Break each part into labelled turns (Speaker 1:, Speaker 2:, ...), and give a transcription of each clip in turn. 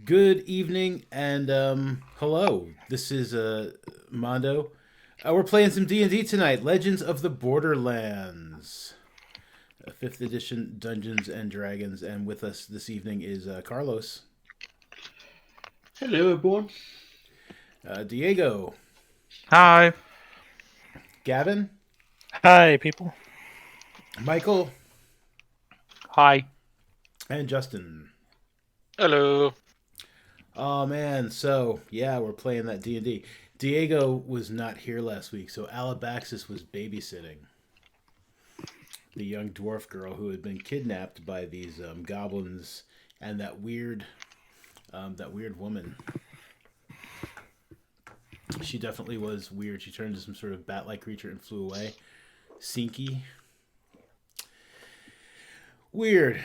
Speaker 1: Good evening and hello. This is Mondo. We're playing some D&D tonight. Legends of the Borderlands, fifth edition Dungeons and Dragons. And with us this evening is Carlos,
Speaker 2: Hello, everyone.
Speaker 1: Diego,
Speaker 3: Hi.
Speaker 1: Gavin,
Speaker 4: Hi, people.
Speaker 1: Michael,
Speaker 3: Hi.
Speaker 1: and Justin.
Speaker 4: Hello.
Speaker 1: Oh man, so yeah, we're playing that D&D. Diego was not here last week, so Alabaxis was babysitting the young dwarf girl who had been kidnapped by these goblins and that weird woman. She definitely was weird. She turned into some sort of bat-like creature and flew away. Sinky. Weird.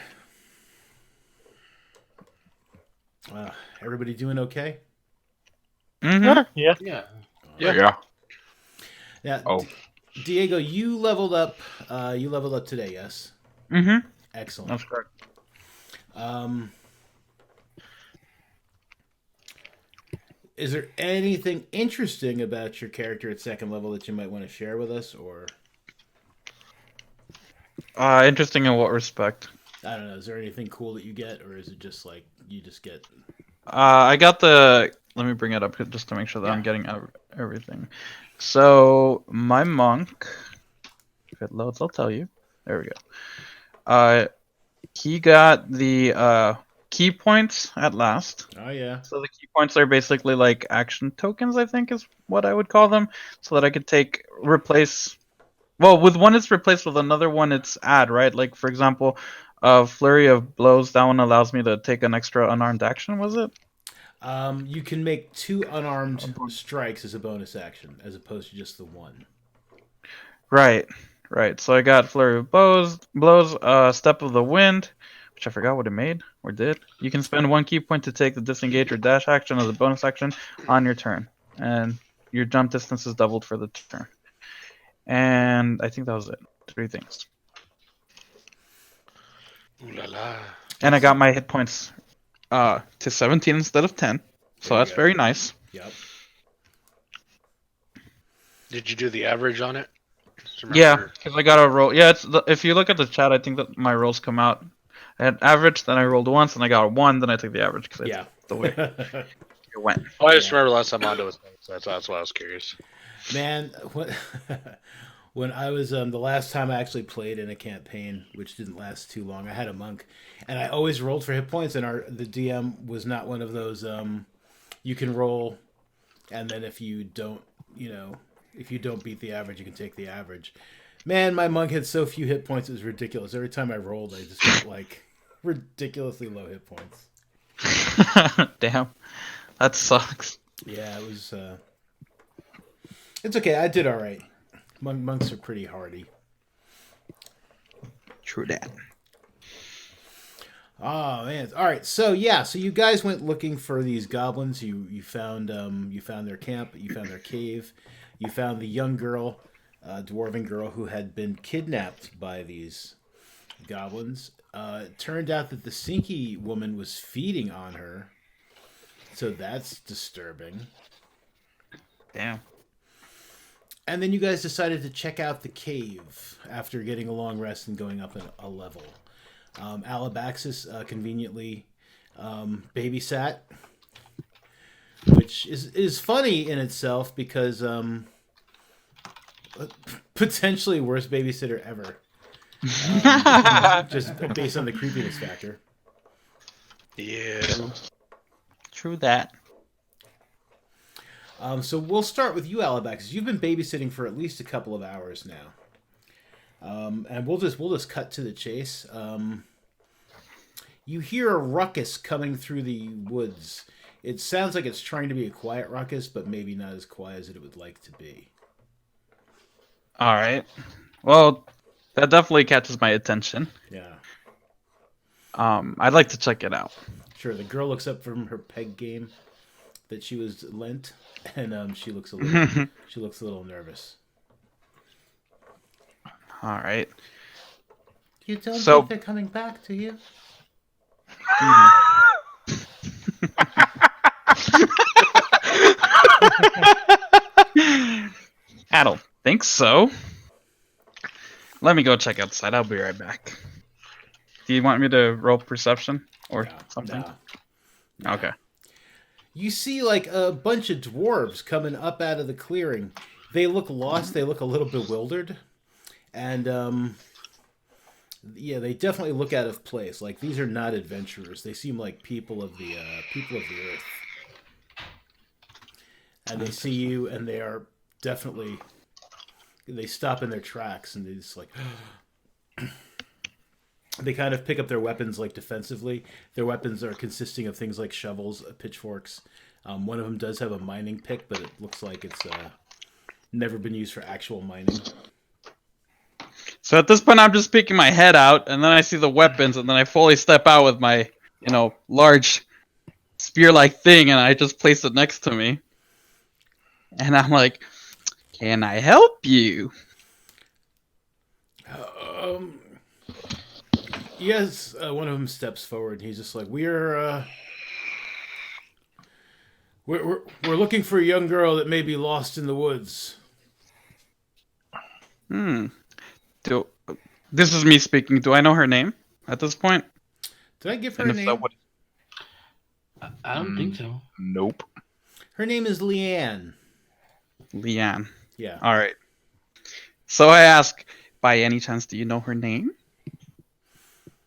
Speaker 1: Uh, Everybody doing okay?
Speaker 3: Mm-hmm.
Speaker 4: Yeah.
Speaker 2: Yeah.
Speaker 3: Yeah.
Speaker 1: Now,
Speaker 3: Oh.
Speaker 1: Diego, you leveled up. You leveled up today, yes.
Speaker 3: Mm-hmm.
Speaker 1: Excellent.
Speaker 3: That's correct.
Speaker 1: Um, is there anything interesting about your character at second level that you might want to share with us, or
Speaker 3: Interesting in what respect?
Speaker 1: I don't know? Is there anything cool that you get, or is it just like you just get?
Speaker 3: I got the. Let me bring it up just to make sure that
Speaker 1: Yeah.
Speaker 3: I'm getting everything. So my monk, if it loads, I'll tell you. There we go. He got the key points at last.
Speaker 1: Oh yeah.
Speaker 3: So the key points are basically like action tokens, I think is what I would call them, so that I could replace. Well, with one it's replaced with another one it's add, right? Like for example, flurry of blows. That one allows me to take an extra unarmed action. Was it?
Speaker 1: You can make two unarmed strikes as a bonus action, as opposed to just the one.
Speaker 3: Right, right. So I got flurry of blows, step of the wind, which I forgot what it made or did. You can spend one key point to take the disengage or dash action as a bonus action on your turn, and your jump distance is doubled for the turn. And I think that was it. Three things.
Speaker 4: Ooh la la.
Speaker 3: And I got my hit points to 17 instead of 10. So
Speaker 1: There you
Speaker 3: that's
Speaker 1: go.
Speaker 3: very nice.
Speaker 1: Yep.
Speaker 4: Did you do the average on it? Just
Speaker 3: Yeah,
Speaker 4: remember.
Speaker 3: because I got a roll. Yeah, if you look at the chat, I think that my rolls come out. I had average, then I rolled once, and I got a 1, then I took the average because
Speaker 1: Yeah.
Speaker 3: the way it went.
Speaker 4: Oh, I just
Speaker 1: Yeah.
Speaker 4: remember last time Mondo was playing, so that's why I was curious.
Speaker 1: Man, when I was the last time I actually played in a campaign, which didn't last too long, I had a monk, and I always rolled for hit points, and the DM was not one of those you can roll, and then if you don't, if you don't beat the average, you can take the average. Man, my monk had so few hit points; it was ridiculous. Every time I rolled, I just got like ridiculously low hit points.
Speaker 3: Damn, that sucks.
Speaker 1: Yeah, it was. It's okay. I did all right. Monks are pretty hardy.
Speaker 3: True that.
Speaker 1: Oh man! All right, so yeah, so you guys went looking for these goblins. You found their camp. You found their cave. You found the young girl, dwarven girl who had been kidnapped by these goblins. It turned out that the Sinky woman was feeding on her, so that's disturbing.
Speaker 3: Damn.
Speaker 1: And then you guys decided to check out the cave after getting a long rest and going up a level. Alabaxis conveniently babysat, which is funny in itself because potentially worst babysitter ever, just based on the creepiness factor.
Speaker 4: Yeah.
Speaker 3: True that.
Speaker 1: So we'll start with you, Alabaxis. You've been babysitting for at least a couple of hours now. And we'll just cut to the chase. You hear a ruckus coming through the woods. It sounds like it's trying to be a quiet ruckus, but maybe not as quiet as it would like to be.
Speaker 3: All right. Well, that definitely catches my attention.
Speaker 1: Yeah,
Speaker 3: I'd like to check it out.
Speaker 1: sure. The girl looks up from her peg game that she was lent, and she looks a little nervous.
Speaker 3: All right.
Speaker 1: You don't
Speaker 3: So-
Speaker 1: think they're coming back, do you?
Speaker 3: I don't think so. Let me go check outside. I'll be right back. Do you want me to roll perception or something?
Speaker 1: No.
Speaker 3: Okay.
Speaker 1: You see like a bunch of dwarves coming up out of the clearing. They look lost. They look a little bewildered, and yeah, they definitely look out of place. Like these are not adventurers. They seem like people of the earth. And they see you, and they are definitely. They stop in their tracks, and they just like. They kind of pick up their weapons like defensively. Their weapons are consisting of things like shovels, pitchforks. One of them does have a mining pick, but it looks like it's never been used for actual mining.
Speaker 3: So at this point, I'm just peeking my head out, and then I see the weapons, and then I fully step out with my, large spear-like thing, and I just place it next to me. And I'm like, "Can I help you?"
Speaker 1: Yes, one of them steps forward. And he's just like, we're looking for a young girl that may be lost in the woods.
Speaker 3: This is me speaking. Do I know her name at this point?
Speaker 1: Did I give her
Speaker 3: And
Speaker 1: a
Speaker 3: if
Speaker 1: name?
Speaker 3: so, what?
Speaker 2: I don't think so.
Speaker 3: Nope.
Speaker 1: Her name is Leanne.
Speaker 3: Leanne.
Speaker 1: Yeah.
Speaker 3: All right. So I ask, by any chance, do you know her name?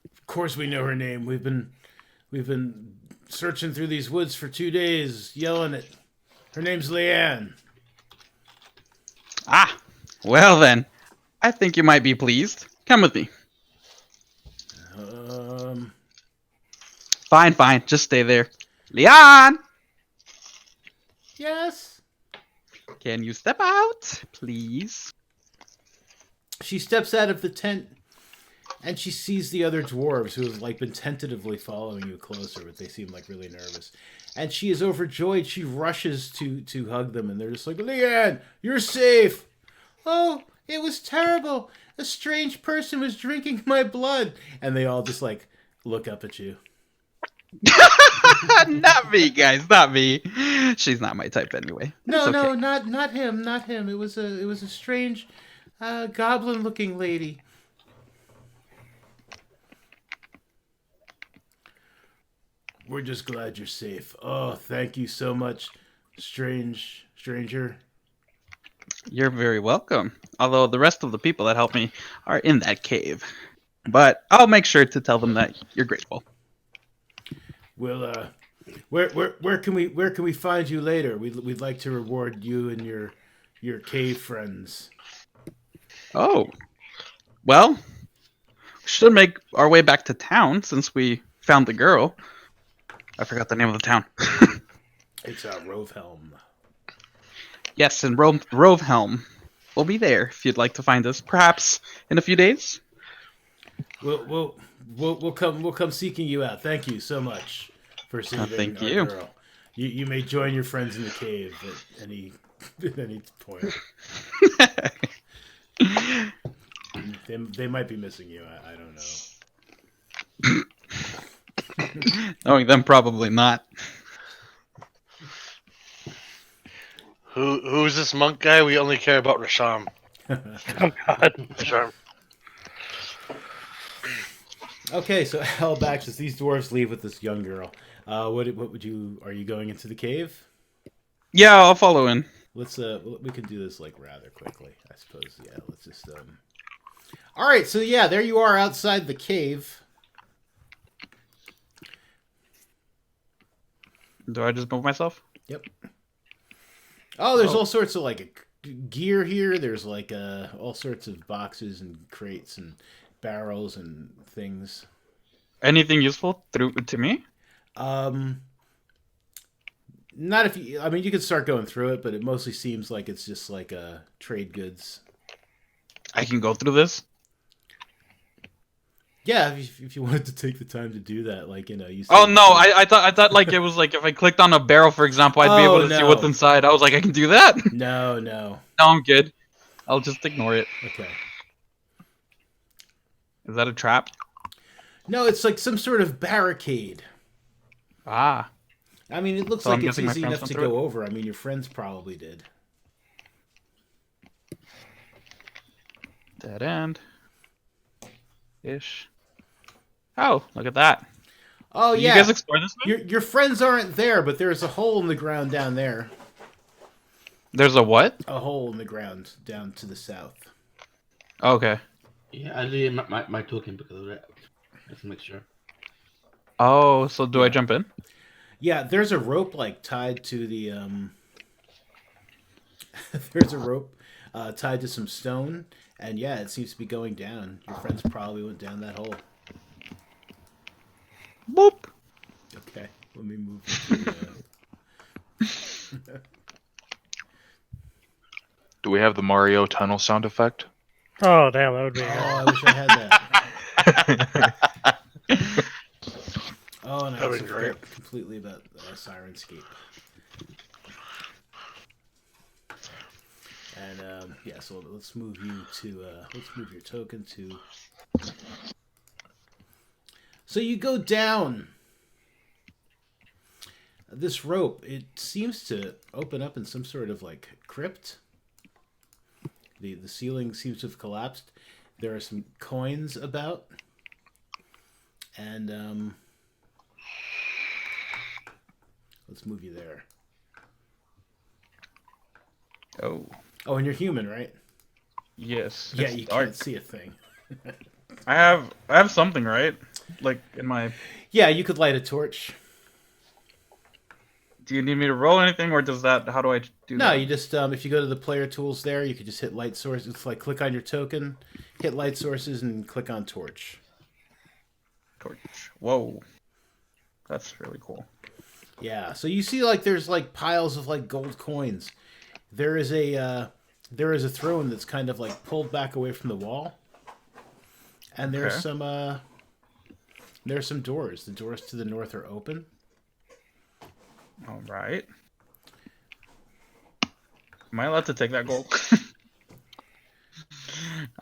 Speaker 1: Of course we know her name. We've been searching through these woods for 2 days, yelling it. Her name's Leanne.
Speaker 3: Ah, well then, I think you might be pleased. Come with me. Fine, just stay there. Leanne!
Speaker 1: Yes?
Speaker 3: Can you step out, please?
Speaker 1: She steps out of the tent, and she sees the other dwarves who have been tentatively following you closer, but they seem really nervous. And she is overjoyed. She rushes to hug them, and they're just like, Leanne, you're safe. Oh, it was terrible. A strange person was drinking my blood. And they all just look up at you.
Speaker 3: Not me, guys, not me. She's not my type anyway.
Speaker 1: No,
Speaker 3: It's okay.
Speaker 1: not him. It was a strange goblin-looking lady. We're just glad you're safe. Oh, thank you so much, stranger.
Speaker 3: You're very welcome. Although the rest of the people that helped me are in that cave. But I'll make sure to tell them that you're grateful.
Speaker 1: Well, where can we find you later? We'd like to reward you and your cave friends.
Speaker 3: Oh. Well, we should make our way back to town since we found the girl. I forgot the name of the town.
Speaker 1: It's Rovehelm.
Speaker 3: Yes, in Rovehelm. We'll be there if you'd like to find us. Perhaps in a few days.
Speaker 1: We'll come seeking you out. Thank you so much for saving
Speaker 3: thank
Speaker 1: our
Speaker 3: you.
Speaker 1: girl. You may join your friends in the cave at any point. They might be missing you. I don't know.
Speaker 3: Knowing them, probably not.
Speaker 4: Who's this monk guy? We only care about Rasham.
Speaker 2: Oh God.
Speaker 4: Rasham.
Speaker 1: Okay, so Hellback, as these dwarves leave with this young girl, what would you? Are you going into the cave?
Speaker 3: Yeah, I'll follow in.
Speaker 1: Let's we can do this rather quickly, I suppose. Yeah, let's just All right, so yeah, there you are outside the cave.
Speaker 3: Do I just move myself?
Speaker 1: Yep. Oh, there's all sorts of gear here. There's all sorts of boxes and crates and barrels and things.
Speaker 3: Anything useful to me?
Speaker 1: Not if you. I mean, you could start going through it, but it mostly seems like it's just trade goods.
Speaker 3: I can go through this?
Speaker 1: Yeah, if you wanted to take the time to do that, you.
Speaker 3: Oh no, I thought it was if I clicked on a barrel, for example, I'd be able to see what's inside. I was like, I can do that?
Speaker 1: No.
Speaker 3: No, I'm good. I'll just ignore it.
Speaker 1: Okay.
Speaker 3: Is that a trap?
Speaker 1: No, it's some sort of barricade.
Speaker 3: Ah.
Speaker 1: I mean, it looks
Speaker 3: So
Speaker 1: like
Speaker 3: I'm
Speaker 1: it's
Speaker 3: guessing my
Speaker 1: easy
Speaker 3: friends
Speaker 1: enough
Speaker 3: went
Speaker 1: to
Speaker 3: through
Speaker 1: go over. I mean, your friends probably did.
Speaker 3: Dead end. Ish. Oh, look at that.
Speaker 1: Oh
Speaker 3: Did you
Speaker 1: yeah,
Speaker 3: guys explore this way?
Speaker 1: your friends aren't there, but there's a hole in the ground down there.
Speaker 3: There's a what?
Speaker 1: A hole in the ground down to the south.
Speaker 3: Okay.
Speaker 2: Yeah, I did my token because of that. Just to make sure.
Speaker 3: Oh, so do I
Speaker 1: Yeah.
Speaker 3: jump in?
Speaker 1: Yeah, there's a rope like tied to the there's a rope tied to some stone, and yeah, it seems to be going down. Your friends probably went down that hole.
Speaker 3: Boop.
Speaker 1: Okay, let me move. To,
Speaker 5: Do we have the Mario tunnel sound effect?
Speaker 6: Oh, damn, that would be.
Speaker 1: oh, I wish I had that. Oh, and I
Speaker 4: That'd
Speaker 1: also
Speaker 4: be great.
Speaker 1: forgot completely about Sirenscape. And yeah, so let's move you to let's move your token to. So you go down this rope. It seems to open up in some sort of like crypt. The ceiling seems to have collapsed. There are some coins about, and let's move you there.
Speaker 3: Oh.
Speaker 1: Oh, and you're human, right?
Speaker 3: Yes.
Speaker 1: Yeah,
Speaker 3: it's
Speaker 1: you
Speaker 3: dark.
Speaker 1: can't see a thing.
Speaker 3: I have something, right? Like in my.
Speaker 1: Yeah, you could light a torch.
Speaker 3: Do you need me to roll anything, or does that? How do I do
Speaker 1: No,
Speaker 3: that?
Speaker 1: you just if you go to the player tools there, you could just hit light source. It's like click on your token, hit light sources, and click on torch.
Speaker 3: Torch. Whoa. That's really cool.
Speaker 1: Yeah, so you see like there's like piles of like gold coins. There is a throne that's kind of like pulled back away from the wall, and there's
Speaker 3: Okay.
Speaker 1: some doors. The doors to the north are open.
Speaker 3: All right. Am I allowed to take that gold?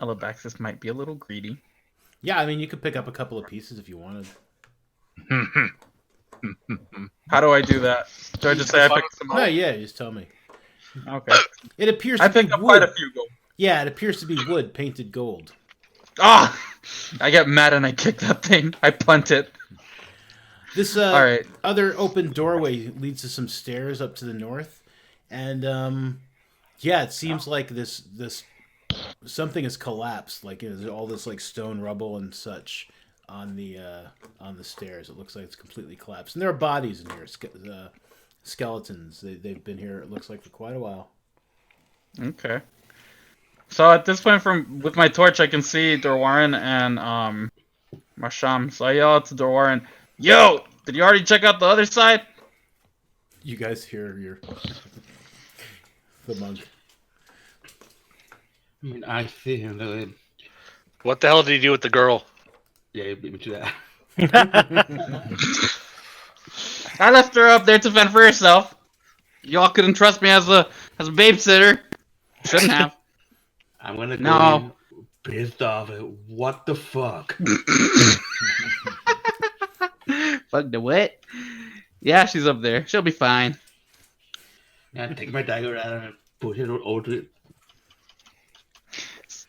Speaker 3: Alabaxis might be a little greedy.
Speaker 1: Yeah, I mean you could pick up a couple of pieces if you wanted.
Speaker 3: How do I do that? Do I just say I picked some
Speaker 1: No,
Speaker 3: up?
Speaker 1: yeah, just tell me.
Speaker 3: Okay.
Speaker 1: It appears
Speaker 3: I
Speaker 1: to be
Speaker 3: picked up
Speaker 1: wood.
Speaker 3: quite a few gold.
Speaker 1: Yeah, it appears to be wood painted gold.
Speaker 3: Ah! I get mad and I kick that thing. I punt it.
Speaker 1: This
Speaker 3: All right.
Speaker 1: other open doorway leads to some stairs up to the north, and yeah, it seems like this something has collapsed. Like there's all this like stone rubble and such on the stairs. It looks like it's completely collapsed, and there are bodies in here, skeletons. They've been here. It looks like for quite a while.
Speaker 3: Okay. So at this point, with my torch, I can see Dorwarren and Marsham. So I yell out to Dorwarren, "Yo, did you already check out the other side?"
Speaker 1: You guys hear the monk.
Speaker 2: I mean, I see him. Though.
Speaker 4: What the hell did he do with the girl?
Speaker 2: Yeah, you beat me to that.
Speaker 3: I left her up there to fend for herself. Y'all couldn't trust me as a babysitter. Shouldn't have.
Speaker 2: I'm gonna go
Speaker 3: No.
Speaker 2: in pissed off. What the fuck?
Speaker 3: Fuck the what? Yeah, she's up there. She'll be fine.
Speaker 2: Yeah, take my dagger out and push it over to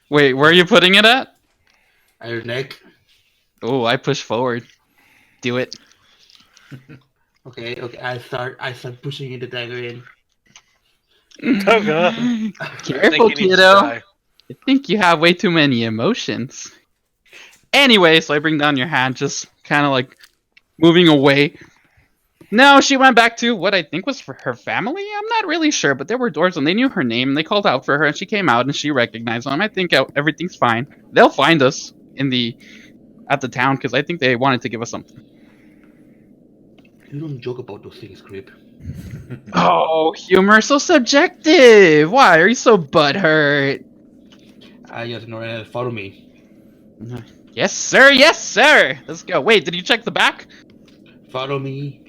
Speaker 3: Wait, where are you putting it at?
Speaker 2: your neck.
Speaker 3: Oh, I push forward. Do it.
Speaker 2: Okay. I start pushing the dagger in.
Speaker 6: Oh, God.
Speaker 4: I
Speaker 3: Careful,
Speaker 4: think he needs to
Speaker 3: kiddo.
Speaker 4: die.
Speaker 3: I think you have way too many emotions. Anyway, so I bring down your hand, just kind of like moving away. No, she went back to what I think was for her family. I'm not really sure, but there were doors and they knew her name. And they called out for her, and she came out and she recognized them. I think everything's fine. They'll find us at the town because I think they wanted to give us something.
Speaker 2: You don't joke about those things, creep.
Speaker 3: Oh, humor so subjective. Why are you so butthurt?
Speaker 2: I just know follow me.
Speaker 3: Yes, sir. Yes, sir. Let's go. Wait, did you check the back?
Speaker 2: Follow me.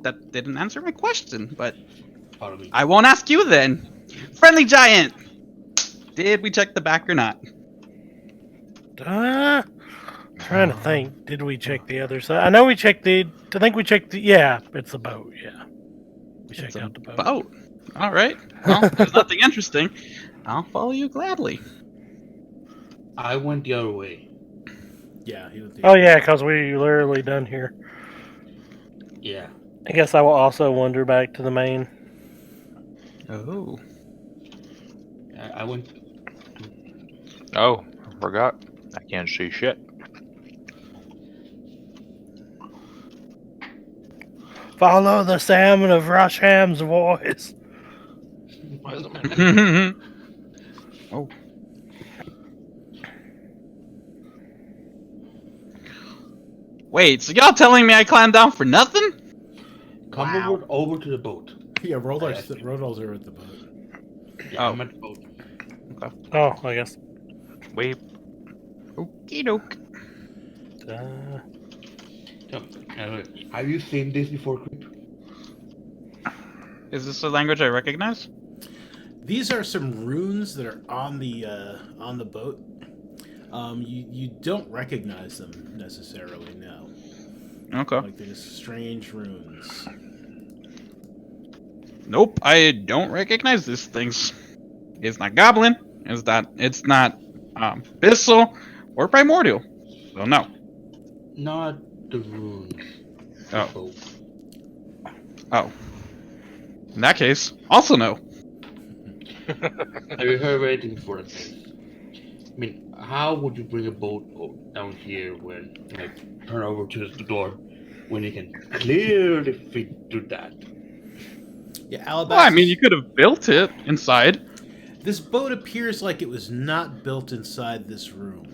Speaker 3: That didn't answer my question, but
Speaker 2: Follow me.
Speaker 3: I won't ask you then. Friendly Giant, did we check the back or not?
Speaker 6: Trying to think. Did we check the other side? I know we checked the I think we checked. Yeah, it's the boat. Yeah, we checked out the boat.
Speaker 3: Boat. All right. Well, there's nothing interesting. I'll follow you gladly.
Speaker 2: I went the other way.
Speaker 1: Yeah, he would.
Speaker 6: Oh yeah, because we literally done here.
Speaker 2: Yeah.
Speaker 6: I guess I will also wander back to the main.
Speaker 3: Oh.
Speaker 2: I went.
Speaker 5: Oh, I forgot. I can't see shit.
Speaker 6: Follow the salmon of Rusham's voice.
Speaker 3: Oh. Wait, so y'all telling me I climbed down for nothing?
Speaker 2: Come over to the boat.
Speaker 1: Yeah, Rodol's are at the boat.
Speaker 2: Yeah,
Speaker 3: Oh.
Speaker 2: I'm at the boat.
Speaker 6: Oh, I guess.
Speaker 5: Wait.
Speaker 3: Okie doke.
Speaker 2: So, have you seen this before, Creep?
Speaker 3: Is this a language I recognize?
Speaker 1: These are some runes that are on the boat. You don't recognize them necessarily, no.
Speaker 3: Okay.
Speaker 1: Like these strange runes.
Speaker 3: Nope, I don't recognize these things. It's not goblin. It's not Bissell or primordial. So no.
Speaker 2: Not the runes. The
Speaker 3: Oh.
Speaker 2: boat.
Speaker 3: Oh. In that case, also no.
Speaker 2: Have you heard of anything before that place? I mean, how would you bring a boat down here when, like, turn over to the door when you can clearly fit through that?
Speaker 1: Yeah, Alabasta.
Speaker 3: Well, I mean, you could have built it inside.
Speaker 1: This boat appears like it was not built inside this room.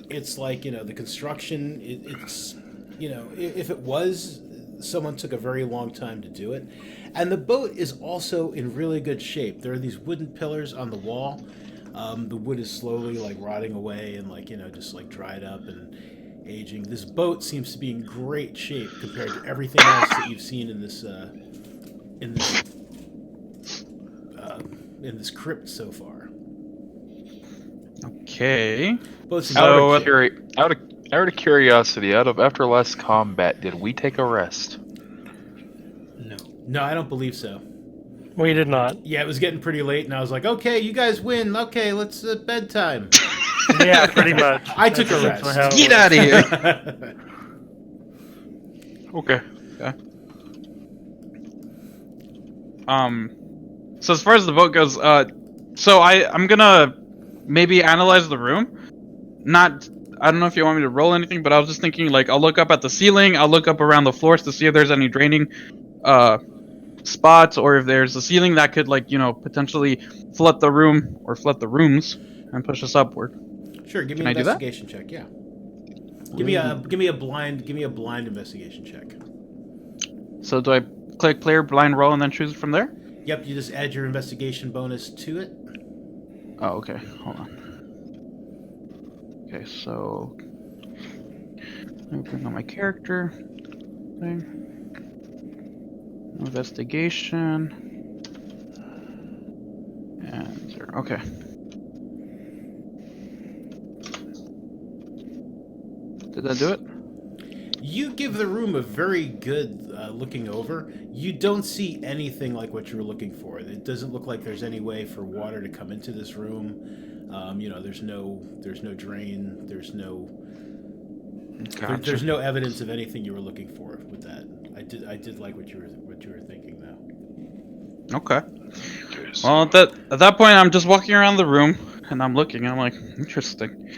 Speaker 1: It's like, the construction, it's, if it was, someone took a very long time to do it. And the boat is also in really good shape. There are these wooden pillars on the wall. The wood is slowly, like, rotting away and, like, just, like, dried up and aging. This boat seems to be in great shape compared to everything else that you've seen in this crypt so far.
Speaker 3: Okay.
Speaker 1: Boat's in
Speaker 3: So,
Speaker 1: great shape.
Speaker 5: Out of curiosity, after last combat, did we take a rest?
Speaker 2: No.
Speaker 1: No, I don't believe so.
Speaker 6: We did not.
Speaker 1: Yeah, it was getting pretty late, and I was like, okay, you guys win. Okay, let's bedtime.
Speaker 6: Yeah, pretty much.
Speaker 1: I took a
Speaker 6: That's
Speaker 1: rest.
Speaker 6: how it
Speaker 3: Get
Speaker 6: was.
Speaker 3: out of here.
Speaker 5: Okay.
Speaker 3: So as far as the boat goes, so I'm gonna maybe analyze the room. I don't know if you want me to roll anything, but I was just thinking, like, I'll look up at the ceiling, I'll look up around the floors to see if there's any draining spots, or if there's a ceiling that could, like, potentially flood the room or flood the rooms and push us upward.
Speaker 1: Sure, give me
Speaker 3: Can
Speaker 1: an
Speaker 3: I do that?
Speaker 1: investigation check. Yeah. Give me a blind investigation check.
Speaker 3: So do I click player blind roll and then choose it from there?
Speaker 1: Yep, you just add your investigation bonus to it.
Speaker 3: Oh, okay. Hold on. Okay, so let me bring on my character thing. Investigation. And 0. Okay. Did that do it?
Speaker 1: You give the room a very good looking over. You don't see anything like what you were looking for. It doesn't look like there's any way for water to come into this room. There's no drain. There's no there's no evidence of anything you were looking for with that. I did like what you were thinking though.
Speaker 3: Okay. Well, at that point, I'm just walking around the room and I'm looking. I'm like, interesting.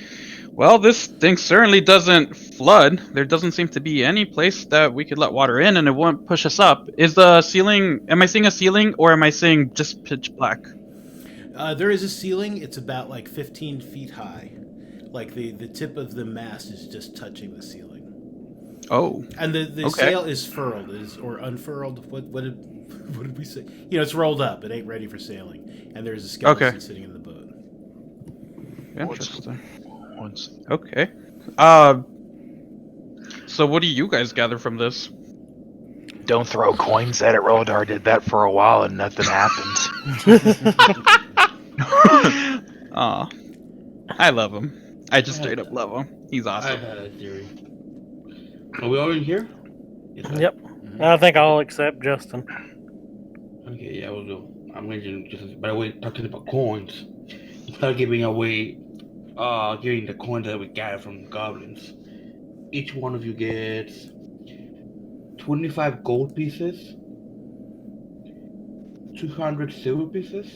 Speaker 3: Well, this thing certainly doesn't flood. There doesn't seem to be any place that we could let water in, and it won't push us up. Is the ceiling? Am I seeing a ceiling, or am I seeing just pitch black?
Speaker 1: There is a ceiling. It's about like 15 feet high. Like the tip of the mast is just touching the ceiling.
Speaker 3: Oh.
Speaker 1: And the
Speaker 3: Okay.
Speaker 1: sail is furled, or unfurled. What did we say? It's rolled up. It ain't ready for sailing. And there's a skeleton sitting in the boat.
Speaker 3: Interesting.
Speaker 5: Once.
Speaker 3: Okay. So what do you guys gather from this?
Speaker 5: Don't throw coins at it, Rodar did that for a while and nothing happened.
Speaker 3: Aw. I love him. I just straight up love him. He's
Speaker 2: I
Speaker 3: awesome.
Speaker 2: had a theory. Are we all in here?
Speaker 6: Yep. I think I'll accept Justin.
Speaker 2: Okay, yeah, we'll go. I'm going to just, by the way, talking about coins. Instead of giving away, giving the coins that we got from goblins, each one of you gets 25 gold pieces, 200 silver pieces,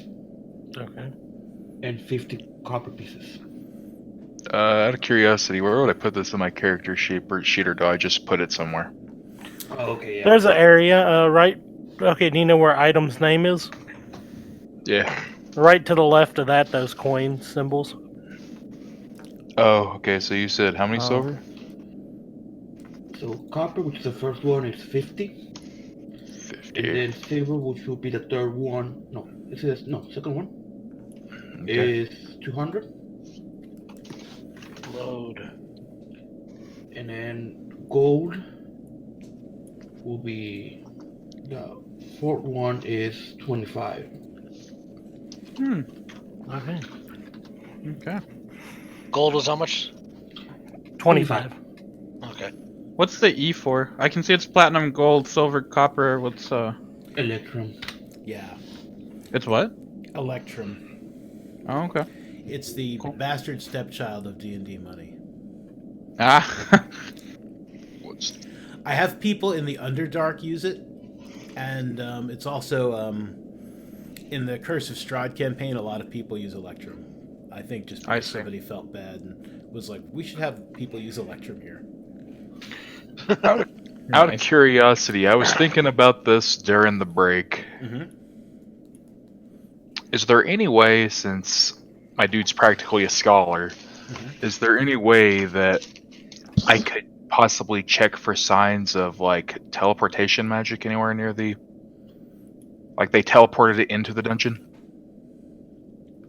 Speaker 6: Okay.
Speaker 2: and 50 copper pieces.
Speaker 5: Out of curiosity, where would I put this in my character sheet, or do I just put it somewhere?
Speaker 2: Oh, okay, yeah.
Speaker 6: There's an area, right? Okay, do you know where item's name is?
Speaker 5: Yeah.
Speaker 6: Right to the left of that, those coin symbols.
Speaker 5: Oh, okay. So you said how many
Speaker 6: Oh.
Speaker 5: silver?
Speaker 2: So copper, which is the first one, is 50.
Speaker 5: 50.
Speaker 2: And then silver, which will be the third one. No, it says, no, second one
Speaker 5: Okay.
Speaker 2: is 200.
Speaker 6: Load.
Speaker 2: And then gold will be, the fourth one is 25.
Speaker 6: Okay.
Speaker 3: Okay.
Speaker 4: Gold was how much?
Speaker 6: 25.
Speaker 4: Okay.
Speaker 3: What's the E for? I can see it's platinum, gold, silver, copper. What's
Speaker 2: Electrum.
Speaker 1: Yeah,
Speaker 3: It's what?
Speaker 1: Electrum.
Speaker 3: Oh, okay.
Speaker 1: It's the
Speaker 3: Cool.
Speaker 1: bastard stepchild of D&D money.
Speaker 3: Ah.
Speaker 5: What's
Speaker 1: I have people in the Underdark use it, and it's also in the Curse of Strahd campaign. A lot of people use Electrum. I think just
Speaker 3: I
Speaker 1: because
Speaker 3: see.
Speaker 1: somebody felt bad and was like, "We should have people use Electrum here."
Speaker 5: out of
Speaker 3: Nice.
Speaker 5: curiosity, I was thinking about this during the break.
Speaker 1: Mm-hmm.
Speaker 5: Is there any way, since my dude's practically a scholar, is there any way that I could possibly check for signs of like teleportation magic anywhere near the, like they teleported it into the dungeon?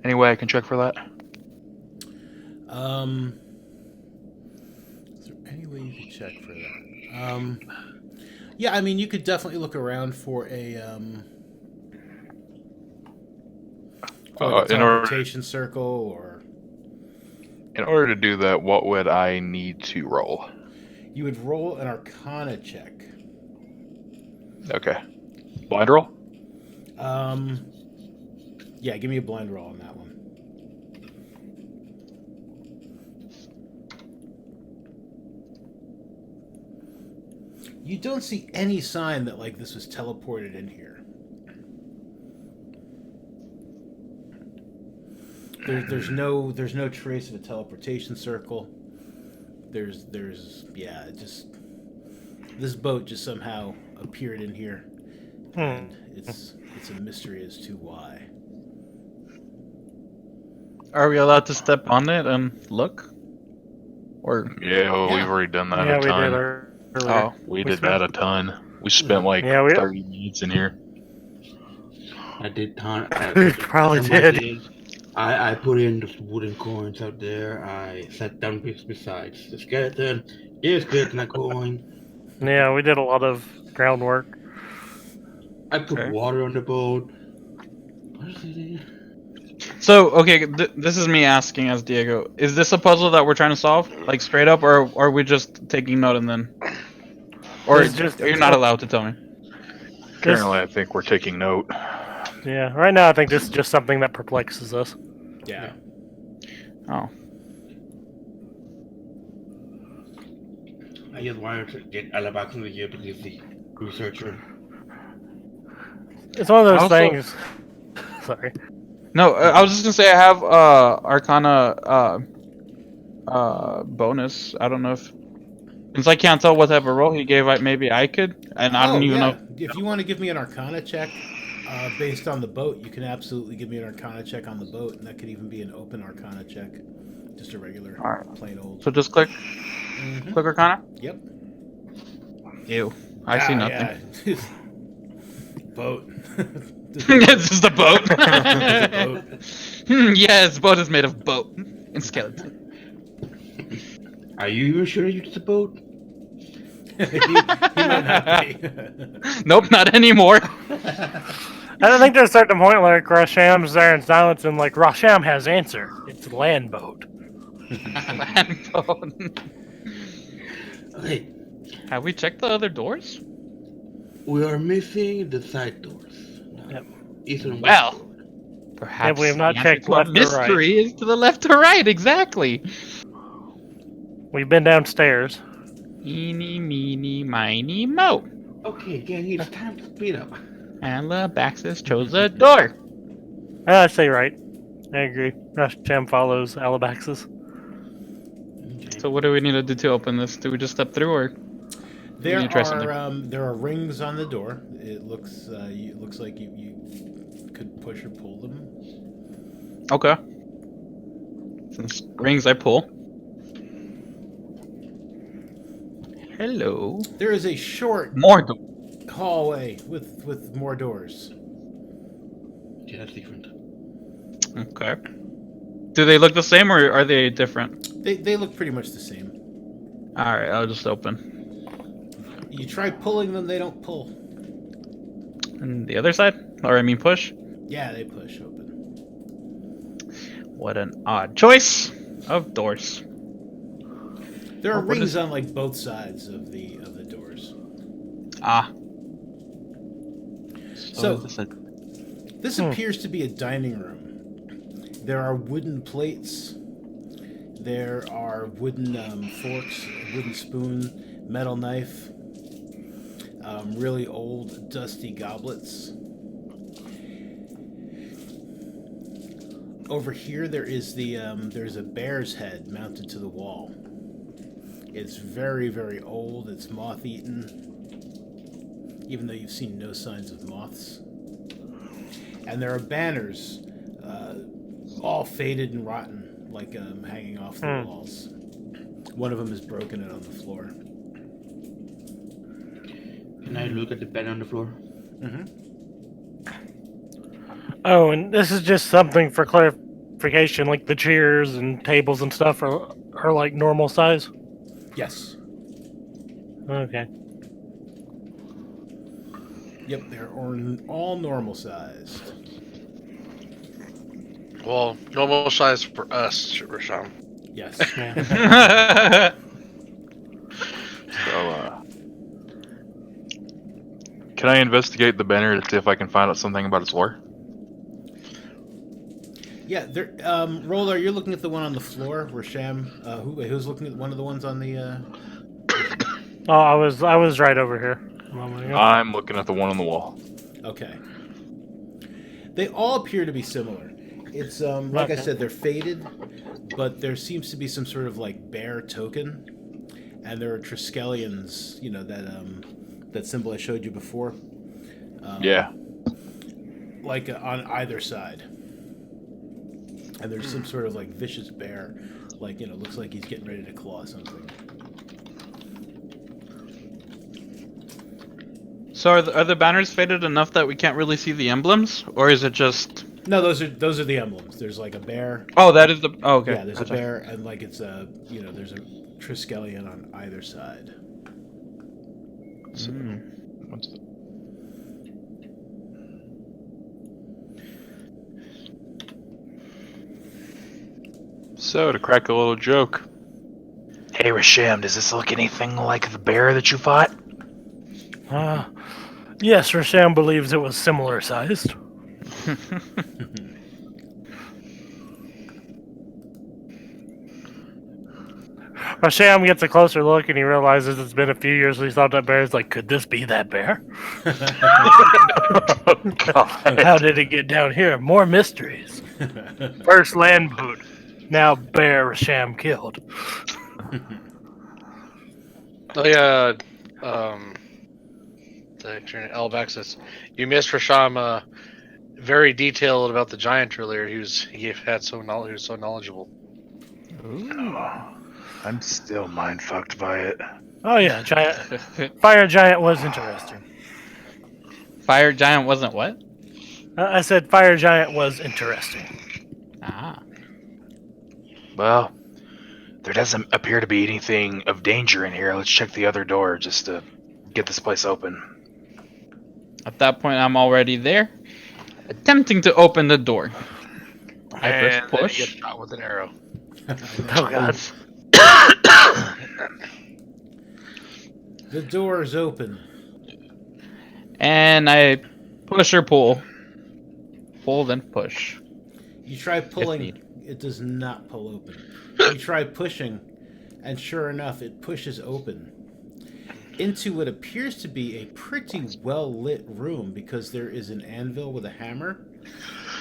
Speaker 5: Any way I can check for that?
Speaker 1: Is there any way you could check for that? Yeah, I mean, you could definitely look around for a
Speaker 5: In order-
Speaker 1: teleportation circle, or
Speaker 5: In order to do that, what would I need to roll?
Speaker 1: you would roll an Arcana check.
Speaker 5: Okay. Blind roll?
Speaker 1: Yeah, give me a blind roll on that one. You don't see any sign that like this was teleported in here. There's no trace of a teleportation circle. There's yeah, it just this boat just somehow appeared in here, and it's a mystery as to why.
Speaker 3: Are we allowed to step on it and look? Or
Speaker 5: Yeah, well,
Speaker 1: Yeah.
Speaker 5: we've already done that
Speaker 6: Yeah,
Speaker 5: a
Speaker 6: we did
Speaker 5: ton.
Speaker 6: earlier.
Speaker 3: oh,
Speaker 5: We did that a ton. We spent like
Speaker 6: Yeah, we-
Speaker 5: 30 minutes in here.
Speaker 2: I did ton.
Speaker 6: Probably
Speaker 2: somebody
Speaker 6: did.
Speaker 2: I put in the wooden coins out there. I sat down besides the skeleton. Yeah, skeleton, a coin.
Speaker 6: Yeah, we did a lot of groundwork.
Speaker 2: I put
Speaker 3: Okay.
Speaker 2: water on the boat. What is it?
Speaker 3: so okay. This is me asking as Diego. Is this a puzzle that we're trying to solve, like straight up, or are we just taking note and then? Or
Speaker 6: It's just-
Speaker 3: you're not allowed to tell me.
Speaker 5: Currently, I think we're taking note.
Speaker 6: Yeah, right now I think this is just something that perplexes us.
Speaker 1: Yeah.
Speaker 3: Oh,
Speaker 2: I just wanted to get Alabax in the year because he's the researcher.
Speaker 6: It's one of those
Speaker 3: Also-
Speaker 6: things. Sorry.
Speaker 3: no. I was just gonna say I have Arcana bonus. I don't know if since I can't tell what type of roll he gave. Maybe I could, and I don't even know.
Speaker 1: If you want to give me an Arcana check based on the boat, you can absolutely give me an Arcana check on the boat, and that could even be an open Arcana check, just a regular,
Speaker 3: Alright.
Speaker 1: plain old.
Speaker 3: So just click
Speaker 1: Mhm.
Speaker 3: Arcana.
Speaker 1: Yep.
Speaker 3: Ew. I see nothing.
Speaker 1: Yeah. Boat.
Speaker 3: It's just a boat.
Speaker 1: It's a boat.
Speaker 3: Yes, boat is made of boat and skeleton.
Speaker 2: Are you sure it's a boat?
Speaker 1: he might not be.
Speaker 3: Nope, not anymore.
Speaker 6: I don't think there's a certain point like Rasham's there in silence and like Rasham has answer. It's a land boat.
Speaker 3: Land boat.
Speaker 2: Okay.
Speaker 3: Have we checked the other doors?
Speaker 2: We are missing the side doors.
Speaker 6: Yep.
Speaker 2: East and
Speaker 3: Well.
Speaker 2: west door.
Speaker 3: Perhaps
Speaker 6: we have not
Speaker 3: the answer
Speaker 6: checked
Speaker 3: to our
Speaker 6: left or right.
Speaker 3: mystery is to the left or right. Exactly.
Speaker 6: We've been downstairs.
Speaker 3: Eeny, meeny, miny, mo.
Speaker 2: Okay, gang, it's time to speed up.
Speaker 3: Alabaxis chose a door.
Speaker 6: I say right. I agree. Rasham follows Alabaxis.
Speaker 2: Okay.
Speaker 3: So what do we need to do to open this? Do we just step through, or
Speaker 1: There
Speaker 3: you try
Speaker 1: there are rings on the door. It looks like you could push or pull them.
Speaker 3: okay? Since rings, I pull. Hello.
Speaker 1: There is a short
Speaker 3: More.
Speaker 1: hallway with more doors.
Speaker 2: Okay, that's different.
Speaker 3: Okay. Do they look the same, or are they different?
Speaker 1: They look pretty much the same.
Speaker 3: All right, I'll just open.
Speaker 1: You try pulling them, they don't pull.
Speaker 3: And the other side, or I mean push.
Speaker 1: Yeah, they push open.
Speaker 3: What an odd choice of doors.
Speaker 1: There are
Speaker 3: What
Speaker 1: rings
Speaker 3: is-
Speaker 1: on like both sides of the doors.
Speaker 3: Ah.
Speaker 1: So-
Speaker 3: is this a-
Speaker 1: This appears to be a dining room. There are wooden plates. There are wooden forks, wooden spoon, metal knife, really old, dusty goblets. Over here, there's a bear's head mounted to the wall. It's very, very old. It's moth-eaten, even though you've seen no signs of moths. And there are banners, all faded and rotten, like hanging off the walls. One of them is broken and on the floor.
Speaker 2: Can I look at the bed on the floor?
Speaker 1: Mm-hmm.
Speaker 6: Oh, and this is just something for clarification. Like the chairs and tables and stuff are like normal size.
Speaker 1: Yes.
Speaker 6: Okay.
Speaker 1: Yep, they're all normal sized.
Speaker 4: Well, normal size for us, Rasham.
Speaker 1: Yes.
Speaker 5: So, can I investigate the banner to see if I can find out something about its lore?
Speaker 1: Yeah, there. Roller, you're looking at the one on the floor. Where Sham, who's looking at one of the ones on the?
Speaker 6: Oh, I was right over here a moment ago.
Speaker 5: I'm looking at the one on the wall.
Speaker 1: Okay. They all appear to be similar. It's like I
Speaker 6: Okay.
Speaker 1: said, they're faded, but there seems to be some sort of like bear token, and there are Triskelions. You know that symbol I showed you before.
Speaker 5: Yeah.
Speaker 1: Like on either side. And there's some sort of like vicious bear, like looks like he's getting ready to claw something.
Speaker 3: So are the banners faded enough that we can't really see the emblems, or is it just?
Speaker 1: No, those are the emblems. There's like a bear.
Speaker 3: Oh, that is the. Oh, okay.
Speaker 1: Yeah, there's
Speaker 3: Gotcha.
Speaker 1: a bear, and like it's there's a Triskelion on either side.
Speaker 5: So, what's the... So, to crack a little joke. Hey, Rasham, does this look anything like the bear that you fought?
Speaker 6: Yes, Rasham believes it was similar sized. Rasham gets a closer look and he realizes it's been a few years since he thought that bear. He's like, could this be that bear? How did it get down here? More mysteries. First land boot. Now bear Rasham killed.
Speaker 4: Oh yeah, the Albaxis. You missed Rasham. Very detailed about the giant earlier. He was so knowledgeable.
Speaker 5: I'm still mind fucked by it.
Speaker 6: Oh yeah, giant fire giant was interesting.
Speaker 3: Fire giant wasn't what?
Speaker 6: I said fire giant was interesting.
Speaker 3: Ah.
Speaker 5: Well, there doesn't appear to be anything of danger in here. Let's check the other door just to get this place open.
Speaker 3: At that point, I'm already there, attempting to open the door. I
Speaker 4: And
Speaker 3: first
Speaker 4: then
Speaker 3: push.
Speaker 4: you get shot with an arrow.
Speaker 6: Oh god.
Speaker 1: The door is open.
Speaker 3: And I push or pull. Pull, then push.
Speaker 1: You try pulling,
Speaker 3: need.
Speaker 1: it does not pull open. You try pushing, and sure enough, it pushes open into what appears to be a pretty well-lit room because there is an anvil with a hammer.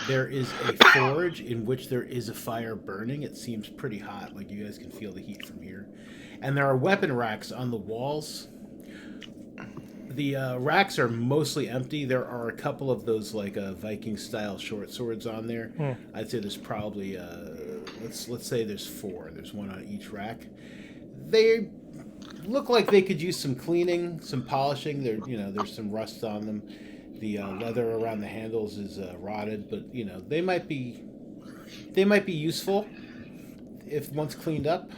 Speaker 1: There is a forge in which there is a fire burning. It seems pretty hot, like you guys can feel the heat from here. And there are weapon racks on the walls. The racks are mostly empty. There are a couple of those like Viking-style short swords on there. I'd say there's probably let's say there's 4. There's one on each rack. They look like they could use some cleaning, some polishing. There's some rust on them. The leather around the handles is rotted, but they might be useful if once cleaned up.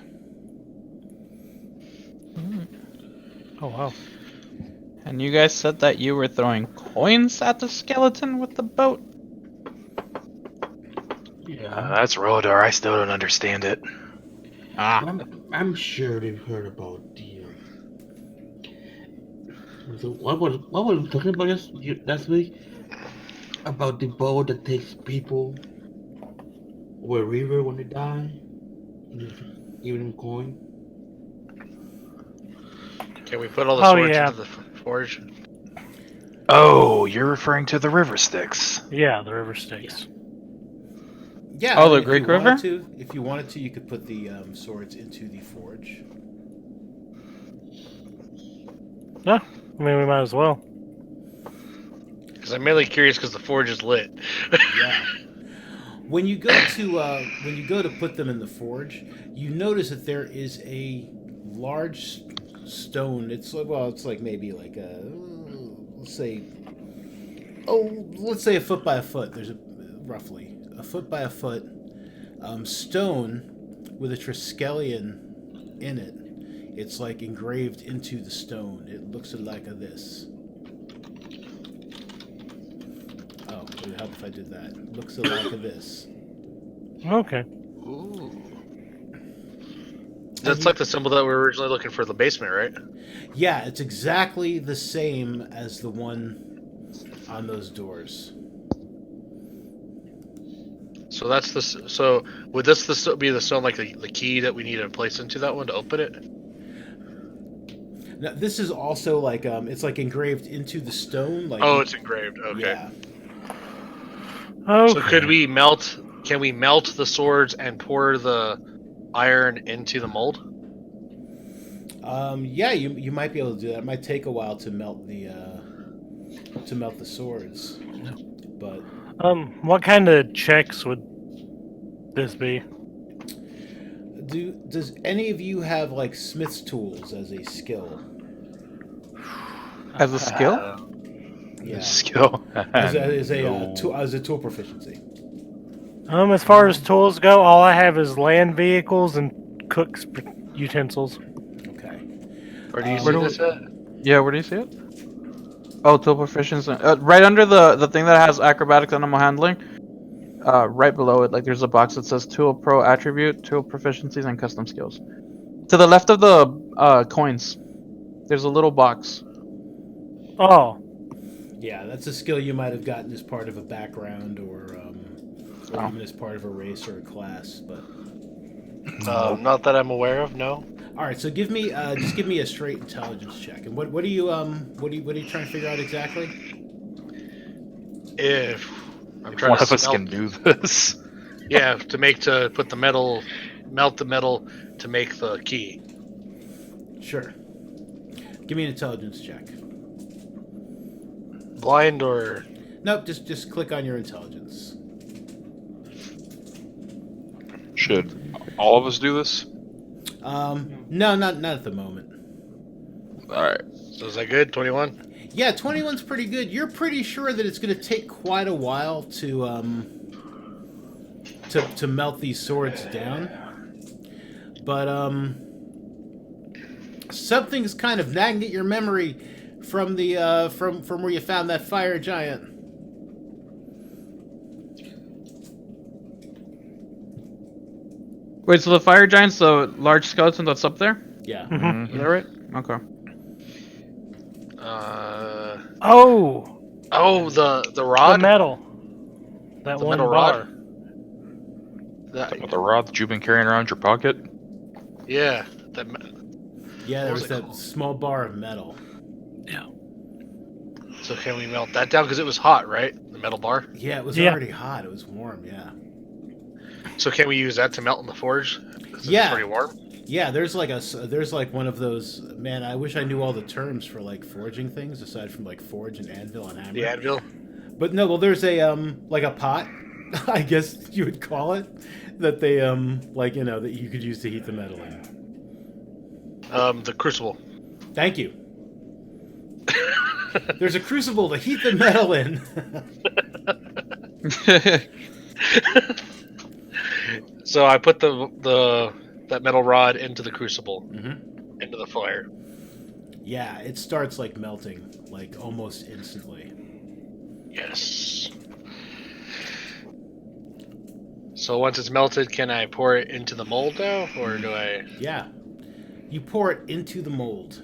Speaker 6: Oh wow.
Speaker 3: And you guys said that you were throwing coins at the skeleton with the boat?
Speaker 2: Yeah.
Speaker 5: That's Rodar. I still don't understand it.
Speaker 3: Ah.
Speaker 2: I'm sure they've heard about the. What was we talking about last week? About the boat that takes people over a river when they die, even in coin.
Speaker 4: Can we put all the
Speaker 6: Oh,
Speaker 4: swords
Speaker 6: yeah.
Speaker 4: into the forge?
Speaker 5: Oh, you're referring to the river sticks.
Speaker 6: Yeah, the river sticks.
Speaker 1: Yeah.
Speaker 3: Oh, the
Speaker 1: if you
Speaker 3: Greek
Speaker 1: wanted
Speaker 3: River?
Speaker 1: to- if you wanted to, you could put the swords into the forge.
Speaker 6: Yeah, I mean we might as well.
Speaker 4: Because I'm mainly curious because the forge is lit.
Speaker 1: Yeah. When you go to put them in the forge, you notice that there is a large stone. It's like maybe like let's say a foot by a foot. There's roughly a foot by a foot stone with a Triskelion in it. It's like engraved into the stone. It looks like this. Oh, it would help if I did that. It looks like this.
Speaker 6: Okay.
Speaker 4: Ooh. That's like the symbol that we were originally looking for the basement, right?
Speaker 1: Yeah, it's exactly the same as the one on those doors.
Speaker 4: So that's the. So would this be the stone like the key that we need to place into that one to open it?
Speaker 1: Now, this is also like it's like engraved into the stone. Like
Speaker 4: Oh, it's engraved. Okay.
Speaker 1: yeah.
Speaker 6: Okay.
Speaker 4: So could we melt? Can we melt the swords and pour the iron into the mold?
Speaker 1: Yeah, you might be able to do that. It might take a while to melt the swords, but
Speaker 6: what kind of checks would this be?
Speaker 1: does any of you have like smith's tools as a skill?
Speaker 3: As a skill?
Speaker 1: Yeah,
Speaker 5: Skill.
Speaker 1: as a
Speaker 5: No.
Speaker 1: tool proficiency.
Speaker 6: As far as tools go, all I have is land vehicles and cook's utensils.
Speaker 1: Okay.
Speaker 4: Or do you
Speaker 1: Where
Speaker 4: see
Speaker 1: do
Speaker 4: this at?
Speaker 3: Yeah, where do you see it? Oh, tool proficiency. Right under the thing that has acrobatics animal handling. Right below it, like there's a box that says Tool Pro Attribute, Tool Proficiencies, and Custom Skills. To the left of the coins, there's a little box.
Speaker 6: Oh,
Speaker 1: Yeah, that's a skill you might have gotten as part of a background or even as part of a race or a class. But
Speaker 4: Not that I'm aware of. No.
Speaker 1: all right, so give me just give me a straight intelligence check. And what are you trying to figure out exactly?
Speaker 4: If I'm trying
Speaker 5: One
Speaker 4: to
Speaker 5: of us
Speaker 4: smelt-
Speaker 5: can do this.
Speaker 4: Yeah, melt the metal to make the key.
Speaker 1: Sure. Give me an intelligence check.
Speaker 4: Blind or
Speaker 1: Nope, just click on your intelligence.
Speaker 5: Should all of us do this?
Speaker 1: No, not at the moment.
Speaker 5: All right.
Speaker 4: so is that good? 21.
Speaker 1: Yeah, 21's pretty good. You're pretty sure that it's going to take quite a while to melt these swords down. But something's kind of nagging at your memory from the from where you found that fire giant.
Speaker 3: Wait, so the fire giant's the large skeleton that's up there?
Speaker 1: Yeah.
Speaker 3: Is that right? Okay.
Speaker 6: Oh,
Speaker 4: the
Speaker 6: the
Speaker 4: rod.
Speaker 6: metal. That
Speaker 4: The
Speaker 6: one
Speaker 4: metal
Speaker 6: bar.
Speaker 4: rod? That,
Speaker 5: The rod that you've been carrying around your pocket.
Speaker 4: yeah.
Speaker 1: Yeah,
Speaker 4: What
Speaker 1: there
Speaker 4: was
Speaker 1: was
Speaker 4: it
Speaker 1: that
Speaker 4: called?
Speaker 1: small bar of metal.
Speaker 4: So can we melt that down? Because it was hot, right? The metal bar.
Speaker 1: Yeah, it was
Speaker 6: Yeah.
Speaker 1: already hot. It was warm. Yeah.
Speaker 4: So can we use that to melt in the forge? Since
Speaker 1: Yeah.
Speaker 4: it's already warm.
Speaker 1: Yeah, there's like one of those. Man, I wish I knew all the terms for like forging things aside from like forge and anvil and hammer.
Speaker 4: The anvil.
Speaker 1: But no, well, there's a like a pot, I guess you would call it, that they like that you could use to heat the metal in.
Speaker 4: The crucible.
Speaker 1: Thank you. There's a crucible to heat the metal in.
Speaker 4: So I put that metal rod into the crucible,
Speaker 1: Mm-hmm.
Speaker 4: into the fire.
Speaker 1: Yeah, it starts like melting, like almost instantly.
Speaker 4: Yes. So once it's melted, can I pour it into the mold now, or do I?
Speaker 1: Yeah, you pour it into the mold.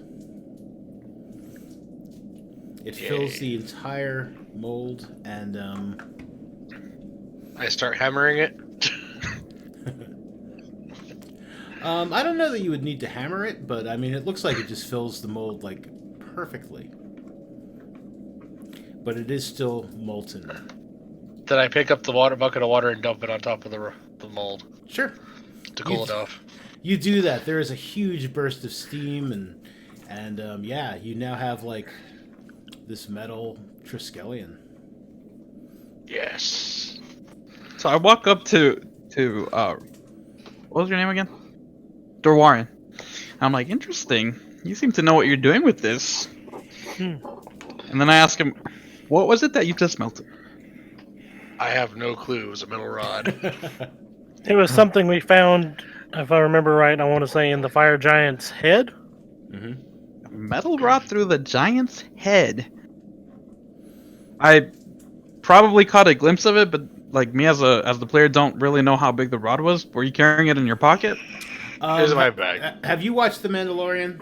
Speaker 1: It fills the entire mold, and
Speaker 4: I start hammering it.
Speaker 1: I don't know that you would need to hammer it, but I mean, it looks like it just fills the mold like perfectly. But it is still molten.
Speaker 4: Then I pick up the bucket of water and dump it on top of the mold
Speaker 1: Sure.
Speaker 4: to cool it off.
Speaker 1: You do that. There is a huge burst of steam, and yeah, you now have like this metal Triskelion.
Speaker 4: Yes.
Speaker 3: So I walk up to what was your name again? Dorwarian. I'm like, interesting. You seem to know what you're doing with this. And then I ask him, what was it that you just melted?
Speaker 4: I have no clue. It was a metal rod.
Speaker 6: It was something we found, if I remember right, I want to say in the fire giant's head.
Speaker 1: Mm-hmm.
Speaker 3: Metal rod through the giant's head. I probably caught a glimpse of it, but like me as the player don't really know how big the rod was. Were you carrying it in your pocket?
Speaker 4: Here's my bag.
Speaker 1: Have you watched The Mandalorian?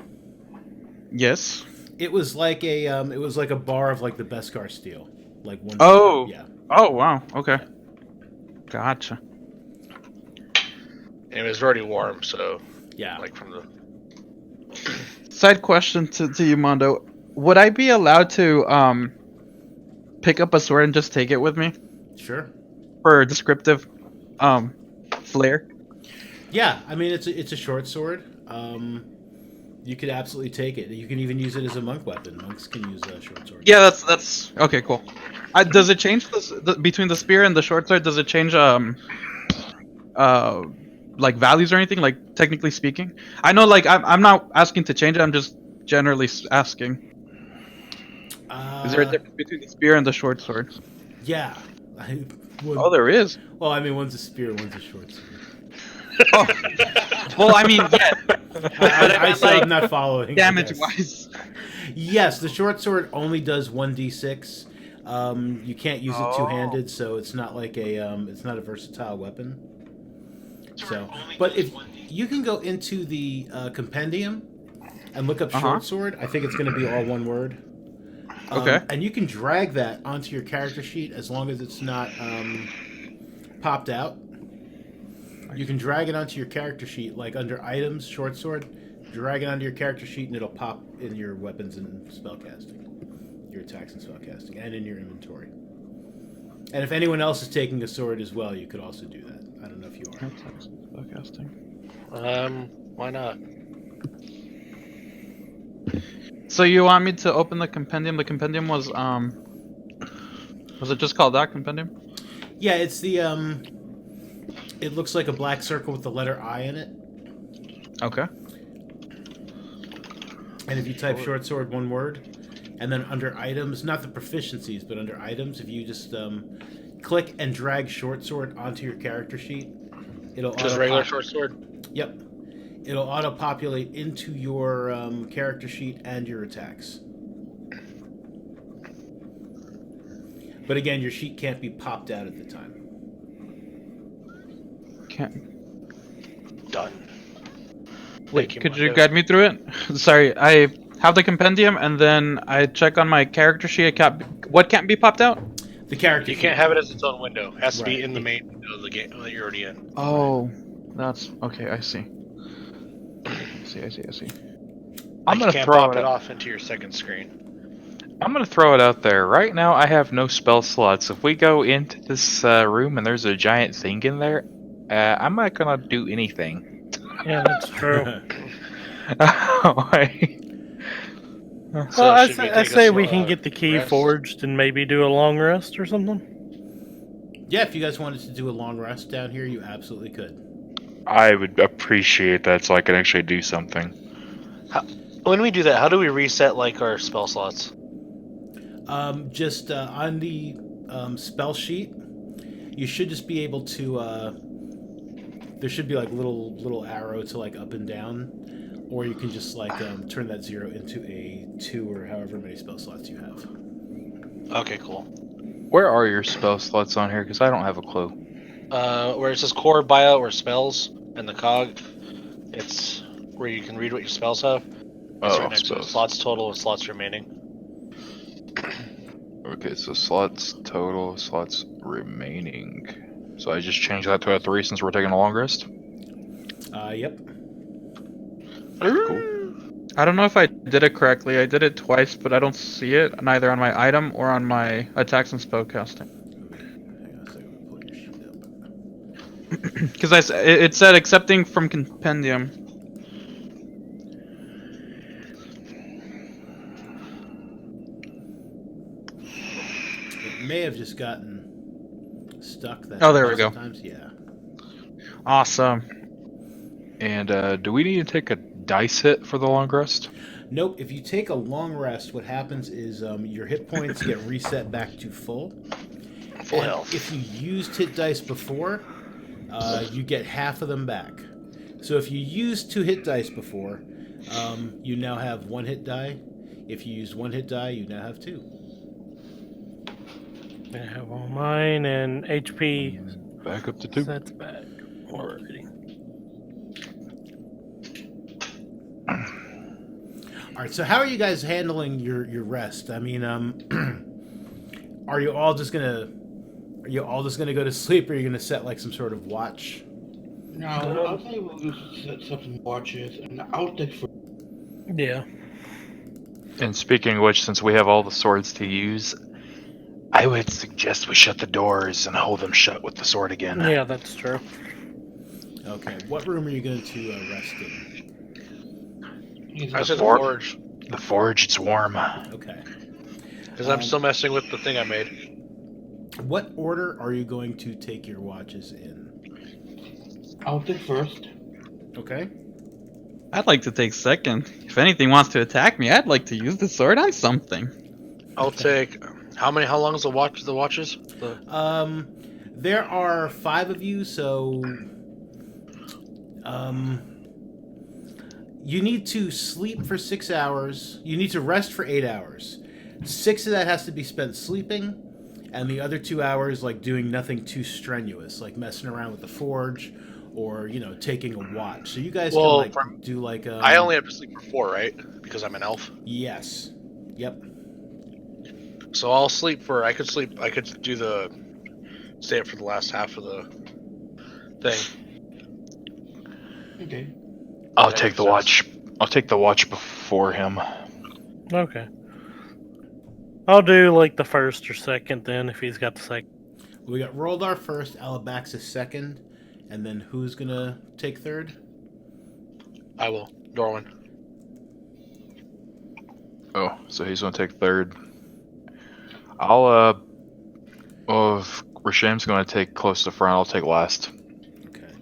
Speaker 3: Yes.
Speaker 1: It was like a bar of like the Beskar steel, like one.
Speaker 3: Oh.
Speaker 1: Yeah.
Speaker 3: Oh wow. Okay. Gotcha.
Speaker 4: And it was already warm, so
Speaker 1: Yeah.
Speaker 4: like from the.
Speaker 3: Side question to you, Mondo. Would I be allowed to pick up a sword and just take it with me
Speaker 1: Sure.
Speaker 3: for a descriptive flair?
Speaker 1: Yeah, I mean it's a short sword. You could absolutely take it. You can even use it as a monk weapon. Monks can use a short sword.
Speaker 3: Yeah, that's okay. Cool. Does it change between the spear and the short sword? Does it change like values or anything? Like technically speaking, I know like I'm not asking to change it. I'm just generally asking. Is there a difference between the spear and the short sword?
Speaker 1: Yeah.
Speaker 3: Oh, there is.
Speaker 1: Well, I mean, one's a spear, one's a short sword.
Speaker 3: Oh. Well, I mean, yeah.
Speaker 1: I still am not following.
Speaker 3: Damage
Speaker 1: Yes.
Speaker 3: wise.
Speaker 1: Yes, the short sword only does 1d6. You can't use it two-handed, so it's not like it's not a versatile weapon. So, but if you can go into the compendium and look up short sword, I think it's going to be all one word.
Speaker 3: Okay.
Speaker 1: And you can drag that onto your character sheet as long as it's not popped out. You can drag it onto your character sheet, like under items, short sword. Drag it onto your character sheet, and it'll pop in your weapons and spellcasting, your attacks and spellcasting, and in your inventory. And if anyone else is taking a sword as well, you could also do that. I don't know if you are.
Speaker 4: Why not?
Speaker 3: So you want me to open the compendium? The compendium was it just called that compendium?
Speaker 1: Yeah, it's the it looks like a black circle with the letter I in it.
Speaker 3: Okay.
Speaker 1: And if you type short sword, one word, and then under items, not the proficiencies, but under items, if you just click and drag short sword onto your character sheet, it'll
Speaker 4: Just regular short sword.
Speaker 1: Yep. It'll auto-populate into your character sheet and your attacks. But again, your sheet can't be popped out at the time.
Speaker 3: Can't.
Speaker 4: Done.
Speaker 3: Wait,
Speaker 4: Thank you,
Speaker 3: could you
Speaker 4: Mondo.
Speaker 3: guide me through it? Sorry, have the compendium, and then I check on my character sheet. What can't be popped out?
Speaker 1: The character.
Speaker 4: You can't have it as its own window. It has to
Speaker 1: Right.
Speaker 4: be in the main window of the game that you're already in.
Speaker 3: Oh, that's okay. I see. I see.
Speaker 5: I'm
Speaker 4: You
Speaker 5: gonna
Speaker 4: can't
Speaker 5: throw
Speaker 4: pop
Speaker 5: it.
Speaker 4: it off into your second screen.
Speaker 5: I'm gonna throw it out there. Right now, I have no spell slots. If we go into this room and there's a giant thing in there, I'm not gonna do anything.
Speaker 6: Yeah, that's true.
Speaker 5: Like,
Speaker 4: So
Speaker 6: Well, I
Speaker 4: should we
Speaker 6: say, I
Speaker 4: take a
Speaker 6: say we can get the key
Speaker 4: rest?
Speaker 6: forged and maybe do a long rest or something.
Speaker 1: Yeah, if you guys wanted to do a long rest down here, you absolutely could.
Speaker 5: I would appreciate that so I can actually do something.
Speaker 4: When we do that, how do we reset like our spell slots?
Speaker 1: Just on the spell sheet, you should just be able to. There should be like little arrow to like up and down, or you can just like turn that 0 into a 2 or however many spell slots you have.
Speaker 4: Okay, cool.
Speaker 5: Where are your spell slots on here? Because I don't have a clue.
Speaker 4: Where it says core, buyout, or spells, and the cog, it's where you can read what your spells have. It's right next to
Speaker 5: spells.
Speaker 4: slots total and slots remaining.
Speaker 5: Okay, so slots total, slots remaining. So I just changed that to a 3 since we're taking a long rest.
Speaker 1: Yep.
Speaker 5: Cool.
Speaker 3: I don't know if I did it correctly. I did it twice, but I don't see it neither on my item or on my attacks and spellcasting.
Speaker 1: Hang on a second. Pull your sheet up.
Speaker 3: Because it said accepting from compendium.
Speaker 1: It may have just gotten stuck. That
Speaker 3: Oh, there we go.
Speaker 1: sometimes. Yeah.
Speaker 3: Awesome.
Speaker 5: And do we need to take a dice hit for the long rest?
Speaker 1: Nope. If you take a long rest, what happens is your hit points get reset back to full.
Speaker 4: Full
Speaker 1: And
Speaker 4: health.
Speaker 1: if you used hit dice before, you get half of them back. So if you used 2 hit dice before, you now have 1 hit die. If you use 1 hit die, you now have 2.
Speaker 6: I have all mine and HP.
Speaker 5: Back up to 2.
Speaker 6: That's back already.
Speaker 1: All right. So how are you guys handling your rest? I mean, are you all just gonna go to sleep, or are you gonna set like some sort of watch?
Speaker 2: No, I'll tell you we'll just set some watches, and I'll take for.
Speaker 6: Yeah.
Speaker 5: And speaking of which, since we have all the swords to use, I would suggest we shut the doors and hold them shut with the sword again.
Speaker 6: Yeah, that's true.
Speaker 1: Okay. What room are you going to rest in?
Speaker 4: I said the
Speaker 5: Four.
Speaker 4: forge,
Speaker 5: The forge, it's warm.
Speaker 1: Okay.
Speaker 4: because I'm still messing with the thing I made.
Speaker 1: What order are you going to take your watches in?
Speaker 2: I'll take first.
Speaker 1: Okay.
Speaker 3: I'd like to take second. If anything wants to attack me, I'd like to use the sword on something.
Speaker 4: I'll take how long is the watches?
Speaker 1: There are 5 of you, so you need to sleep for 6 hours. You need to rest for 8 hours. 6 of that has to be spent sleeping, and the other 2 hours like doing nothing too strenuous, like messing around with the forge, or taking a watch. So you guys
Speaker 4: Well,
Speaker 1: can like do like
Speaker 4: I only have to sleep for 4, right? Because I'm an elf.
Speaker 1: yes, yep.
Speaker 4: So I'll sleep for. I could stay up for the last half of the thing.
Speaker 2: Okay.
Speaker 5: I'll
Speaker 4: That
Speaker 5: take
Speaker 4: makes
Speaker 5: the
Speaker 4: sense.
Speaker 5: watch. I'll take the watch before him.
Speaker 6: Okay. I'll do like the first or second then if he's got the second.
Speaker 1: We got Roldar first, Alabaxis second, and then who's gonna take third?
Speaker 4: I will. Dorwin.
Speaker 5: Oh, so he's gonna take third. I'll if Rasham's gonna take close to front, I'll take last.
Speaker 1: Okay.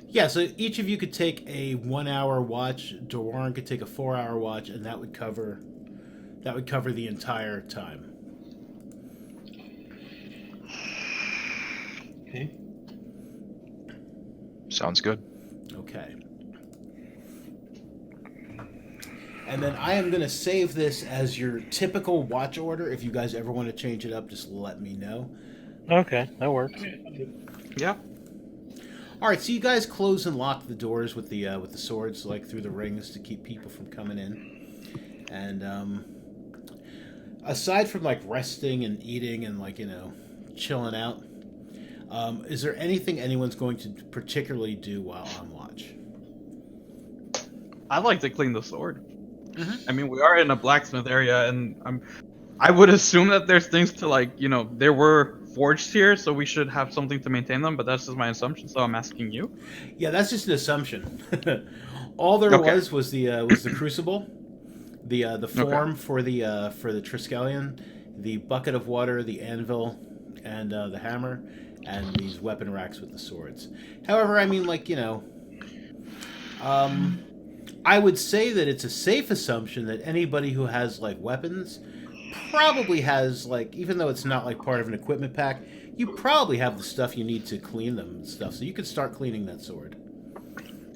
Speaker 1: Yeah, so each of you could take a 1-hour watch. Dorwarn could take a 4-hour watch, and that would cover the entire time.
Speaker 2: Okay.
Speaker 5: Sounds good.
Speaker 1: Okay. And then I am going to save this as your typical watch order. If you guys ever want to change it up, just let me know.
Speaker 6: Okay, that works.
Speaker 3: Yeah.
Speaker 1: All right, so you guys close and lock the doors with the swords, like through the rings, to keep people from coming in. And aside from like resting and eating and like chilling out, is there anything anyone's going to particularly do while on watch?
Speaker 3: I'd like to clean the sword. I mean, we are in a blacksmith area, and I would assume that there's things to like, there were forged here, so we should have something to maintain them. But that's just my assumption, so I'm asking you.
Speaker 1: Yeah, that's just an assumption. All there
Speaker 3: Okay.
Speaker 1: was the crucible, the form for the Triskelion, the bucket of water, the anvil, and the hammer, and these weapon racks with the swords. However, I mean, like I would say that it's a safe assumption that anybody who has like weapons probably has like, even though it's not like part of an equipment pack, you probably have the stuff you need to clean them and stuff. So you could start cleaning that sword.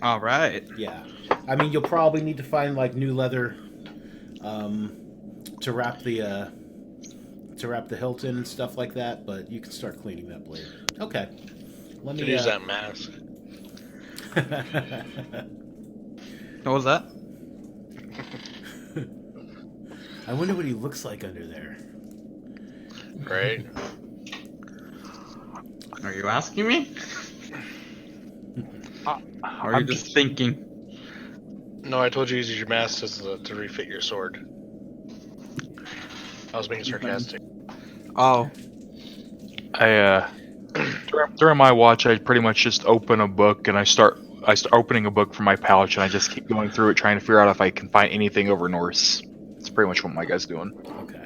Speaker 3: All right.
Speaker 1: Yeah, I mean, you'll probably need to find like new leather to wrap the hilt in and stuff like that. But you can start cleaning that blade. Okay, let
Speaker 4: Could
Speaker 1: me
Speaker 4: use that mask.
Speaker 3: What was that?
Speaker 1: I wonder what he looks like under there.
Speaker 4: Right?
Speaker 3: Are you asking me? Or are you
Speaker 5: I'm
Speaker 3: just thinking?
Speaker 4: No, I told you to use your mask to refit your sword. I was being sarcastic.
Speaker 3: Oh,
Speaker 5: During my watch, I pretty much just open a book and I start opening a book from my pouch and I just keep going through it trying to figure out if I can find anything over Norse. That's pretty much what my guy's doing.
Speaker 1: Okay.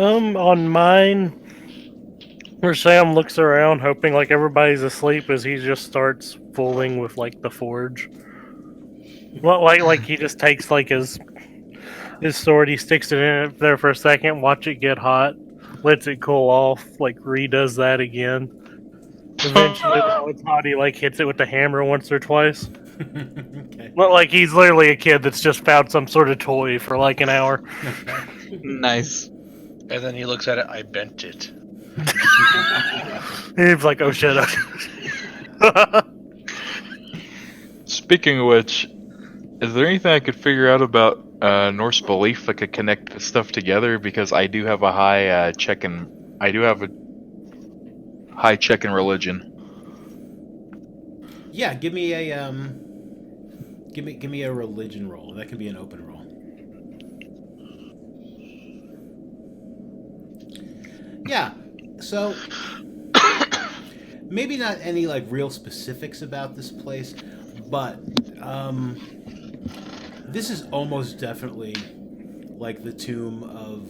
Speaker 6: On mine, where Sam looks around, hoping like everybody's asleep, as he just starts fooling with like the forge. Well, like he just takes like his sword, he sticks it in there for a second, watch it get hot, lets it cool off, like redoes that again. Eventually, while it's hot, he like hits it with the hammer once or twice.
Speaker 1: Okay.
Speaker 6: Well, like he's literally a kid that's just found some sort of toy for like an hour.
Speaker 3: nice.
Speaker 4: And then he looks at it, I bent it.
Speaker 6: He's like, oh shit.
Speaker 5: Speaking of which, is there anything I could figure out about Norse belief that could connect this stuff together? Because I do have a high check in religion.
Speaker 1: Yeah, give me a give me a religion roll. That can be an open roll. Yeah. So maybe not any like real specifics about this place, but this is almost definitely like the tomb of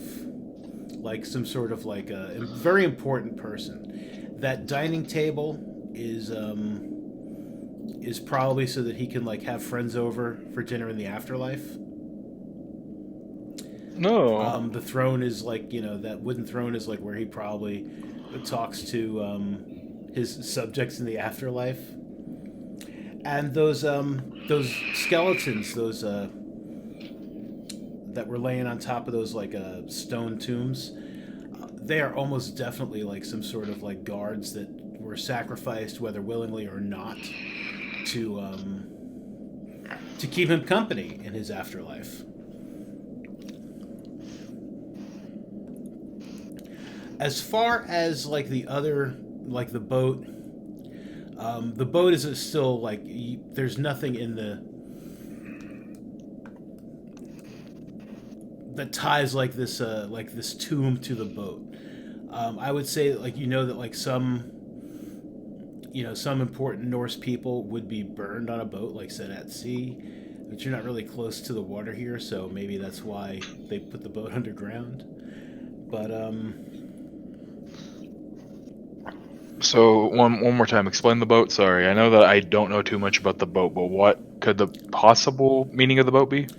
Speaker 1: like some sort of like a very important person. That dining table is probably so that he can like have friends over for dinner in the afterlife.
Speaker 5: No.
Speaker 1: The throne is like, that wooden throne is like where he probably talks to his subjects in the afterlife. And those skeletons, those that were laying on top of those like stone tombs, they are almost definitely like some sort of like guards that were sacrificed, whether willingly or not, to keep him company in his afterlife. As far as like the other, like the boat is still like there's nothing in that ties like this tomb to the boat. I would say like that like some important Norse people would be burned on a boat, like set at sea, but you're not really close to the water here, so maybe that's why they put the boat underground. But
Speaker 5: So one more time, explain the boat. Sorry, I know that I don't know too much about the boat, but what could the possible meaning of the boat be?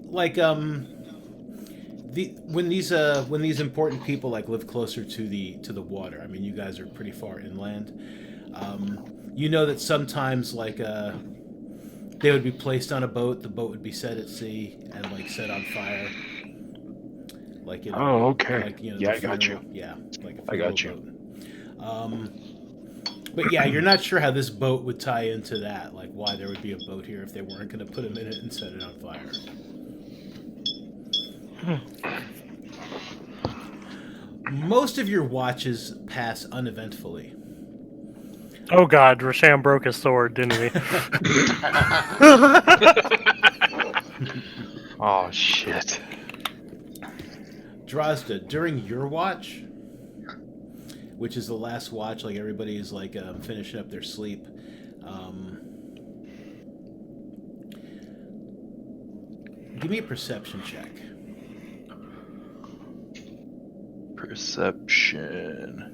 Speaker 1: like when these important people like live closer to the water. I mean, you guys are pretty far inland. You know that sometimes, like, they would be placed on a boat. The boat would be set at sea and like set on fire. Like, you know.
Speaker 5: Oh, okay.
Speaker 1: Like, you know,
Speaker 5: Yeah,
Speaker 1: the
Speaker 5: I got
Speaker 1: funeral- Yeah, like a
Speaker 5: I got
Speaker 1: funeral boat. But yeah, you're not sure how this boat would tie into that. Like, why there would be a boat here if they weren't going to put him in it and set it on fire. Most of your watches pass uneventfully.
Speaker 6: Oh God, Rasham broke his sword, didn't he?
Speaker 5: Oh shit.
Speaker 1: Drozda, during your watch, which is the last watch, like everybody is like finishing up their sleep. Give me a perception check.
Speaker 5: Perception.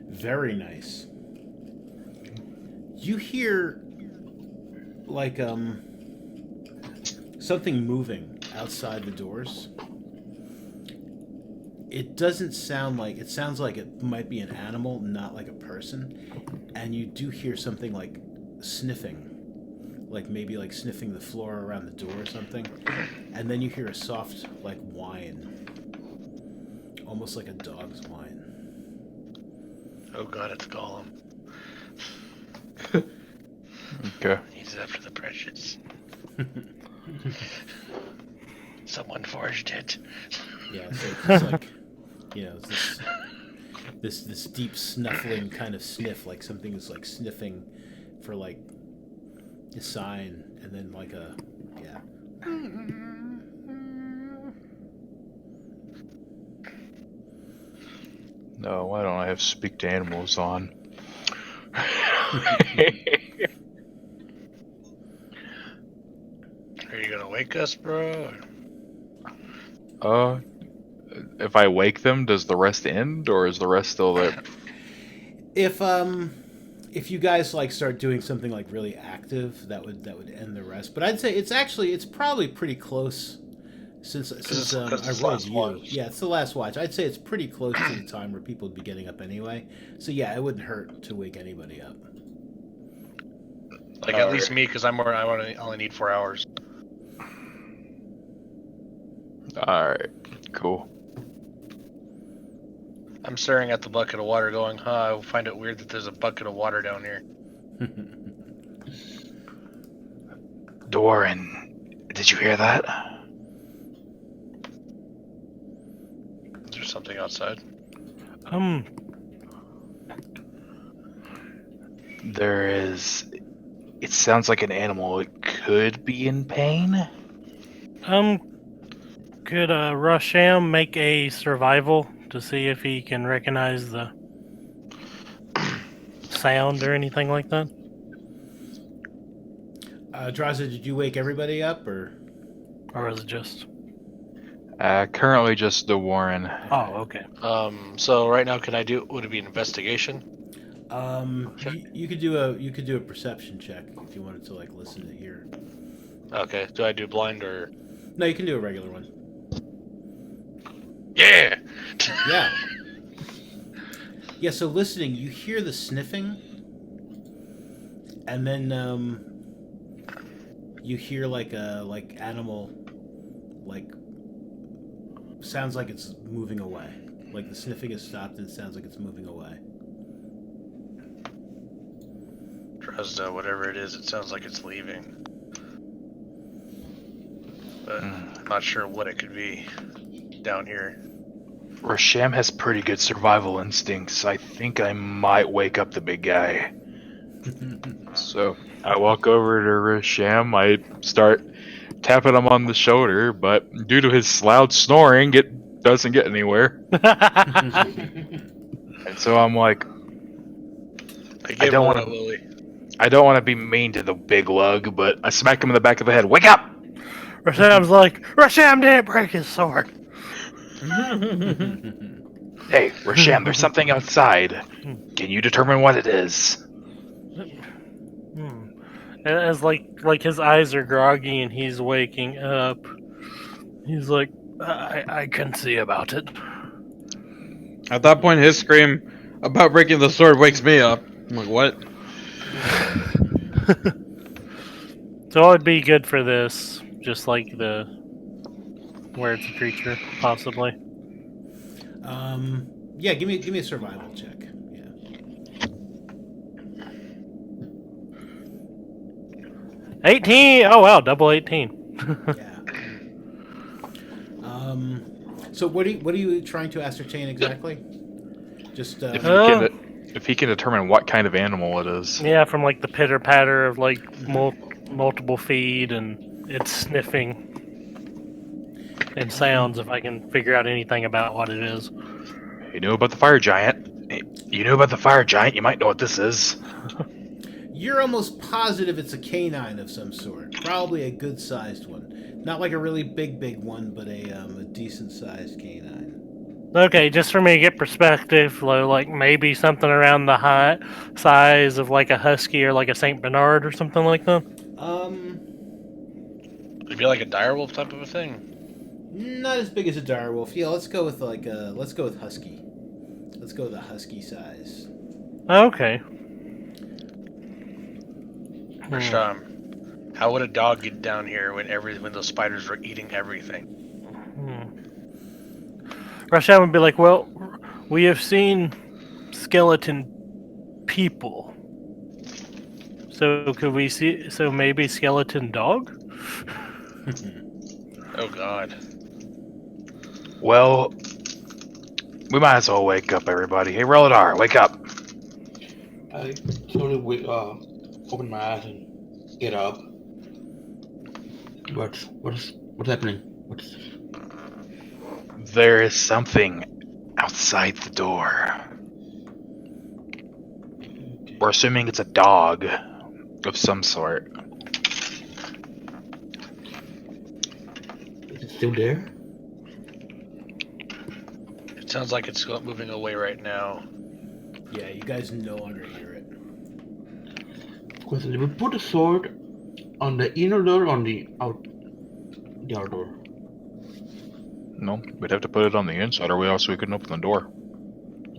Speaker 1: Very nice. You hear like something moving outside the doors. It doesn't sound like it sounds like it might be an animal, not like a person. And you do hear something like sniffing. Like maybe like sniffing the floor around the door or something. And then you hear a soft like whine. Almost like a dog's whine.
Speaker 4: Oh God, it's Gollum.
Speaker 5: Okay.
Speaker 4: He's after the precious. Someone forged it.
Speaker 1: Yeah, so it's just like, you know, it's this deep snuffling kind of sniff, like something is like sniffing for like a sign, and then like a yeah.
Speaker 5: No, why don't I have speak to animals on?
Speaker 4: Are you gonna wake us, bro?
Speaker 5: If I wake them, does the rest end, or is the rest still there?
Speaker 1: If you guys like start doing something like really active, that would end the rest. But I'd say it's probably pretty close since
Speaker 4: it's
Speaker 1: I rolled
Speaker 4: last
Speaker 1: you.
Speaker 4: watch.
Speaker 1: Yeah, it's the last watch. I'd say it's pretty close to the time where people would be getting up anyway. So yeah, it wouldn't hurt to wake anybody up.
Speaker 4: Like at least me, because I only need 4 hours.
Speaker 5: Alright, cool.
Speaker 4: I'm staring at the bucket of water, going, "Huh? I find it weird that there's a bucket of water down here."
Speaker 5: Doran, did you hear that?
Speaker 4: Is there something outside?
Speaker 5: There is. It sounds like an animal. It could be in pain.
Speaker 6: Could Rasham make a survival to see if he can recognize the sound or anything like that?
Speaker 1: Draza, did you wake everybody up or?
Speaker 6: Or is it just...
Speaker 5: Currently just the Warren.
Speaker 6: Oh, okay.
Speaker 4: So right now, would it be an investigation?
Speaker 1: You could do a perception check if you wanted to like listen to hear.
Speaker 4: Okay. Do I do blind or?
Speaker 1: No, you can do a regular one.
Speaker 4: Yeah.
Speaker 1: Yeah. Yeah, so listening, you hear the sniffing, and then you hear like a animal, like sounds like it's moving away. Like the sniffing has stopped and it sounds like it's moving away.
Speaker 4: Dresda, whatever it is, it sounds like it's leaving. But I'm not sure what it could be down here.
Speaker 5: Rasham has pretty good survival instincts. I think I might wake up the big guy. So I walk over to Rasham. I start tapping him on the shoulder, but due to his loud snoring, it doesn't get anywhere. And so I'm like, I don't want to.
Speaker 4: Lily.
Speaker 5: I don't want to be mean to the big lug, but I smack him in the back of the head. Wake up!
Speaker 6: Rasham's like, Rasham didn't break his sword.
Speaker 5: Hey, Rasham, there's something outside. Can you determine what it is?
Speaker 6: As like his eyes are groggy and he's waking up, he's like, I can see about it.
Speaker 3: At that point, his scream about breaking the sword wakes me up.
Speaker 7: I'm like, what?
Speaker 6: So it would be good for this, just like the where it's a creature, possibly.
Speaker 1: Yeah, give me a survival check. Yeah.
Speaker 6: 18. Oh wow, double 18.
Speaker 1: Yeah. So what are you trying to ascertain exactly? Just
Speaker 5: If he can determine what kind of animal it is.
Speaker 6: Yeah, from like the pitter patter of like multiple feet and it's sniffing and sounds. If I can figure out anything about what it is.
Speaker 5: You know about the fire giant. You know about the fire giant. You might know what this is.
Speaker 1: You're almost positive it's a canine of some sort. Probably a good-sized one. Not like a really big one, but a decent-sized canine.
Speaker 6: Okay, just for me to get perspective, like maybe something around the height size of like a husky or like a Saint Bernard or something like that.
Speaker 4: It'd be like a direwolf type of a thing.
Speaker 1: Not as big as a direwolf. Yeah, let's go with husky. Let's go with a husky size.
Speaker 6: Okay.
Speaker 4: Rasham, how would a dog get down here when those spiders were eating everything?
Speaker 6: Rasham would be like, well, we have seen skeleton people. So could we see? So maybe skeleton dog?
Speaker 4: Oh God.
Speaker 5: Well, we might as well wake up, everybody. Hey, Reladar, wake up.
Speaker 2: I slowly open my eyes and get up. What's happening?
Speaker 5: There is something outside the door. We're assuming it's a dog of some sort.
Speaker 2: Is it still there?
Speaker 4: It sounds like it's moving away right now.
Speaker 1: Yeah, you guys no longer hear it.
Speaker 2: Question: did we put the sword on the inner door or on the outer door?
Speaker 5: No, we'd have to put it on the inside, or else we couldn't open the door.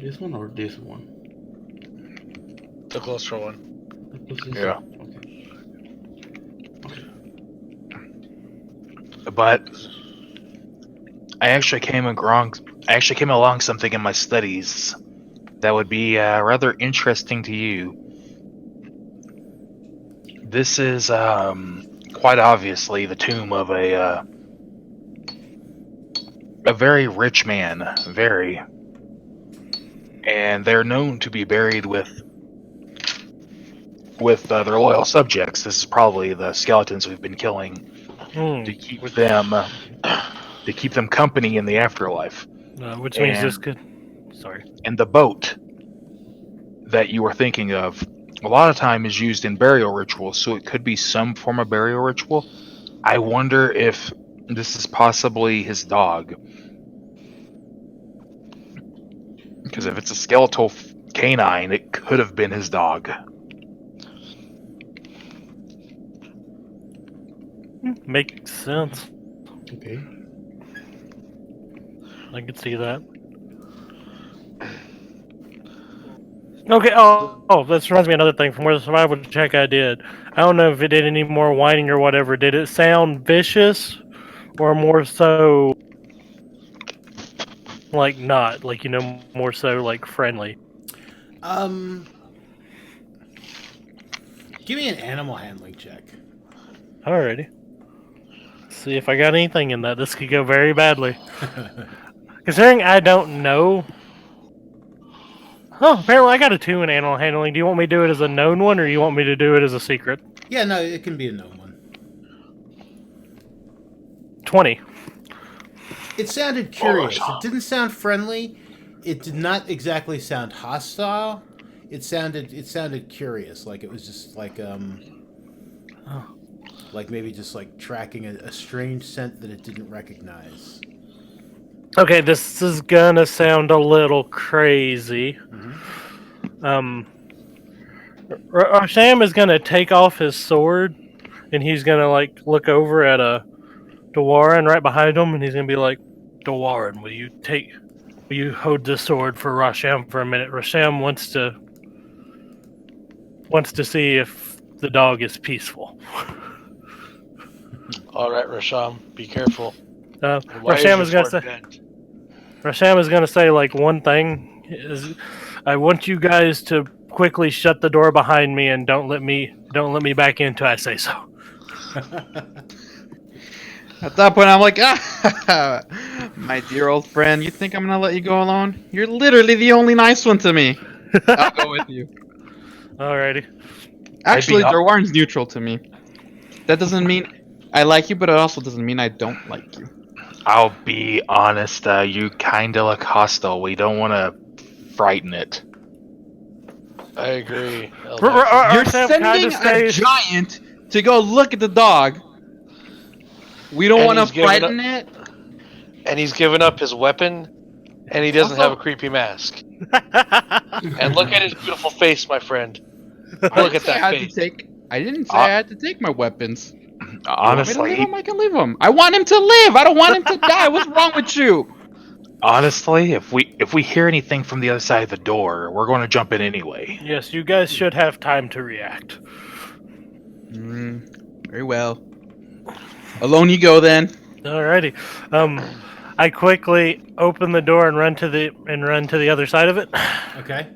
Speaker 2: This one or this one?
Speaker 4: The closer one.
Speaker 5: Yeah.
Speaker 2: Okay.
Speaker 5: But I actually came along something in my studies that would be rather interesting to you. This is quite obviously the tomb of a very rich man, and they're known to be buried with their loyal subjects. This is probably the skeletons we've been killing to keep them company in the afterlife.
Speaker 6: Which means this could. Sorry.
Speaker 5: And the boat that you were thinking of, a lot of time is used in burial rituals, so it could be some form of burial ritual. I wonder if this is possibly his dog. Because if it's a skeletal canine, it could have been his dog.
Speaker 6: Makes sense.
Speaker 2: Okay.
Speaker 6: I could see that. Okay, oh, this reminds me of another thing from where the survival check I did. I don't know if it did any more whining or whatever. Did it sound vicious or more so like not? Like, more so like friendly?
Speaker 1: Give me an animal handling check.
Speaker 6: Alrighty. Let's see if I got anything in that. This could go very badly. Considering I don't know. Oh, apparently I got a 2 in animal handling. Do you want me to do it as a known one, or you want me to do it as a secret?
Speaker 1: Yeah, no, it can be a known one.
Speaker 6: 20.
Speaker 1: It sounded curious. It didn't sound friendly. It did not exactly sound hostile. It sounded curious. Like it was just like like maybe just like tracking a strange scent that it didn't recognize.
Speaker 6: Okay, this is gonna sound a little crazy. Sam is gonna take off his sword, and he's gonna like look over at a Dwaran right behind him, and he's gonna be like, "Dwaran, will you hold the sword for Rasham for a minute? Rasham wants to wants to see if the dog is peaceful.
Speaker 4: All right, Rasham, be careful.
Speaker 6: Uh,
Speaker 4: And why
Speaker 6: Rasham
Speaker 4: is
Speaker 6: is
Speaker 4: your
Speaker 6: gonna
Speaker 4: sword
Speaker 6: say.
Speaker 4: bent?
Speaker 6: Rasham is gonna say like one thing is, I want you guys to quickly shut the door behind me and don't let me back in till I say so.
Speaker 3: At that point, I'm like, my dear old friend, you think I'm gonna let you go alone? You're literally the only nice one to me. I'll go with you.
Speaker 6: Alrighty.
Speaker 3: Actually,
Speaker 5: up.
Speaker 3: Dorwarn's neutral to me. That doesn't mean I like you, but it also doesn't mean I don't like you.
Speaker 5: I'll be honest, you kinda look hostile. We don't want to frighten it.
Speaker 4: I agree.
Speaker 3: You're
Speaker 6: Rasham
Speaker 3: sending
Speaker 6: kinda
Speaker 3: a
Speaker 6: stays.
Speaker 3: giant to go look at the dog. We don't
Speaker 4: And
Speaker 3: want to
Speaker 4: he's given
Speaker 3: frighten it.
Speaker 4: And he's given up his weapon, and he doesn't
Speaker 3: Also-
Speaker 4: have a creepy mask. And look at his beautiful face, my friend.
Speaker 3: I
Speaker 4: Look
Speaker 3: didn't
Speaker 4: at
Speaker 3: say
Speaker 4: that
Speaker 3: I had
Speaker 4: face.
Speaker 3: to take. I didn't say I had to take my weapons. You want me to
Speaker 5: Honestly,
Speaker 3: leave him? I can leave him. I want him to live. I don't want him to die. What's wrong with you?
Speaker 5: honestly, if we hear anything from the other side of the door, we're going to jump in anyway.
Speaker 6: Yes, you guys should have time to react.
Speaker 3: Very well. Alone you go then.
Speaker 6: Alrighty. I quickly open the door and run to the other side of it.
Speaker 1: Okay.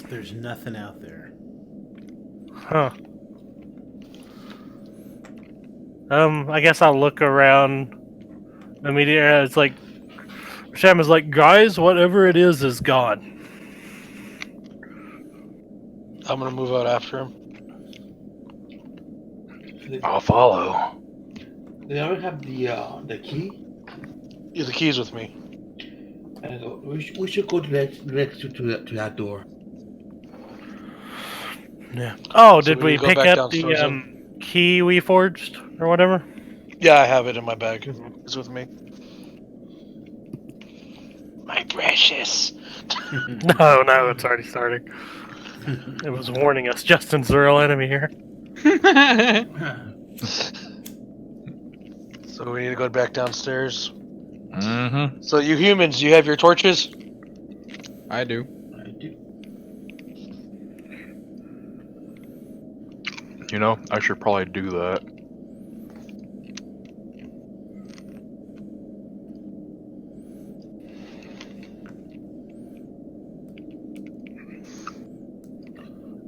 Speaker 1: There's nothing out there.
Speaker 6: Huh. I guess I'll look around immediately. It's like Sham is like, guys, whatever it is gone.
Speaker 4: I'm gonna move out after him.
Speaker 5: I'll follow.
Speaker 2: They already have the key.
Speaker 4: Yeah, the key's with me.
Speaker 2: And we should go to that door.
Speaker 6: Yeah. Oh,
Speaker 4: So
Speaker 6: did
Speaker 4: we
Speaker 6: we
Speaker 4: go
Speaker 6: pick
Speaker 4: back
Speaker 6: up
Speaker 4: downstairs
Speaker 6: the key we forged or whatever?
Speaker 4: Yeah, I have it in my bag. It's with me. My precious.
Speaker 6: No, it's already starting. It was warning us. Justin's the real enemy here.
Speaker 4: So we need to go back downstairs.
Speaker 5: Mm-hmm.
Speaker 4: So you humans, you have your torches?
Speaker 3: I do.
Speaker 5: You know, I should probably do that.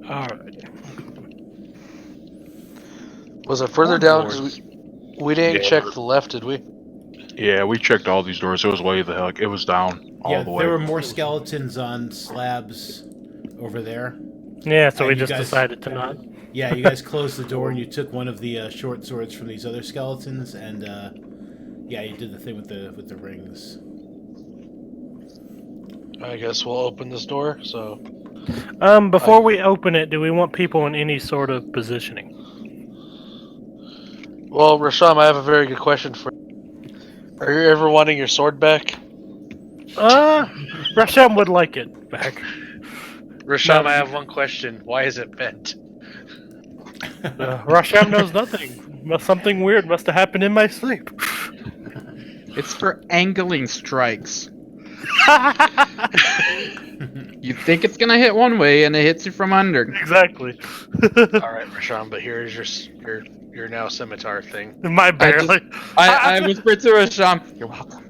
Speaker 6: Alright.
Speaker 4: Was it further down? Because we didn't
Speaker 5: Yeah.
Speaker 4: check the left, did we?
Speaker 5: Yeah, we checked all these doors. It was way the heck. It was down all
Speaker 1: Yeah,
Speaker 5: the way.
Speaker 1: there were more skeletons on slabs over there.
Speaker 6: Yeah, so we
Speaker 1: you
Speaker 6: just
Speaker 1: guys-
Speaker 6: decided to not.
Speaker 1: Yeah, you guys closed the door and you took one of the short swords from these other skeletons, and yeah, you did the thing with the rings.
Speaker 4: I guess we'll open this door. So
Speaker 6: Before we open it, do we want people in any sort of positioning?
Speaker 4: well, Rasham, I have a very good question for you. Are you ever wanting your sword back?
Speaker 6: Rasham would like it back.
Speaker 4: Rasham,
Speaker 6: No.
Speaker 4: I have one question. Why is it bent?
Speaker 6: Rasham knows nothing. Something weird must have happened in my sleep.
Speaker 3: It's for angling strikes. You think it's gonna hit one way, and it hits you from under.
Speaker 6: Exactly.
Speaker 4: All right, Rasham, but here's your now scimitar thing.
Speaker 6: My barely.
Speaker 3: I whispered to Rasham, "You're welcome."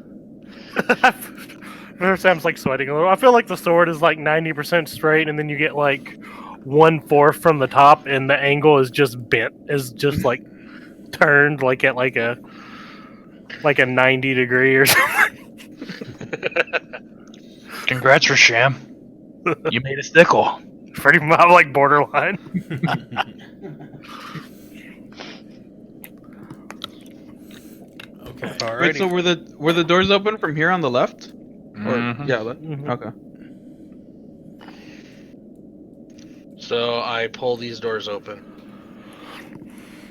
Speaker 6: Sam's like sweating a little. I feel like the sword is like 90% straight, and then you get like 1/4 from the top, and the angle is just bent. Is just like turned like at like a 90 degree or something.
Speaker 5: Congrats, Rasham. You made a stickle.
Speaker 6: Pretty much like borderline.
Speaker 1: Okay.
Speaker 4: Alrighty.
Speaker 3: Wait, so were the doors open from here on the left? Or,
Speaker 5: Mhm.
Speaker 3: yeah.
Speaker 6: Mhm.
Speaker 3: Okay.
Speaker 4: So I pull these doors open.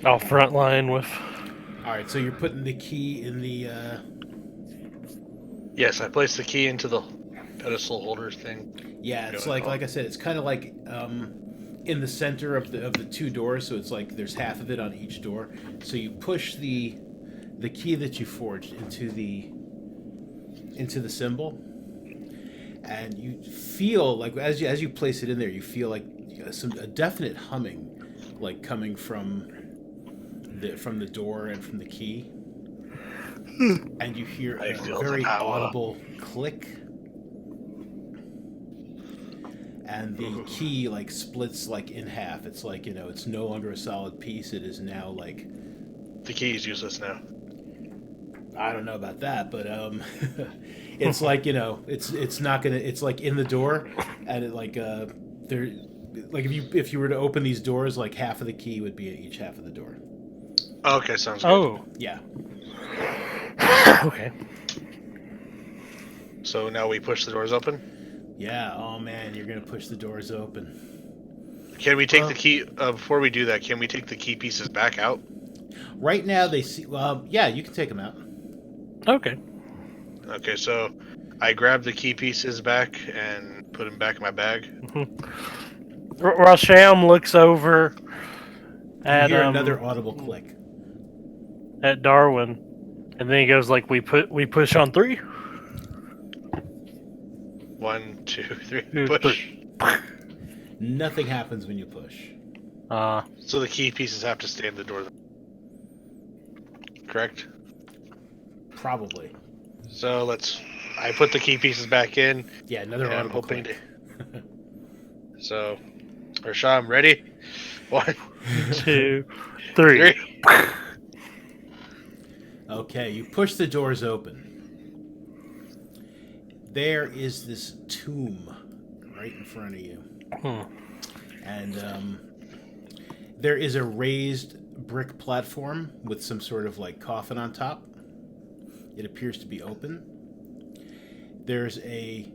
Speaker 6: I'll front line with.
Speaker 1: All right, so you're putting the key in the.
Speaker 4: Yes, I place the key into the pedestal holder thing.
Speaker 1: Yeah, it's
Speaker 4: Go ahead,
Speaker 1: like I said, it's kind of like in the center of the two doors. So it's like there's half of it on each door. So you push the key that you forged into the symbol, and you feel like as you place it in there, you feel like a definite humming, like coming from the door and from the key, and you hear
Speaker 4: I
Speaker 1: a
Speaker 4: feel the
Speaker 1: very
Speaker 4: power.
Speaker 1: audible click, and the key like splits like in half. It's like it's no longer a solid piece. It is now like
Speaker 4: The key is useless now.
Speaker 1: I don't know about that, but it's like it's not gonna. It's like in the door, and it like there, like if you were to open these doors, like half of the key would be at each half of the door.
Speaker 4: Okay, sounds good.
Speaker 6: Oh,
Speaker 1: Yeah.
Speaker 6: okay.
Speaker 4: So now we push the doors open.
Speaker 1: Yeah. Oh man, you're gonna push the doors open.
Speaker 4: Can we take the key before we do that? Can we take the key pieces back out?
Speaker 1: Right now they see. Well, yeah, you can take them out.
Speaker 6: Okay.
Speaker 4: Okay, so I grab the key pieces back and put them back in my bag.
Speaker 6: Rasham looks over
Speaker 1: You
Speaker 6: at
Speaker 1: hear another audible click.
Speaker 6: at Darwin, and then he goes like, "We push on 3."
Speaker 4: 1, 2, 3,
Speaker 6: Two,
Speaker 4: push.
Speaker 1: Nothing happens when you push.
Speaker 4: So the key pieces have to stay in the door. Correct?
Speaker 1: Probably.
Speaker 4: So I put the key pieces back in.
Speaker 1: Yeah, another
Speaker 4: And I'm
Speaker 1: audible
Speaker 4: hoping
Speaker 1: click.
Speaker 4: So, Rasham, ready? 1,
Speaker 6: 2, 3.
Speaker 4: 3.
Speaker 1: Okay, you push the doors open. There is this tomb right in front of you. And there is a raised brick platform with some sort of like coffin on top. It appears to be open. There's a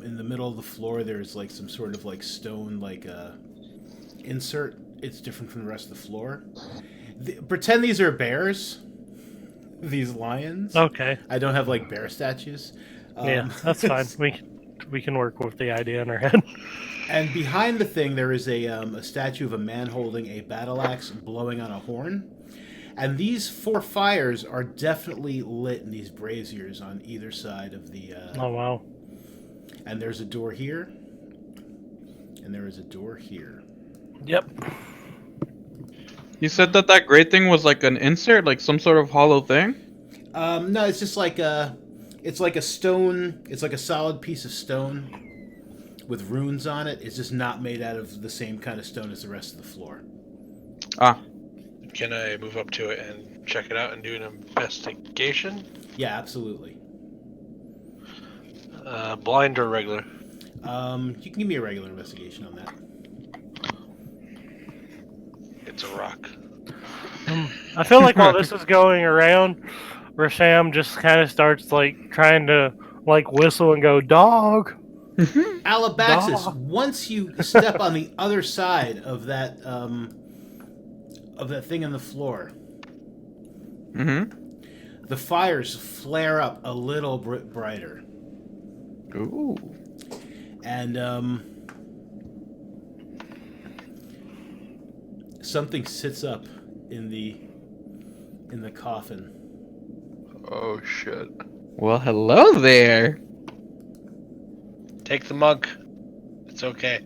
Speaker 1: in the middle of the floor there's like some sort of like stone like insert. It's different from the rest of the floor. Pretend these are bears. These lions.
Speaker 6: Okay.
Speaker 1: I don't have like bear statues.
Speaker 6: Yeah, that's fine. We can work with the idea in our head.
Speaker 1: And behind the thing, there is a statue of a man holding a battle axe blowing on a horn. And these 4 fires are definitely lit in these braziers on either side of the...
Speaker 6: Oh, wow.
Speaker 1: And there's a door here. And there is a door here.
Speaker 6: Yep.
Speaker 3: You said that great thing was like an insert, like some sort of hollow thing?
Speaker 1: No, it's just like a... It's like a stone... It's like a solid piece of stone with runes on it. It's just not made out of the same kind of stone as the rest of the floor.
Speaker 3: Ah.
Speaker 4: Can I move up to it and check it out and do an investigation?
Speaker 1: Yeah, absolutely.
Speaker 4: Blind or regular?
Speaker 1: You can give me a regular investigation on that.
Speaker 4: It's a rock.
Speaker 6: I feel like while this is going around, Rasham just kind of starts like trying to like whistle and go, "Dog."
Speaker 1: Alabaxis,
Speaker 6: Dog.
Speaker 1: once you step on the other side of that thing in the floor, the fires flare up a little brighter.
Speaker 3: Ooh.
Speaker 1: And something sits up in the coffin.
Speaker 5: Oh shit.
Speaker 3: Well, hello there.
Speaker 4: Take the monk. It's okay.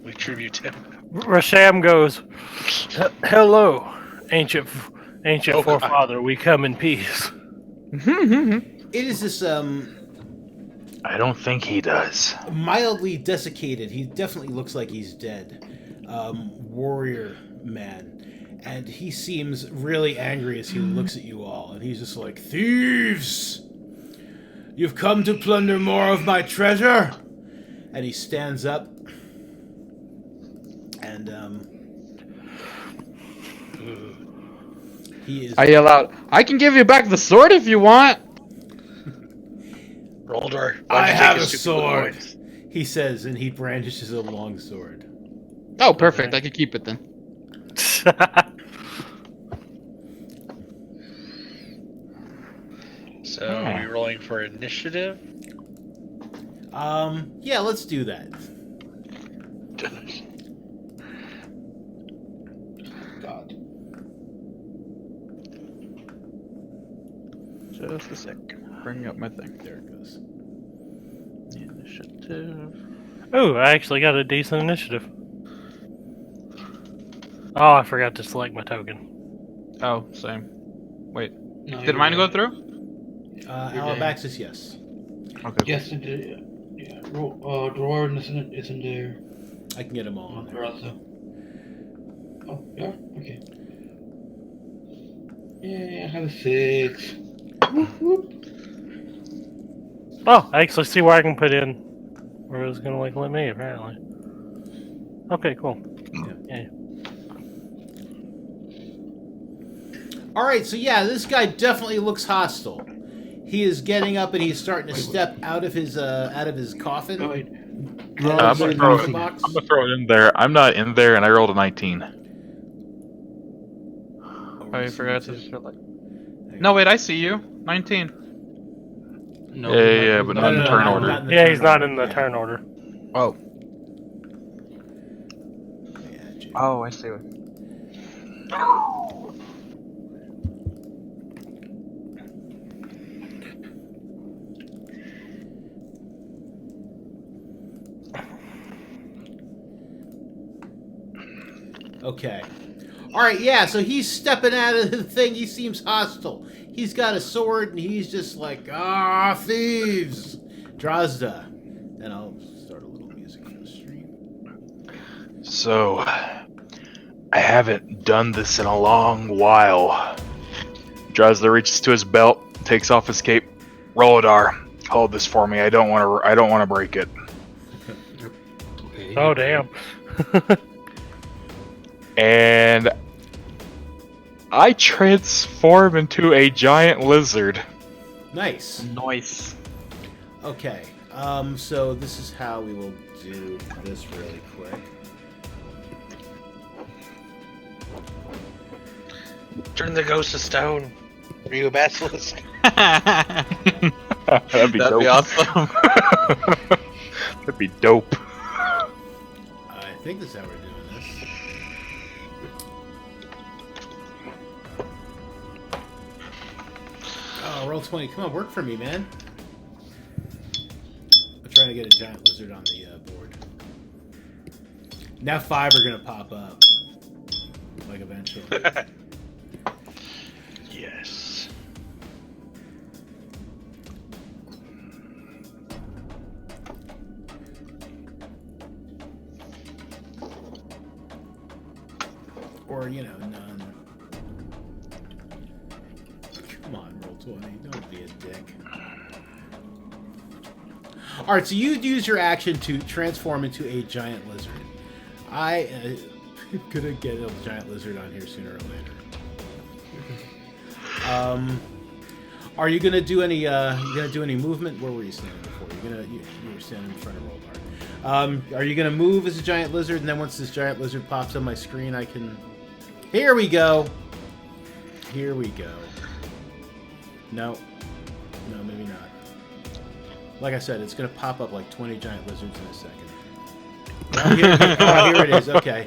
Speaker 4: We tribute him.
Speaker 6: Rasham goes, "Hello, ancient
Speaker 4: Oh, God.
Speaker 6: forefather. We come in peace."
Speaker 1: It is this
Speaker 5: I don't think he does.
Speaker 1: mildly desiccated. He definitely looks like he's dead. Warrior man, and he seems really angry as he looks at you all, and he's just like, "Thieves! You've come to plunder more of my treasure!" And he stands up, and he is.
Speaker 3: I yell out, "I can give you back the sword if you want."
Speaker 4: Rolder.
Speaker 1: I have a sword, he says, and he brandishes a long sword.
Speaker 3: Oh, perfect. I can keep it then.
Speaker 4: So, are we rolling for initiative?
Speaker 1: Yeah, let's do that. God.
Speaker 3: Just a sec. Bring up my thing.
Speaker 1: There it goes. Yeah.
Speaker 3: Initiative.
Speaker 6: Oh, I actually got a decent initiative. Oh, I forgot to select my token.
Speaker 3: Oh, same. Wait,
Speaker 2: No,
Speaker 3: did mine go through?
Speaker 1: Alabaxis, yes.
Speaker 3: Okay.
Speaker 2: Yes, it did. Yeah. Drawer isn't there.
Speaker 1: I can get them all on there.
Speaker 2: Also. Oh, yeah. Okay. Yeah, I have a 6. Whoop, whoop.
Speaker 6: Oh, I actually see where I can put in. Where it was gonna like let me apparently. Okay, cool. Yeah.
Speaker 1: All right, so yeah, this guy definitely looks hostile. He is getting up and he's starting to step out of his coffin.
Speaker 2: Oh, wait.
Speaker 1: Out of
Speaker 5: I'm
Speaker 1: his
Speaker 5: gonna
Speaker 1: box.
Speaker 5: throw it in there. I'm not in there, and I rolled a 19.
Speaker 3: Oh, you forgot to select. No, wait, I see you. 19.
Speaker 2: No,
Speaker 5: Yeah, but not in
Speaker 1: No,
Speaker 5: turn
Speaker 1: no,
Speaker 5: order.
Speaker 1: not in the
Speaker 6: Yeah,
Speaker 1: turn
Speaker 6: he's not
Speaker 1: order.
Speaker 6: in the
Speaker 1: Yeah.
Speaker 6: turn order.
Speaker 3: Oh.
Speaker 1: Yeah, Jay.
Speaker 3: Oh, I see.
Speaker 1: Okay. All right, yeah, so he's stepping out of the thing. He seems hostile. He's got a sword, and he's just like, thieves! Drazda. Then I'll start a little music for the stream.
Speaker 5: So, I haven't done this in a long while. Drazda reaches to his belt, takes off his cape. Rolodar, hold this for me. I don't want to break it.
Speaker 2: Okay.
Speaker 6: Oh damn.
Speaker 5: And I transform into a giant lizard.
Speaker 1: Nice.
Speaker 3: Nice.
Speaker 1: Okay, so this is how we will do this really quick.
Speaker 4: Turn the ghost to stone. Are you a basilisk?
Speaker 5: That'd be
Speaker 3: That'd
Speaker 5: dope.
Speaker 3: be awesome.
Speaker 5: That'd be dope.
Speaker 1: I think this is how we're doing this. Oh, roll 20. Come on, work for me, man. I'm trying to get a giant lizard on the board. Now 5 are going to pop up. Like, eventually.
Speaker 4: Yes.
Speaker 1: Or, none. Come on, roll 20. Don't be a dick. Alright, so you'd use your action to transform into a giant lizard. I am gonna get a giant lizard on here sooner or later. Are you gonna do any movement? Where were you standing before? You were standing in front of Roldar. Are you gonna move as a giant lizard, and then once this giant lizard pops on my screen, I can... Here we go! Here we go. No. No, maybe not. Like I said, it's gonna pop up like 20 giant lizards in a second. Oh, here it is. Okay.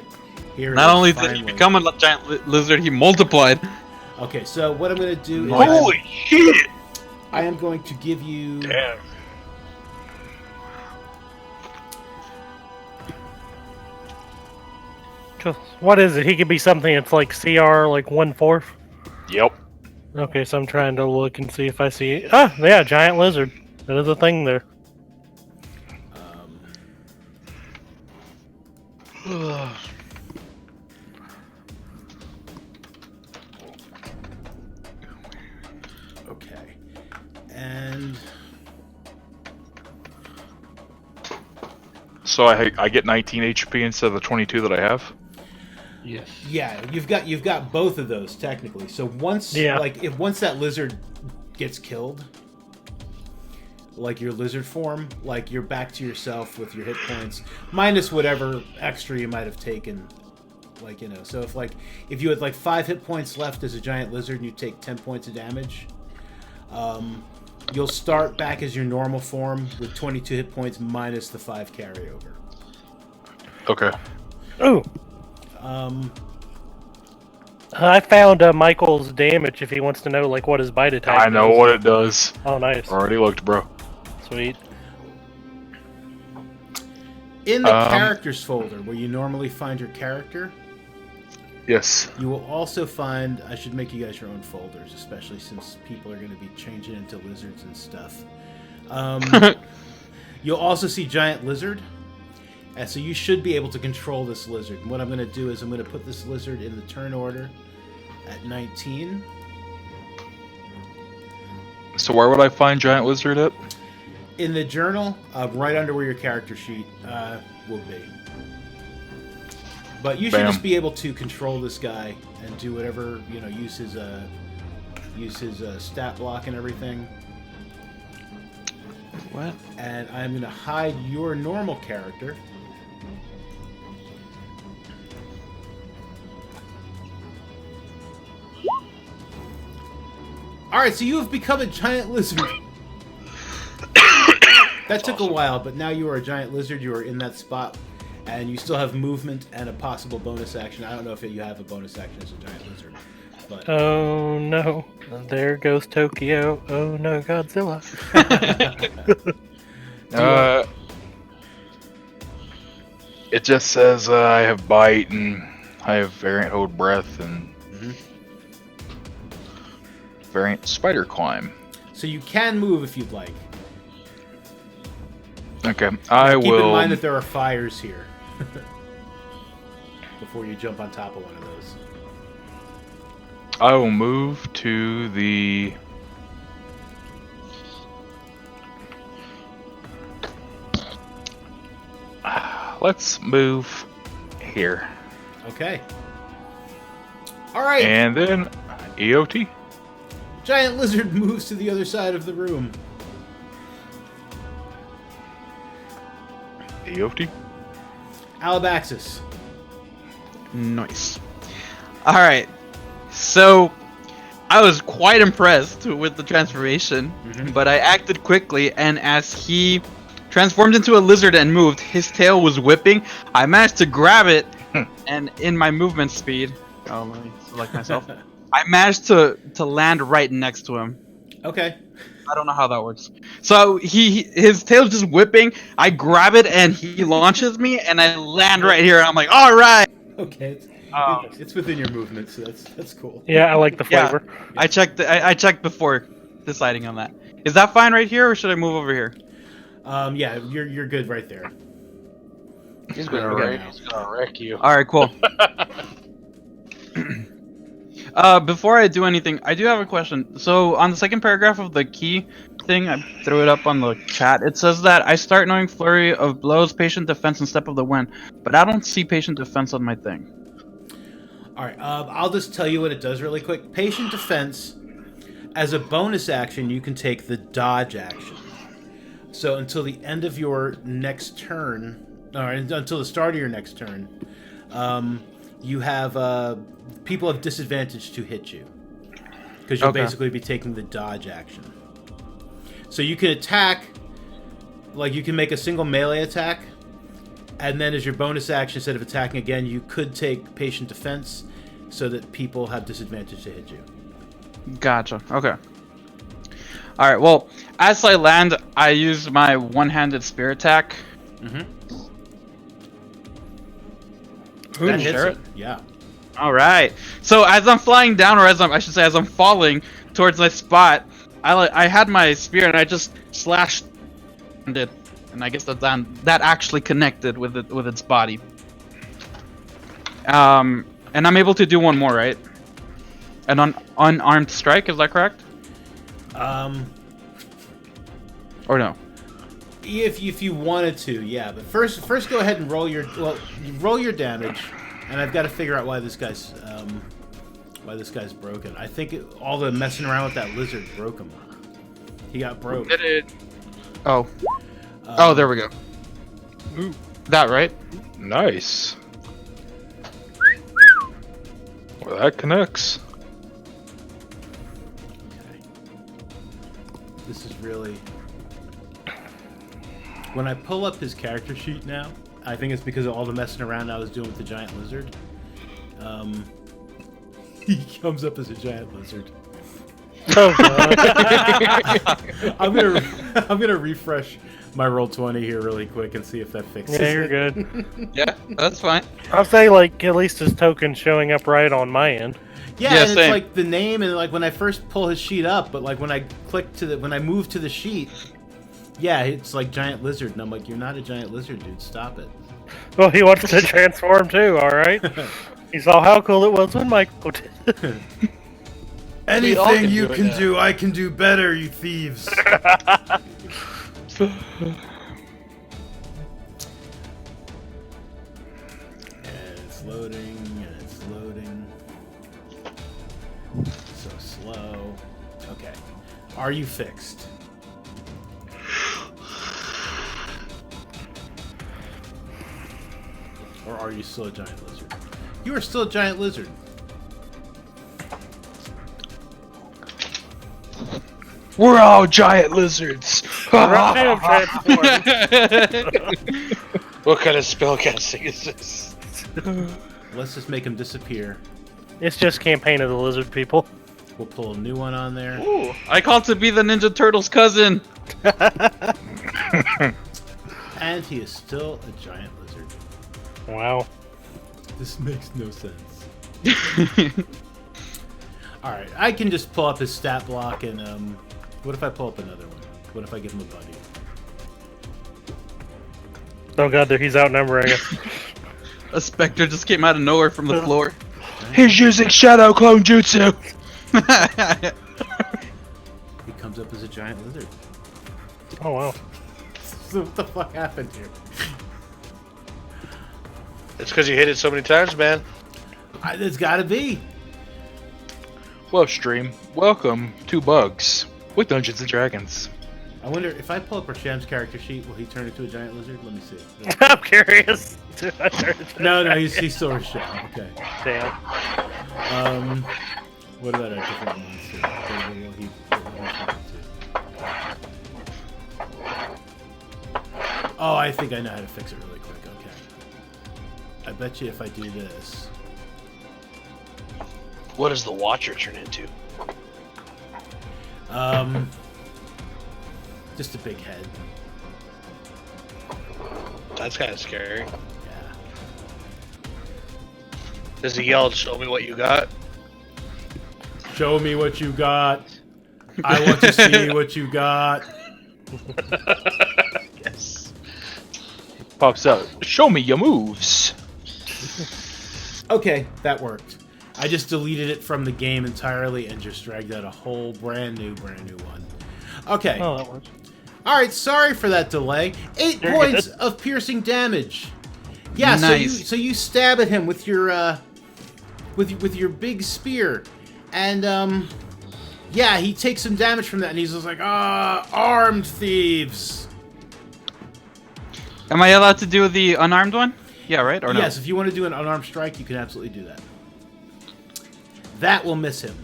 Speaker 1: Here it
Speaker 3: Not
Speaker 1: is,
Speaker 3: only did he
Speaker 1: finally.
Speaker 3: become a giant lizard, he multiplied.
Speaker 1: Okay, so what I'm gonna do is
Speaker 4: Holy shit!
Speaker 1: I am going to give you...
Speaker 4: Damn.
Speaker 6: What is it? He could be something that's like CR like 1/4.
Speaker 5: Yep.
Speaker 6: Okay, so I'm trying to look and see if I see it. Ah, yeah, giant lizard. That is a thing there.
Speaker 1: Okay. And...
Speaker 5: So I get 19 HP instead of the 22 that I have.
Speaker 2: Yes.
Speaker 1: Yeah, you've got both of those technically. So once once that lizard gets killed, like your lizard form, like you're back to yourself with your hit points minus whatever extra you might have taken. Like, so if you had like 5 hit points left as a giant lizard and you take 10 points of damage, you'll start back as your normal form with 22 hit points minus the 5 carryover.
Speaker 5: Okay.
Speaker 6: Ooh. I found Michael's damage if he wants to know like what his bite attack
Speaker 5: I know
Speaker 6: does.
Speaker 5: what it does.
Speaker 6: Oh, nice.
Speaker 5: Already looked, bro.
Speaker 6: Sweet.
Speaker 1: In the characters folder, where you normally find your character,
Speaker 5: Yes.
Speaker 1: you will also find. I should make you guys your own folders, especially since people are going to be changing into lizards and stuff. You'll also see giant lizard, and so you should be able to control this lizard. And what I'm going to do is I'm going to put this lizard in the turn order at 19.
Speaker 5: So where would I find giant lizard at?
Speaker 1: In the journal, right under where your character sheet will be. But you should
Speaker 5: Bam.
Speaker 1: just be able to control this guy and do whatever, use his stat block and everything.
Speaker 3: What?
Speaker 1: And I'm going to hide your normal character. Alright, so you have become a giant lizard. That took a while, but now you are a giant lizard. You are in that spot, and you still have movement and a possible bonus action. I don't know if you have a bonus action as a giant lizard, but
Speaker 6: Oh no. There goes Tokyo. Oh no, Godzilla.
Speaker 5: It just says I have bite and I have variant hold breath and variant spider climb.
Speaker 1: so you can move if you'd like.
Speaker 5: Okay, I
Speaker 1: Keep
Speaker 5: will.
Speaker 1: in mind that there are fires here before you jump on top of one of those.
Speaker 5: I will move to the. Let's move here.
Speaker 1: Okay. All right.
Speaker 5: And then EOT.
Speaker 1: Giant lizard moves to the other side of the room.
Speaker 5: EOT.
Speaker 1: Alabaxis.
Speaker 7: Nice. Alright. So, I was quite impressed with the transformation, but I acted quickly, and as he transformed into a lizard and moved, his tail was whipping. I managed to grab it, and in my movement speed, let me select myself. I managed to land right next to him.
Speaker 1: Okay.
Speaker 7: I don't know how that works. So his tail's just whipping. I grab it and he launches me, and I land right here. And I'm like, all right.
Speaker 1: Okay. It's within your movement, so that's cool.
Speaker 6: Yeah, I like the flavor.
Speaker 7: I checked. I checked before deciding on that. Is that fine right here, or should I move over here?
Speaker 1: Yeah, you're good right there.
Speaker 4: He's gonna wreck you.
Speaker 7: All right, cool. Before I do anything, I do have a question. So on the second paragraph of the key thing, I threw it up on the chat. It says that I start knowing flurry of blows, patient defense, and step of the wind, but I don't see patient defense on my thing.
Speaker 1: All right, I'll just tell you what it does really quick. Patient defense, as a bonus action, you can take the dodge action. So until the end of your next turn, or until the start of your next turn, you have people have disadvantage to hit you because you'll basically be taking the dodge action. So you can attack, like you can make a single melee attack, and then as your bonus action, instead of attacking again, you could take patient defense so that people have disadvantage to hit you.
Speaker 7: Gotcha. Okay. All right. Well, as I land, I use my one-handed spear attack.
Speaker 1: That hits
Speaker 7: Sure.
Speaker 1: it. Yeah.
Speaker 7: All right. So as I'm flying down, or as I'm falling towards my spot, I had my spear and I just slashed it, and I guess that actually connected with its body. And I'm able to do one more, right? An unarmed strike, is that correct? Or no?
Speaker 1: If you wanted to, yeah. But first go ahead and roll your damage, and I've got to figure out why this guy's broken. I think all the messing around with that lizard broke him. He got broke.
Speaker 7: Did it? Oh. Oh, there we go. Ooh. That right?
Speaker 5: Nice. Well, that connects.
Speaker 1: Okay. This is really. When I pull up his character sheet now, I think it's because of all the messing around I was doing with the giant lizard. He comes up as a giant lizard.
Speaker 6: Oh god.
Speaker 1: I'm gonna refresh my roll 20 here really quick and see if that fixes
Speaker 6: Yeah, you're
Speaker 1: it.
Speaker 6: good.
Speaker 7: Yeah, that's fine.
Speaker 6: I'll say like at least his token showing up right on my end.
Speaker 1: Yeah,
Speaker 7: Yeah,
Speaker 1: and it's
Speaker 7: same.
Speaker 1: like the name and like when I first pull his sheet up, but like when I when I move to the sheet, yeah, it's like giant lizard, and I'm like, you're not a giant lizard, dude. Stop it.
Speaker 6: Well, he wants to transform too. All right. He saw how cool it was when Michael did.
Speaker 4: all
Speaker 1: Anything
Speaker 4: can
Speaker 1: you
Speaker 4: do it
Speaker 1: can
Speaker 4: now.
Speaker 1: do, I can do better, you thieves. And it's loading, and it's loading. So slow. Okay. Are you fixed? Or are you still a giant lizard? You are still a giant lizard.
Speaker 5: We're all giant lizards.
Speaker 6: Rhino transform.
Speaker 4: What kind of spellcasting is this?
Speaker 1: Let's just make him disappear.
Speaker 6: It's just campaign of the lizard people.
Speaker 1: We'll pull a new one on there.
Speaker 7: Ooh, I called to be the Ninja Turtles' cousin.
Speaker 1: And he is still a giant lizard.
Speaker 6: Wow.
Speaker 1: This makes no sense. Alright, I can just pull up his stat block and, what if I pull up another one? What if I give him a buddy?
Speaker 6: Oh god, he's outnumbering us.
Speaker 7: A specter just came out of nowhere from the floor.
Speaker 5: He's using shadow clone jutsu.
Speaker 1: He comes up as a giant lizard.
Speaker 6: Oh wow.
Speaker 1: So what the fuck happened here?
Speaker 4: It's because you hit it so many times, man.
Speaker 1: It's gotta be.
Speaker 5: Well, stream, welcome to Bugs with Dungeons and Dragons.
Speaker 1: I wonder if I pull up Rasham's character sheet, will he turn into a giant lizard? Let me see.
Speaker 6: I'm curious.
Speaker 1: No, he's still Rasham. Okay.
Speaker 6: Damn.
Speaker 1: What about our different ones here? What will he turn into? Oh, I think I know how to fix it really quick. Okay. I bet you if I do this.
Speaker 4: What does the Watcher turn into?
Speaker 1: Just a big head.
Speaker 4: That's kind of scary.
Speaker 1: Yeah.
Speaker 4: Does he yell, "Show me what you got"?
Speaker 1: Show me what you got. I want to see what you got.
Speaker 4: Yes.
Speaker 5: Pops out. Show me your moves.
Speaker 1: Okay, that worked. I just deleted it from the game entirely and just dragged out a whole brand new one. Okay.
Speaker 6: Oh, that works.
Speaker 1: All right, sorry for that delay. 8
Speaker 6: You're
Speaker 1: points
Speaker 6: good.
Speaker 1: of piercing damage. Yeah,
Speaker 7: Nice.
Speaker 1: so you stab at him with your with your big spear, and yeah, he takes some damage from that, and he's just like, armed thieves.
Speaker 7: Am I allowed to do the unarmed one? Yeah, right? Or no?
Speaker 1: Yes, if you want to do an unarmed strike, you can absolutely do that. That will miss him.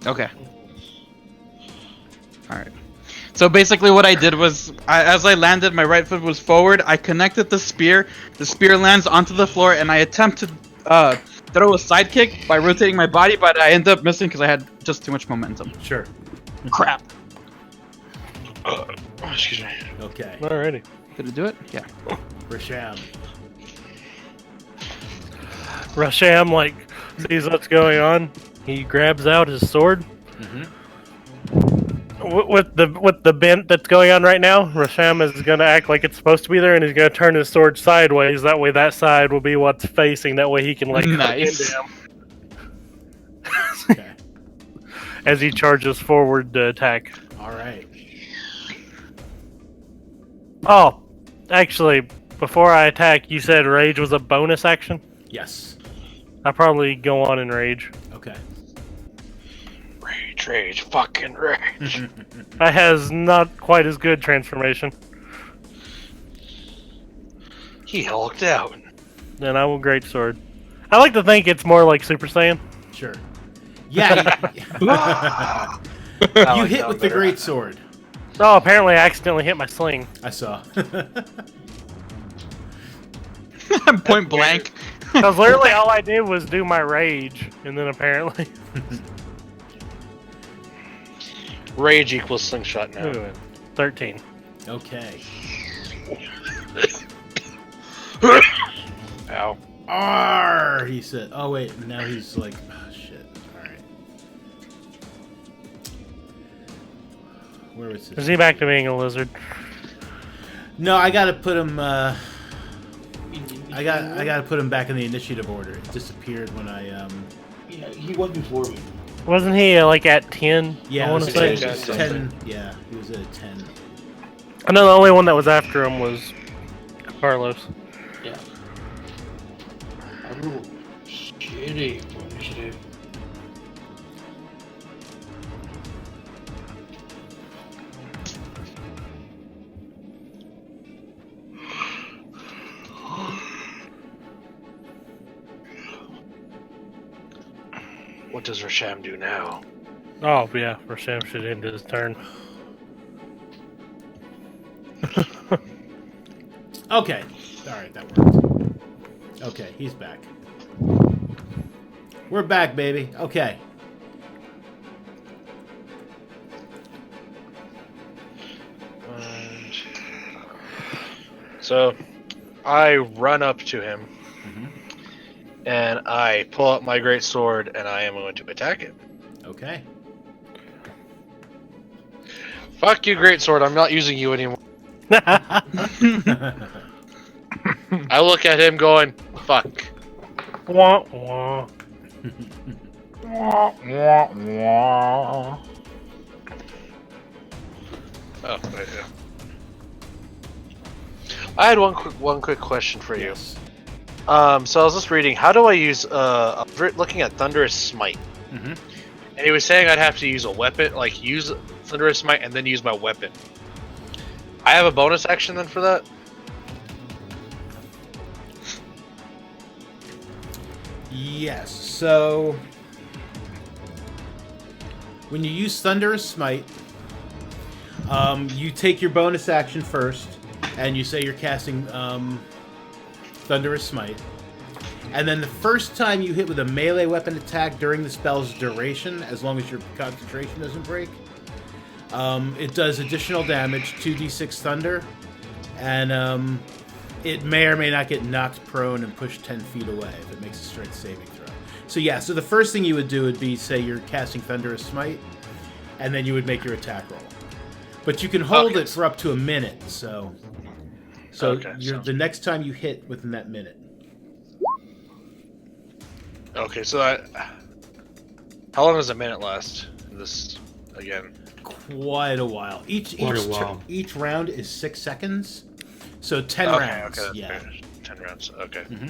Speaker 7: Okay. Alright. So basically what I did was, as I landed, my right foot was forward, I connected the spear lands onto the floor, and I attempt to throw a sidekick by rotating my body, but I end up missing because I had just too much momentum.
Speaker 1: Sure.
Speaker 7: Crap.
Speaker 4: Excuse me.
Speaker 1: Okay.
Speaker 6: Alrighty.
Speaker 7: Did it do it? Yeah.
Speaker 1: Rasham.
Speaker 6: Rasham like sees what's going on. He grabs out his sword. With the bent that's going on right now, Rasham is going to act like it's supposed to be there, and he's going to turn his sword sideways. That way, that side will be what's facing. That way, he can like
Speaker 7: Nice.
Speaker 6: into him
Speaker 1: Okay.
Speaker 6: as he charges forward to attack.
Speaker 1: All right.
Speaker 6: Oh, actually, before I attack, you said rage was a bonus action.
Speaker 1: Yes.
Speaker 6: I'll probably go on in rage.
Speaker 1: Okay.
Speaker 4: Rage, fucking rage.
Speaker 6: That has not quite as good transformation.
Speaker 4: He hulked out.
Speaker 6: Then I will greatsword. I like to think it's more like Super Saiyan.
Speaker 1: Sure. Yeah. You hit with the great sword.
Speaker 6: Oh, apparently I accidentally hit my sling.
Speaker 1: I saw.
Speaker 7: Point blank.
Speaker 6: Because literally all I did was do my rage, and then apparently...
Speaker 4: Rage equals slingshot now.
Speaker 6: Ooh, 13.
Speaker 1: Okay.
Speaker 4: Ow.
Speaker 1: Arr, he said. Oh wait, now he's like, oh, shit. All right. Where was
Speaker 6: Is
Speaker 1: this?
Speaker 6: he back to being a lizard?
Speaker 1: No, I gotta put him. I gotta put him back in the initiative order. It disappeared when I
Speaker 2: Yeah, he was before me.
Speaker 6: Wasn't he like at 10?
Speaker 1: Yeah,
Speaker 6: I
Speaker 1: it
Speaker 6: want
Speaker 1: was
Speaker 6: to say.
Speaker 1: 10. Yeah, he was at a 10.
Speaker 6: I know the only one that was after him was Carlos.
Speaker 2: Yeah. I rolled shitty for initiative.
Speaker 4: What does Rasham do now?
Speaker 6: Oh yeah, Rasham should end his turn.
Speaker 1: Okay. All right, that worked. Okay, he's back. We're back, baby. Okay.
Speaker 4: So, I run up to him, and I pull out my great sword, and I am going to attack him.
Speaker 1: Okay.
Speaker 4: Fuck you, great sword! I'm not using you anymore. I look at him, going, "Fuck."
Speaker 6: Wah, wah.
Speaker 4: Oh, right, yeah. I had one quick question for you.
Speaker 1: Yes.
Speaker 4: So I was just reading. How do I use? I was looking at Thunderous Smite,
Speaker 1: Mm-hmm.
Speaker 4: and he was saying I'd have to use a weapon, like use Thunderous Smite and then use my weapon. I have a bonus action then for that.
Speaker 1: Yes. So when you use Thunderous Smite, you take your bonus action first, and you say you're casting Thunderous Smite. And then the first time you hit with a melee weapon attack during the spell's duration, as long as your concentration doesn't break, it does additional damage, 2d6 thunder, and it may or may not get knocked prone and pushed 10 feet away if it makes a strength saving throw. So yeah, so the first thing you would do would be, say you're casting Thunderous Smite, and then you would make your attack roll. But you can hold it for up to a minute, so
Speaker 4: Okay,
Speaker 1: the next time you hit within that minute.
Speaker 4: Okay, so how long does a minute last? This again.
Speaker 1: Quite a while. Each round is 6 seconds, so 10 rounds.
Speaker 4: Okay,
Speaker 1: yeah.
Speaker 4: 10 rounds. Okay.
Speaker 1: Mm-hmm.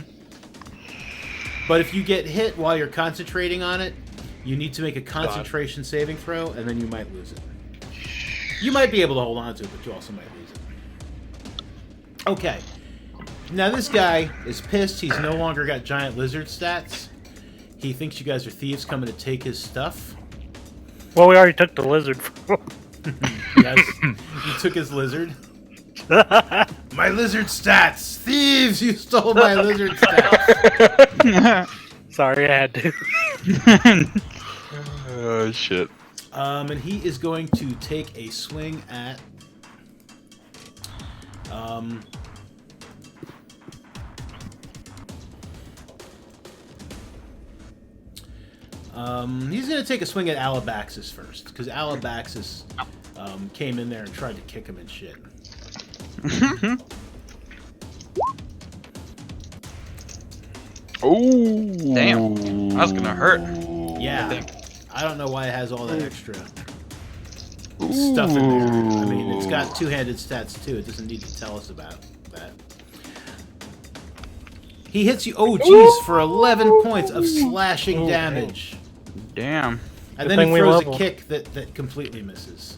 Speaker 1: But if you get hit while you're concentrating on it, you need to make a concentration saving throw, and then you might lose it. You might be able to hold on to it, but you also might lose it. Okay. Now this guy is pissed. He's no longer got giant lizard stats. He thinks you guys are thieves coming to take his stuff.
Speaker 6: Well, we already took the lizard.
Speaker 1: Yes, you took his lizard. My lizard stats! Thieves! You stole my lizard stats!
Speaker 6: Sorry, I had to.
Speaker 5: Oh shit.
Speaker 1: And he is going to take a swing at he's going to take a swing at Alabaxis first, because Alabaxis came in there and tried to kick him and shit.
Speaker 5: Oh.
Speaker 3: Damn. That's gonna hurt.
Speaker 1: Yeah. I don't know why it has all that extra stuff in there. I mean, it's got two-handed stats too. It doesn't need to tell us about that. He hits you, oh geez, for 11 points of slashing damage.
Speaker 3: Damn.
Speaker 1: And
Speaker 6: Good
Speaker 1: then he
Speaker 6: thing we
Speaker 1: throws a
Speaker 6: level.
Speaker 1: kick that completely misses.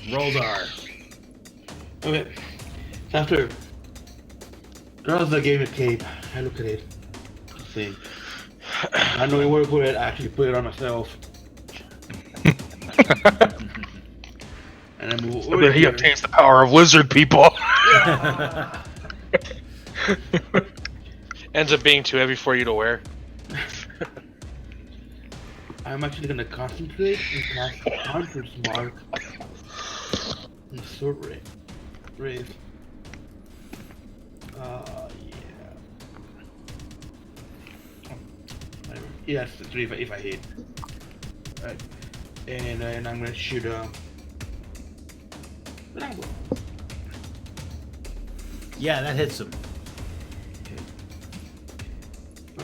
Speaker 1: Roldar.
Speaker 2: Okay. After Girls that gave it cape, I look at it. I think I know it worked good. I actually put it on myself. And I move
Speaker 5: So
Speaker 2: over
Speaker 5: that he
Speaker 2: here.
Speaker 5: obtains the power of lizard people.
Speaker 4: ends up being too heavy for you to wear.
Speaker 2: I'm actually gonna concentrate and cast Hunter's Mark on the sword wraith. Yeah. Whatever. Yeah, it's 3 if I hit. Right. And then I'm gonna shoot a longbow.
Speaker 1: Yeah, that hits him.
Speaker 2: Okay.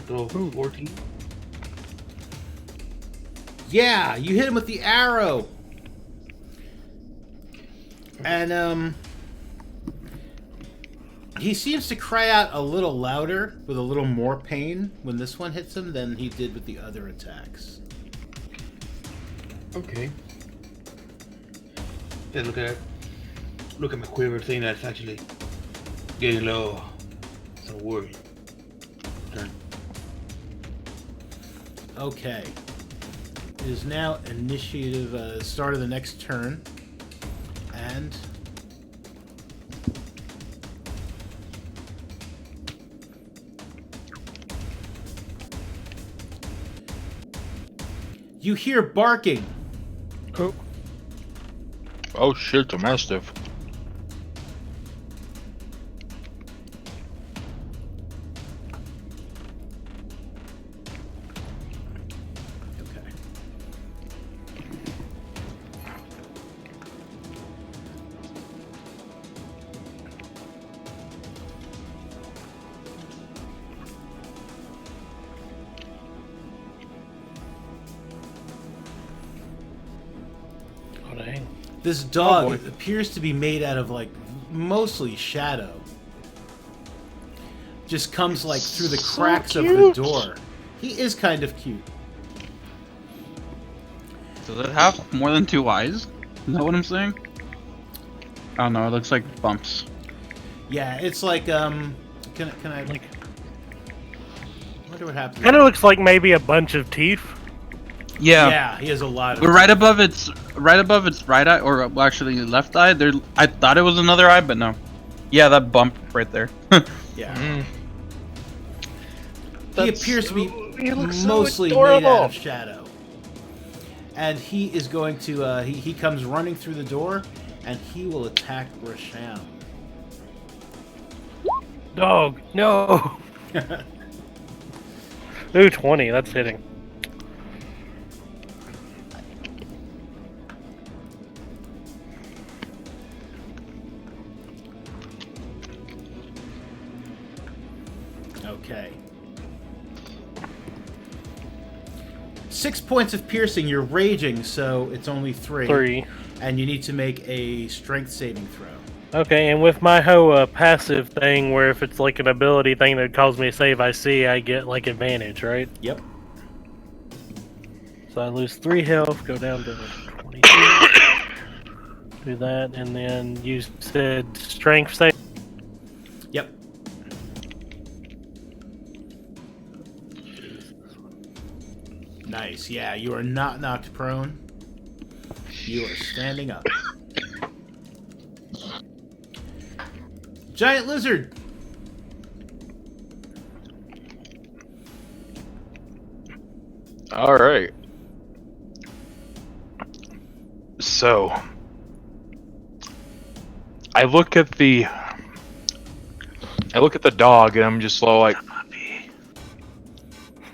Speaker 2: Total 14.
Speaker 1: Yeah, you hit him with the arrow. And he seems to cry out a little louder with a little more pain when this one hits him than he did with the other attacks.
Speaker 2: Okay. Then look at my quiver thing that's actually getting low. So worry. Turn.
Speaker 1: Okay. It is now initiative, start of the next turn. And you hear barking.
Speaker 6: Oh,
Speaker 5: Oh shit, the Mastiff.
Speaker 1: Okay.
Speaker 6: oh dang.
Speaker 1: This dog
Speaker 6: Oh, boy.
Speaker 1: appears to be made out of like mostly shadow. Just comes like through the
Speaker 6: So
Speaker 1: cracks of the
Speaker 6: cute.
Speaker 1: door. He is kind of cute.
Speaker 7: Does it have more than 2 eyes? Is that what I'm saying? Oh no, it looks like bumps.
Speaker 1: Yeah, it's like can I
Speaker 6: Like,
Speaker 1: wonder what happens.
Speaker 6: kind of looks like maybe a bunch of teeth.
Speaker 7: Yeah.
Speaker 1: Yeah, he has a lot of
Speaker 7: But right above its right eye, or well, actually left eye, there. I thought it was another eye, but no. Yeah, that bump right there.
Speaker 1: yeah. He
Speaker 4: That's-
Speaker 1: appears to be
Speaker 4: he looks so
Speaker 1: mostly made
Speaker 4: adorable.
Speaker 1: out of shadow. And he is going to he comes running through the door and he will attack Rasham.
Speaker 6: Dog, no. Ooh, 20. That's hitting.
Speaker 1: Okay. 6 points of piercing. You're raging, so it's only 3.
Speaker 6: 3.
Speaker 1: And you need to make a strength saving throw.
Speaker 6: Okay, and with my whole passive thing, where if it's like an ability thing that calls me to save I see, I get like advantage, right?
Speaker 1: Yep.
Speaker 6: So I lose 3 health, go down to 22. Do that, and then you said strength save.
Speaker 1: Yep. Nice. Yeah, you are not knocked prone. You are standing up. Giant lizard.
Speaker 5: All right. So, I look at the dog and I'm just like,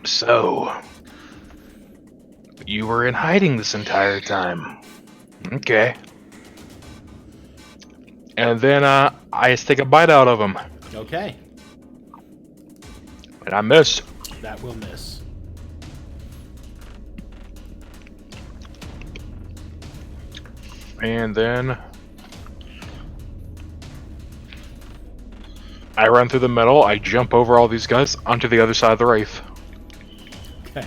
Speaker 5: so you were in hiding this entire time. Okay. And then I just take a bite out of him
Speaker 1: Okay.
Speaker 5: and I miss.
Speaker 1: That will miss.
Speaker 5: And then I run through the middle, I jump over all these guys onto the other side of the Wraith.
Speaker 1: Okay.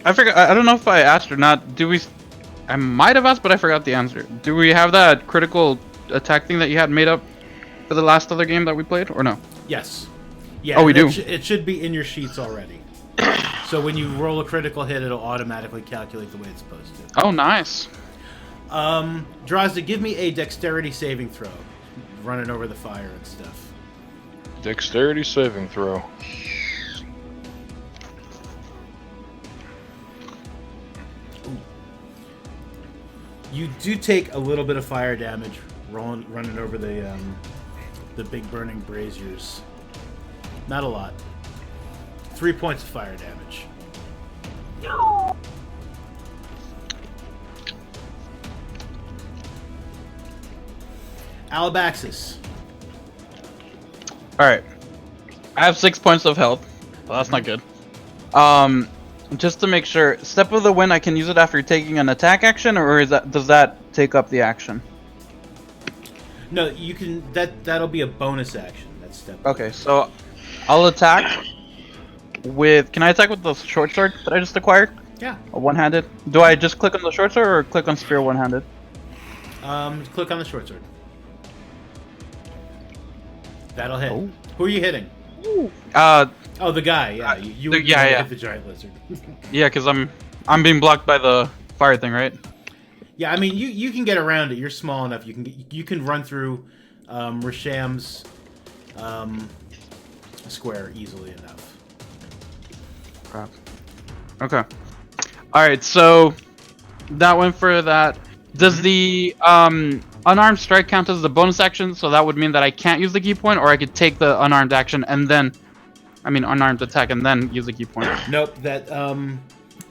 Speaker 7: I forgot. I don't know if I asked or not. Do we? I might have asked, but I forgot the answer. Do we have that critical attack thing that you had made up for the last other game that we played, or no?
Speaker 1: Yes. Yeah.
Speaker 7: Oh, we do?
Speaker 1: It should be in your sheets already. So when you roll a critical hit, it'll automatically calculate the way it's supposed to.
Speaker 7: Oh, nice.
Speaker 1: Drozda, give me a dexterity saving throw. Running over the fire and stuff.
Speaker 5: Dexterity saving throw.
Speaker 1: You do take a little bit of fire damage running over the big burning braziers. Not a lot. 3 points of fire damage. Alabaxis.
Speaker 7: All right. I have 6 points of health. Well, that's not good. Just to make sure, Step of the Wind, I can use it after taking an attack action, or does that take up the action?
Speaker 1: No, you can. That'll be a bonus action. That's step.
Speaker 7: Okay, so I'll attack with. Can I attack with the short sword that I just acquired?
Speaker 1: Yeah.
Speaker 7: A one-handed. Do I just click on the short sword or click on spear one-handed?
Speaker 1: Click on the short sword. That'll hit.
Speaker 7: Oh.
Speaker 1: Who are you hitting?
Speaker 7: Oh,
Speaker 1: the guy. Yeah, you
Speaker 7: yeah.
Speaker 1: hit the giant lizard.
Speaker 7: Yeah, because I'm being blocked by the fire thing, right?
Speaker 1: Yeah, I mean you can get around it. You're small enough. You can run through Risham's square easily enough.
Speaker 7: Crap. Okay. All right, so that went for that. Does the unarmed strike count as the bonus action? So that would mean that I can't use the key point, or I could take the unarmed action and then, unarmed attack and then use the key point.
Speaker 1: Nope. That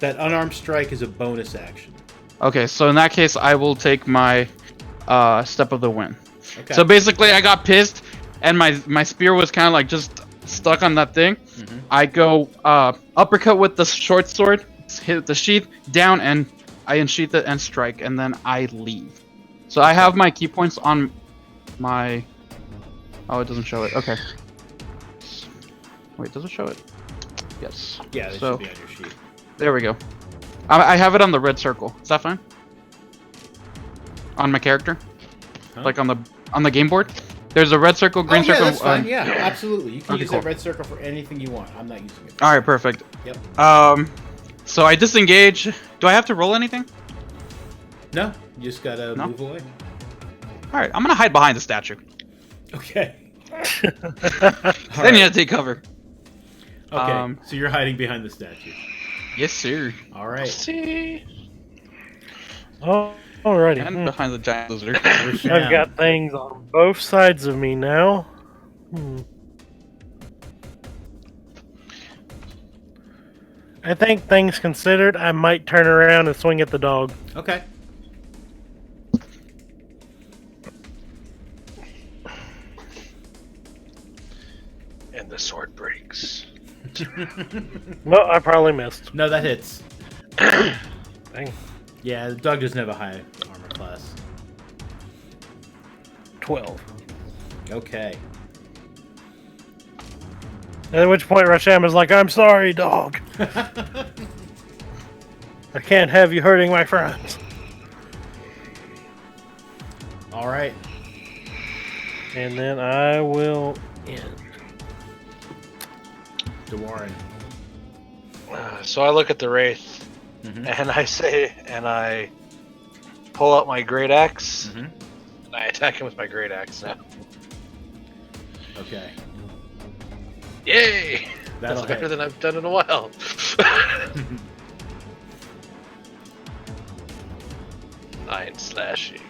Speaker 1: unarmed strike is a bonus action.
Speaker 7: Okay, so in that case, I will take my Step of the Wind.
Speaker 1: Okay.
Speaker 7: So basically, I got pissed, and my spear was kind of like just stuck on that thing.
Speaker 1: Mm-hmm.
Speaker 7: I go uppercut with the short sword, hit the sheath down, and I unsheath it and strike, and then I leave. So I have my key points on my. Oh, it doesn't show it. Okay. Wait, does it show it? Yes.
Speaker 1: Yeah, they should be on your sheet.
Speaker 7: There we go. I have it on the red circle. Is that fine? On my character, like on the game board. There's a red circle, green circle.
Speaker 1: That's fine. Yeah, absolutely. You can use
Speaker 7: cool.
Speaker 1: that red circle for anything you want. I'm not using it.
Speaker 7: All right, perfect.
Speaker 1: Yep.
Speaker 7: So I disengage. Do I have to roll anything?
Speaker 1: No, you just gotta move away.
Speaker 7: All right, I'm gonna hide behind the statue.
Speaker 1: Okay.
Speaker 7: Then you have to take cover.
Speaker 1: Okay, so you're hiding behind the statue.
Speaker 7: Yes, sir.
Speaker 1: All right.
Speaker 4: See?
Speaker 6: Oh, alrighty.
Speaker 7: And behind the giant lizard.
Speaker 6: I've got things on both sides of me now. I think, things considered, I might turn around and swing at the dog.
Speaker 1: Okay.
Speaker 4: And the sword breaks.
Speaker 6: No, I probably missed.
Speaker 1: No, that hits.
Speaker 6: Dang.
Speaker 1: Yeah, the dog doesn't have a high armor class.
Speaker 6: 12.
Speaker 1: Okay.
Speaker 6: At which point Rasham is like, I'm sorry, dog. I can't have you hurting my friends.
Speaker 1: All right.
Speaker 6: And then I will end.
Speaker 1: DeWarren.
Speaker 4: So I look at the wraith,
Speaker 1: Mm-hmm.
Speaker 4: and I say, and I pull out my great axe,
Speaker 1: Mm-hmm.
Speaker 4: and I attack him with my great axe now.
Speaker 1: Okay.
Speaker 4: Yay!
Speaker 1: That'll
Speaker 4: That's better
Speaker 1: hit.
Speaker 4: than I've done in a while. 9 slashing.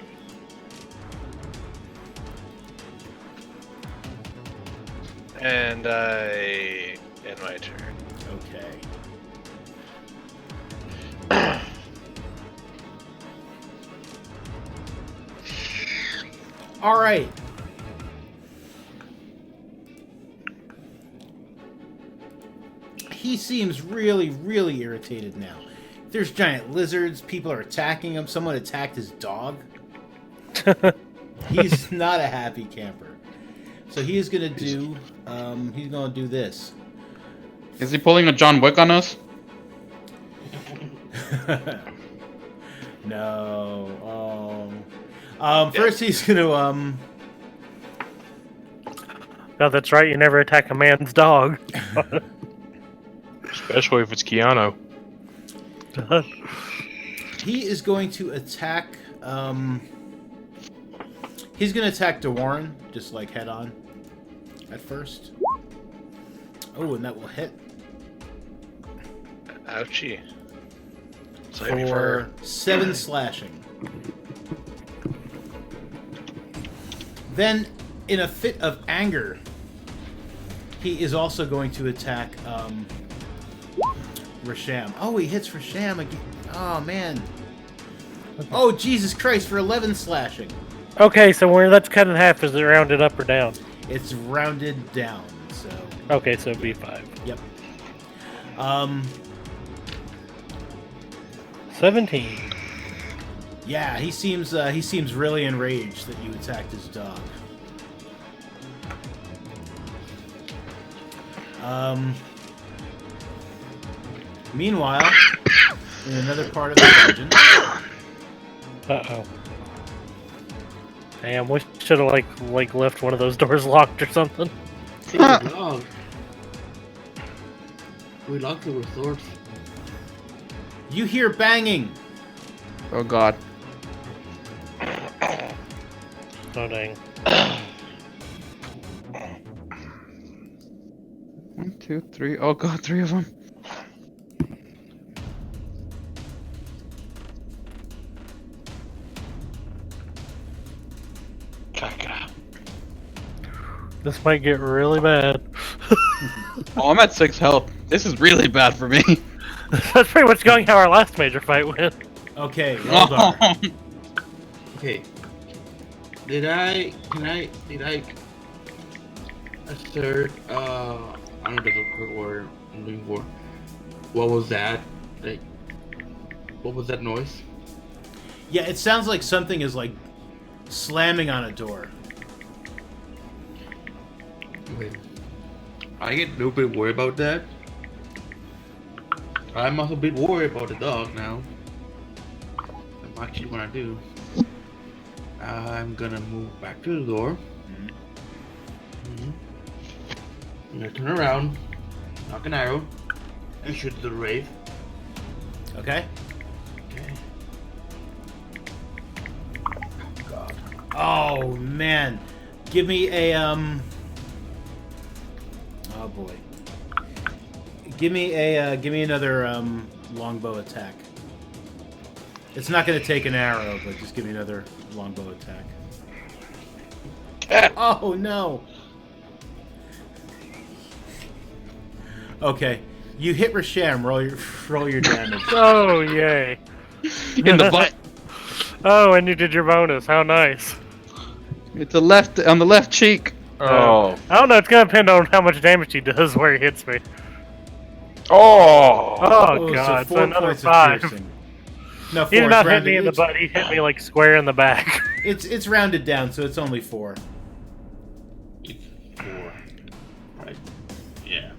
Speaker 4: And I end my turn.
Speaker 1: Okay. All right. He seems really, really irritated now. There's giant lizards. People are attacking him. Someone attacked his dog. He's not a happy camper. So he is gonna do. He's gonna do this.
Speaker 7: Is he pulling a John Wick on us?
Speaker 1: No. First he's gonna
Speaker 6: No, that's right. You never attack a man's dog.
Speaker 5: Especially if it's Keanu.
Speaker 1: he is going to attack. He's gonna attack DeWarren just like head on. at first. Oh, and that will hit
Speaker 4: Ouchie. So heavy fur.
Speaker 1: for 7 slashing. Then, in a fit of anger, he is also going to attack Rasham. Oh, he hits Rasham again. Oh, man. Oh, Jesus Christ, for 11 slashing.
Speaker 6: Okay, so where that's cut in half, is it rounded up or down?
Speaker 1: It's rounded down, so...
Speaker 6: Okay, so it'd be 5.
Speaker 1: Yep.
Speaker 6: 17.
Speaker 1: Yeah, he seems really enraged that you attacked his dog. Meanwhile, in another part of the dungeon.
Speaker 6: Uh-oh. Damn, we should have like left one of those doors locked or something.
Speaker 2: Take the dog. We locked it with swords.
Speaker 1: You hear banging.
Speaker 7: Oh god.
Speaker 6: Oh dang.
Speaker 7: 1, 2, 3. Oh god, 3 of them.
Speaker 6: This might get really bad.
Speaker 7: Oh, I'm at 6 health. This is really bad for me.
Speaker 6: That's pretty much going how our last major fight went.
Speaker 1: Okay, well done.
Speaker 2: Okay. Did I assert, I don't know if that's a quick word I'm looking for. What was that? Like, what was that noise?
Speaker 1: Yeah, it sounds like something is like slamming on a door.
Speaker 2: Okay. I get a little bit worried about that. I'm also a bit worried about the dog now. I'm actually gonna do. I'm gonna move back to the door. I'm gonna turn around, knock an arrow, and shoot the wraith.
Speaker 1: Okay?
Speaker 2: Okay. God.
Speaker 1: Oh man. Give me a oh boy. Give me another longbow attack. It's not going to take an arrow, but just give me another longbow attack. Oh no. Okay. You hit Rasham, roll your damage.
Speaker 6: Oh yay.
Speaker 7: In the butt.
Speaker 6: Oh, and you did your bonus. How nice.
Speaker 7: It's on the left cheek.
Speaker 5: Oh.
Speaker 6: I don't know. It's gonna depend on how much damage he does where he hits me.
Speaker 5: Oh.
Speaker 6: Oh
Speaker 1: So
Speaker 6: god, so
Speaker 1: 4
Speaker 6: another
Speaker 1: points of
Speaker 6: 5.
Speaker 1: piercing. No, 4.
Speaker 6: He did not
Speaker 1: it's
Speaker 6: hit me in the
Speaker 1: rounded-
Speaker 6: butt. He hit me like square in the back.
Speaker 1: It's rounded down, so it's only 4.
Speaker 2: It's 4. Right. Yeah.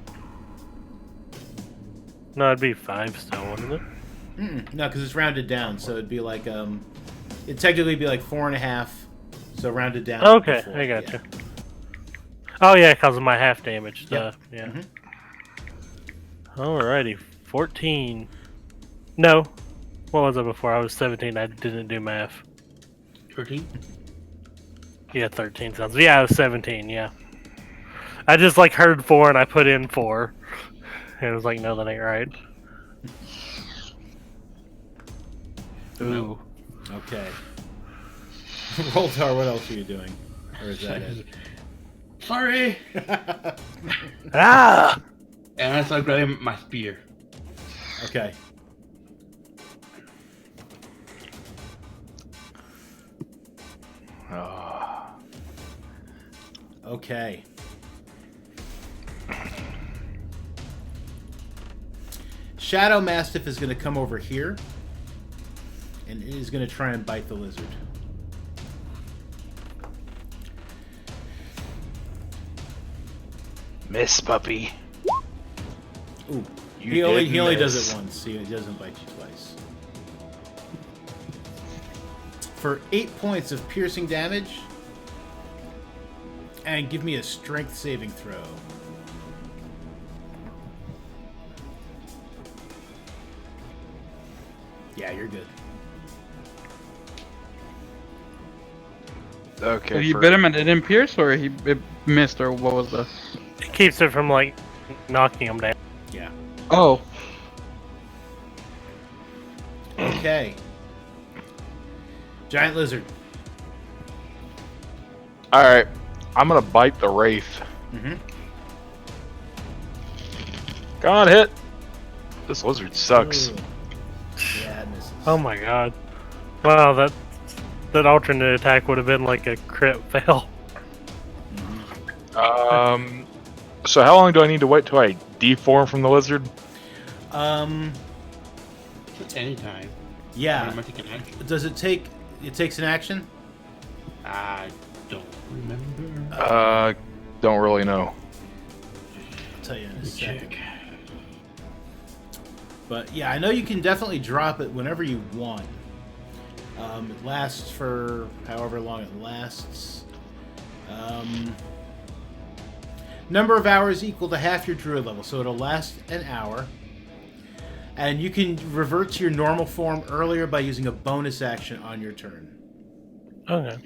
Speaker 6: No, it'd be 5 still, wouldn't it?
Speaker 1: No, because it's rounded down, so it'd be like it'd technically be like 4.5. So rounded down.
Speaker 6: Okay,
Speaker 1: to 4.
Speaker 6: I got
Speaker 1: Yeah.
Speaker 6: you. Oh yeah, because of my half damage stuff. Yeah.
Speaker 1: Mhm.
Speaker 6: Alrighty, 14. No, what was it before? I was 17. I didn't do math.
Speaker 2: 13.
Speaker 6: Yeah, 13 sounds. Yeah, I was 17. Yeah. I just like heard 4 and I put in 4, and it was like, no, that ain't right. Ooh.
Speaker 1: Okay. Roltar, what else are you doing? Or is that it?
Speaker 2: Sorry.
Speaker 6: Ah!
Speaker 2: And I start grabbing my spear.
Speaker 1: Okay. Okay. Shadow Mastiff is going to come over here, and it is going to try and bite the lizard.
Speaker 5: Miss puppy.
Speaker 1: Ooh.
Speaker 5: You
Speaker 1: He only
Speaker 5: did
Speaker 1: does
Speaker 5: miss.
Speaker 1: it once. He doesn't bite you twice. For 8 points of piercing damage, and give me a strength saving throw. Yeah, you're good.
Speaker 5: Okay.
Speaker 3: Have you bit him and it didn't pierce, or it missed, or what was the?
Speaker 6: It keeps it from like knocking him down.
Speaker 1: Yeah.
Speaker 3: Oh,
Speaker 1: Okay. Giant lizard.
Speaker 5: All right. I'm gonna bite the wraith.
Speaker 1: Mm-hmm.
Speaker 5: Come on, hit. This lizard sucks.
Speaker 1: Yeah, it misses.
Speaker 6: Oh my god! Wow, that alternate attack would have been like a crit fail.
Speaker 5: So how long do I need to wait till I deform from the lizard?
Speaker 2: Anytime.
Speaker 1: Yeah.
Speaker 2: Am I taking action?
Speaker 1: Does it take? It takes an action.
Speaker 2: I don't remember.
Speaker 5: Don't really know.
Speaker 1: I'll tell you in a second.
Speaker 2: Check.
Speaker 1: But yeah, I know you can definitely drop it whenever you want. It lasts for however long it lasts. Number of hours equal to half your druid level, so it'll last an hour. And you can revert to your normal form earlier by using a bonus action on your turn.
Speaker 6: Okay.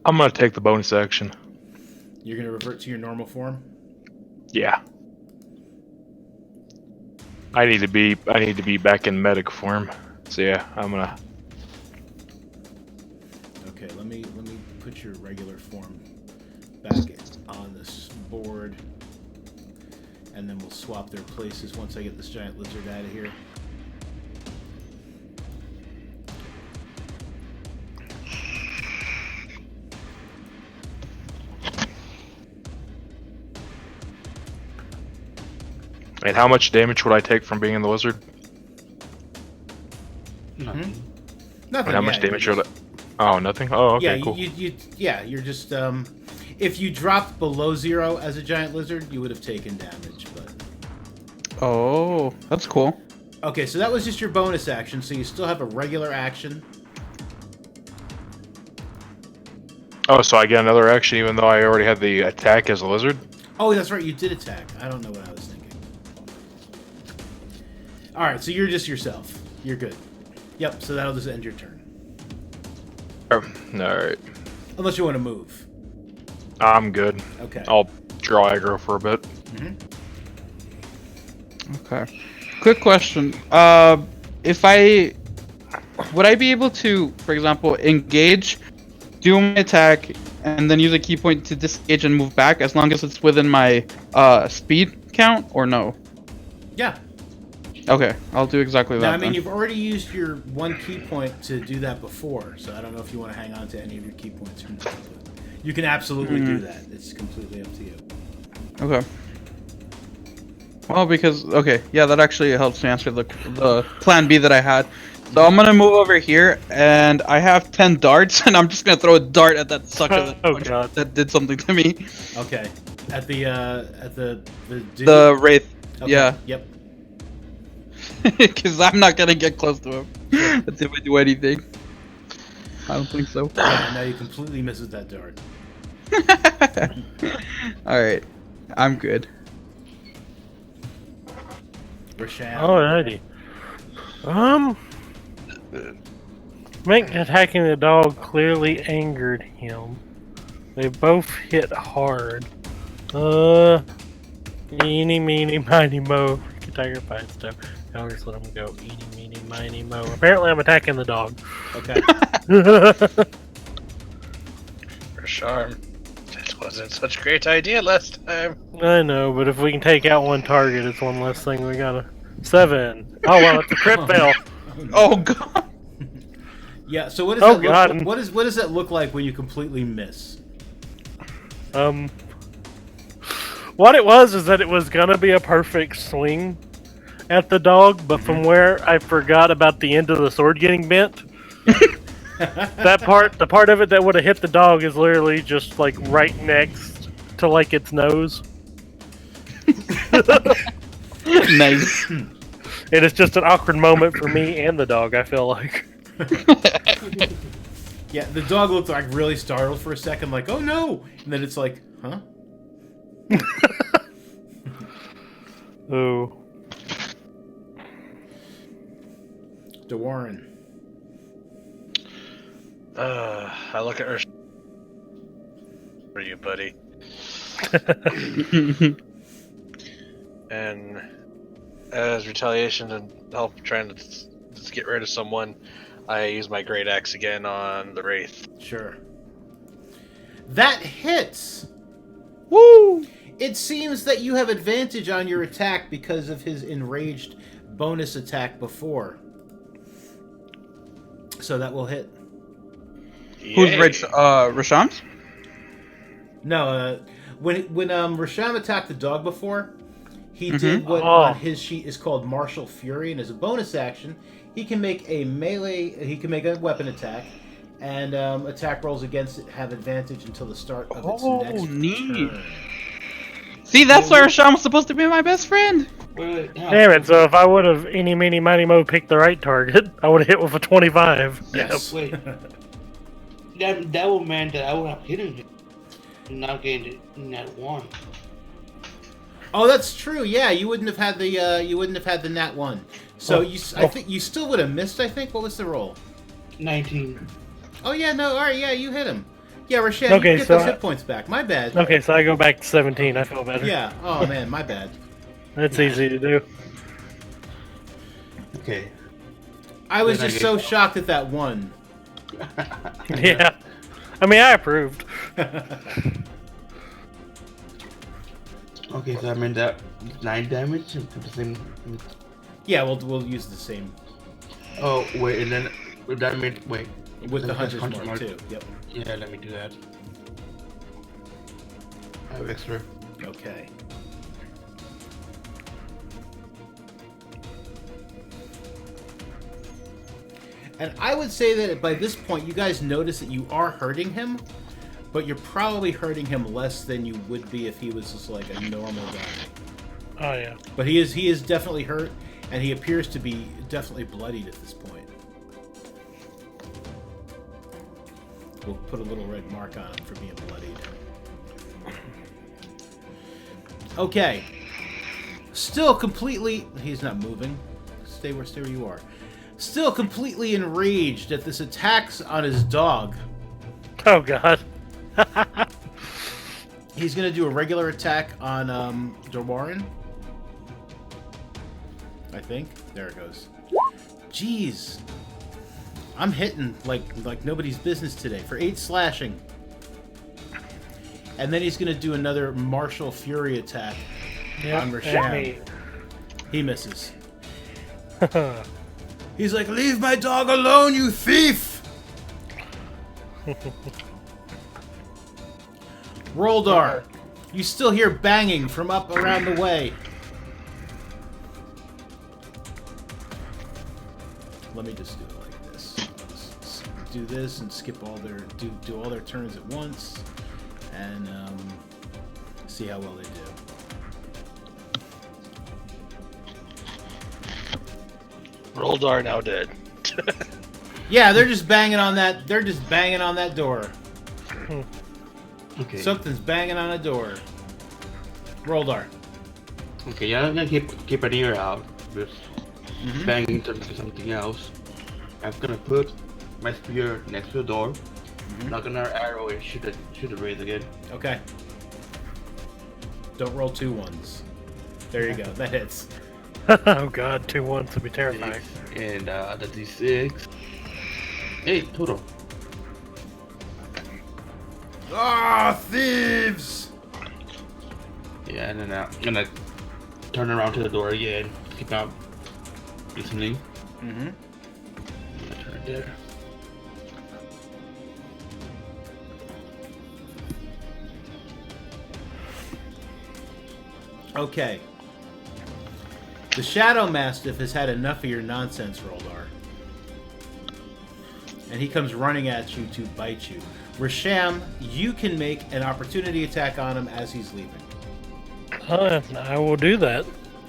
Speaker 5: I'm gonna take the bonus action.
Speaker 1: You're going to revert to your normal form?
Speaker 5: Yeah. I need to be back in medic form. So yeah, I'm gonna.
Speaker 1: Okay, let me put your regular form back on this board. And then we'll swap their places once I get this giant lizard out of here.
Speaker 5: And how much damage would I take from being in the lizard?
Speaker 2: Nothing.
Speaker 1: Nothing.
Speaker 5: And how much damage would I? Oh, nothing. Oh, okay,
Speaker 1: yeah,
Speaker 5: cool.
Speaker 1: you're just if you dropped below 0 as a giant lizard, you would have taken damage, but
Speaker 3: oh, that's cool.
Speaker 1: okay, so that was just your bonus action, so you still have a regular action.
Speaker 5: Oh, so I get another action even though I already had the attack as a lizard?
Speaker 1: Oh, that's right, you did attack. I don't know what I was thinking. Alright, so you're just yourself. You're good. Yep, so that'll just end your turn.
Speaker 5: Alright.
Speaker 1: Unless you want to move.
Speaker 5: I'm good.
Speaker 1: Okay.
Speaker 5: I'll draw aggro for a bit.
Speaker 1: Mm-hmm.
Speaker 3: Okay. Quick question. If I would I be able to, for example, engage, do my attack, and then use a key point to disengage and move back, as long as it's within my speed count, or no?
Speaker 1: Yeah.
Speaker 3: Okay, I'll do exactly that.
Speaker 1: Now, I mean,
Speaker 3: then.
Speaker 1: you've already used your one key point to do that before, so I don't know if you want to hang on to any of your key points or not. But you can absolutely do that. It's completely up to you.
Speaker 3: Okay. Well, because yeah, that actually helps me answer the plan B that I had. So I'm gonna move over here, and I have 10 darts, and I'm just gonna throw a dart at that sucker that did something to me.
Speaker 1: Okay. At the dude?
Speaker 3: The wraith.
Speaker 1: Okay.
Speaker 3: Yeah.
Speaker 1: Yep.
Speaker 3: Because I'm not gonna get close to him. Let's see if I do anything. I don't think so.
Speaker 1: Yeah, now you completely misses that dart.
Speaker 3: Alright. I'm good.
Speaker 1: Rashad.
Speaker 6: Alrighty. Attacking the dog clearly angered him. They both hit hard. Eeny, meeny, miny, mo. Tiger fight stuff. I'll just let him go. Eeny, meeny, miny, mo. Apparently, I'm attacking the dog.
Speaker 1: Okay.
Speaker 4: For charm. This wasn't such a great idea last time.
Speaker 6: I know, but if we can take out one target, it's one less thing we gotta. 7. Oh well, it's a crit fail.
Speaker 3: Oh god.
Speaker 1: Yeah. So what does
Speaker 6: Oh,
Speaker 1: that
Speaker 6: God.
Speaker 1: look? What does that look like when you completely miss?
Speaker 6: What it was is that it was gonna be a perfect swing at the dog, but from where I forgot about the end of the sword getting bent. The part of it that would have hit the dog is literally just like right next to like its nose.
Speaker 3: Nice.
Speaker 6: And it's just an awkward moment for me and the dog, I feel like.
Speaker 1: Yeah, the dog looked like really startled for a second, like, oh no! And then it's like, huh?
Speaker 6: Ooh.
Speaker 1: DeWarren.
Speaker 4: I look at her. for you, buddy. And as retaliation and help trying to get rid of someone, I use my great axe again on the wraith.
Speaker 1: Sure. That hits.
Speaker 7: Woo!
Speaker 1: It seems that you have advantage on your attack because of his enraged bonus attack before. So that will hit.
Speaker 7: Who's
Speaker 4: Yay.
Speaker 7: rich? Rasham's?
Speaker 1: No, when Rasham attacked the dog before, he
Speaker 7: Mhm.
Speaker 1: did what
Speaker 6: Oh.
Speaker 1: on his sheet is called Martial Fury, and as a bonus action, he can make a weapon attack, and attack rolls against it have advantage until the start of its
Speaker 7: Oh,
Speaker 1: next
Speaker 7: neat.
Speaker 1: turn.
Speaker 7: See, that's why Rasham was supposed to be my best friend.
Speaker 2: Wait, no.
Speaker 6: Damn it! So if I would have eeny, meeny, miny, mo picked the right target, I would have hit with a 25.
Speaker 1: Yes.
Speaker 2: Wait. That would mean that I would have hit him. Not getting that one.
Speaker 1: Oh, that's true. Yeah, you wouldn't have had the nat 1. So I think you still would have missed. I think. What was the roll?
Speaker 2: 19.
Speaker 1: Oh yeah, no. All right, yeah, you hit him. Yeah, Rashad,
Speaker 6: Okay,
Speaker 1: you get
Speaker 6: so
Speaker 1: those hit points back. My bad.
Speaker 6: Okay, so I go back to 17. I feel better.
Speaker 1: Yeah. Oh man, my bad.
Speaker 6: That's easy to do.
Speaker 2: Okay.
Speaker 1: I was
Speaker 2: Then I
Speaker 1: just
Speaker 2: get-
Speaker 1: so shocked at that one.
Speaker 6: Yeah. I mean, I approved.
Speaker 2: Okay, so I mean that 9 damage to the same.
Speaker 1: Yeah, we'll use the same
Speaker 2: Oh wait, and then would that mean wait?
Speaker 1: with the
Speaker 2: That's
Speaker 1: hunter's
Speaker 2: hunter's
Speaker 1: mark
Speaker 2: mark.
Speaker 1: too. Yep.
Speaker 2: Yeah, let me do that. I have extra.
Speaker 1: Okay. And I would say that by this point, you guys notice that you are hurting him, but you're probably hurting him less than you would be if he was just like a normal guy.
Speaker 6: Oh yeah.
Speaker 1: But he is definitely hurt, and he appears to be definitely bloodied at this point. We'll put a little red mark on him for being bloodied. Okay. Still completely... He's not moving. Stay where you are. Still completely enraged at this attacks on his dog.
Speaker 6: Oh god.
Speaker 1: He's going to do a regular attack on Dorwarin. I think. There it goes. Jeez. I'm hitting like nobody's business today for 8 slashing. And then he's going to do another Martial Fury attack on
Speaker 6: Yep,
Speaker 1: Rasham.
Speaker 6: me.
Speaker 1: He misses. He's like, "Leave my dog alone, you thief!" Roldar, you still hear banging from up around the way. Let me just do it like this. Just do this and skip all their do all their turns at once, and see how well they do.
Speaker 4: Roldar now dead.
Speaker 1: Yeah, they're just banging on that. They're just banging on that door.
Speaker 2: Okay.
Speaker 1: Something's banging on a door. Roldar.
Speaker 2: Okay, yeah, I'm gonna keep an ear out. Just banging to something else. I'm gonna put my spear next to the door. Knock another arrow and shoot the wraith again.
Speaker 1: Okay. Don't roll 2 1s. There you go. That hits.
Speaker 6: Oh god, 2 1s would be terrifying.
Speaker 2: And the d6. 8 total.
Speaker 1: Ah, thieves!
Speaker 2: Yeah, and then I'm gonna turn around to the door again. Keep out listening.
Speaker 1: Mm-hmm.
Speaker 2: I'm gonna turn it there.
Speaker 1: Okay. The Shadow Mastiff has had enough of your nonsense, Roldar. And he comes running at you to bite you. Rasham, you can make an opportunity attack on him as he's leaving.
Speaker 6: I will do that.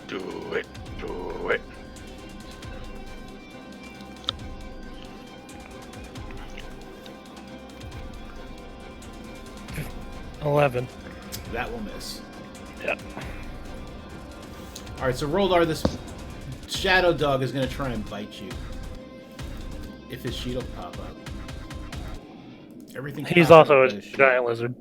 Speaker 4: Do it. Do it.
Speaker 6: Yeah. 11.
Speaker 1: That will miss.
Speaker 6: Yep.
Speaker 1: Alright, so Roldar, this Shadow Dog is going to try and bite you. If his sheet will pop up. Everything.
Speaker 6: He's
Speaker 1: pops
Speaker 6: also
Speaker 1: up
Speaker 6: a
Speaker 1: with his sheet.
Speaker 6: giant lizard.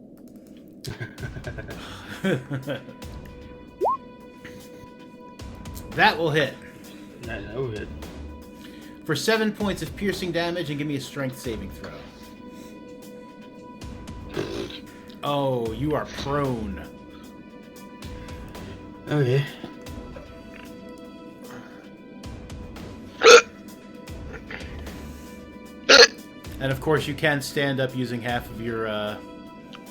Speaker 1: That will hit.
Speaker 2: That will hit.
Speaker 1: For 7 points of piercing damage, and give me a strength saving throw. Oh, you are prone.
Speaker 2: Okay.
Speaker 1: And of course, you can stand up using half of your,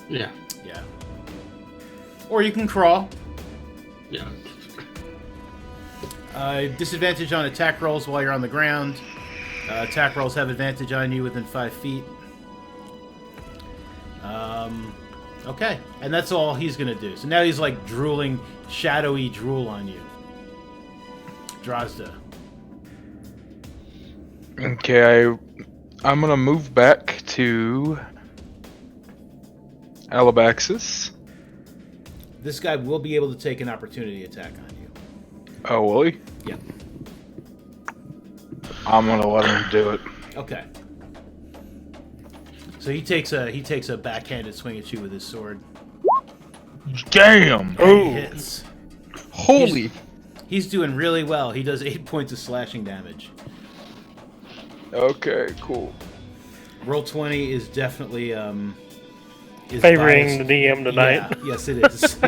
Speaker 2: Yeah.
Speaker 1: yeah. Or you can crawl.
Speaker 2: Yeah.
Speaker 1: Disadvantage on attack rolls while you're on the ground. Attack rolls have advantage on you within 5 feet. Okay, and that's all he's gonna do. So now he's like drooling, shadowy drool on you. Drozda.
Speaker 5: Okay, I'm gonna move back to Alabaxis.
Speaker 1: This guy will be able to take an opportunity attack on you.
Speaker 5: Oh, will he?
Speaker 1: Yep.
Speaker 5: I'm gonna let him do it.
Speaker 1: Okay. So he takes a backhanded swing at you with his sword.
Speaker 5: Damn!
Speaker 1: And he hits.
Speaker 7: Holy!
Speaker 1: He's doing really well. He does 8 points of slashing damage.
Speaker 5: Okay, cool.
Speaker 1: Roll 20 is definitely is
Speaker 6: Favoring
Speaker 1: biased.
Speaker 6: the DM tonight.
Speaker 1: Yeah, yes, it is.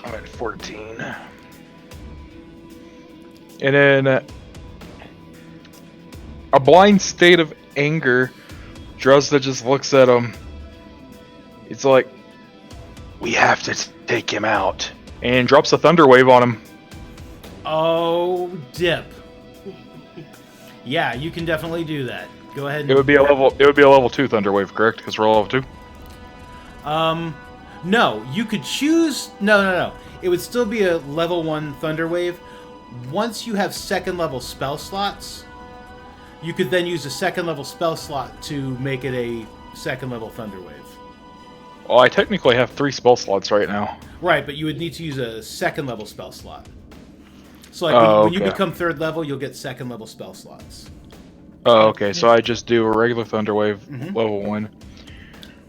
Speaker 5: I'm at 14. And then a blind state of anger, Drozda just looks at him. It's like, we have to take him out. And drops a thunder wave on him.
Speaker 1: Oh, dip. Yeah, you can definitely do that. Go ahead and
Speaker 5: It would be a level 2 thunder wave, correct? Because we're all level 2.
Speaker 1: No, you could choose. No. It would still be a level 1 Thunder Wave. Once you have second level spell slots, you could then use a second level spell slot to make it a second level Thunder Wave.
Speaker 5: Well, I technically have 3 spell slots right now.
Speaker 1: Right, but you would need to use a second level spell slot. So, like, when you
Speaker 5: okay.
Speaker 1: become third level, you'll get second level spell slots.
Speaker 5: Oh, okay. So I just do a regular thunder wave,
Speaker 1: Mhm.
Speaker 5: level 1.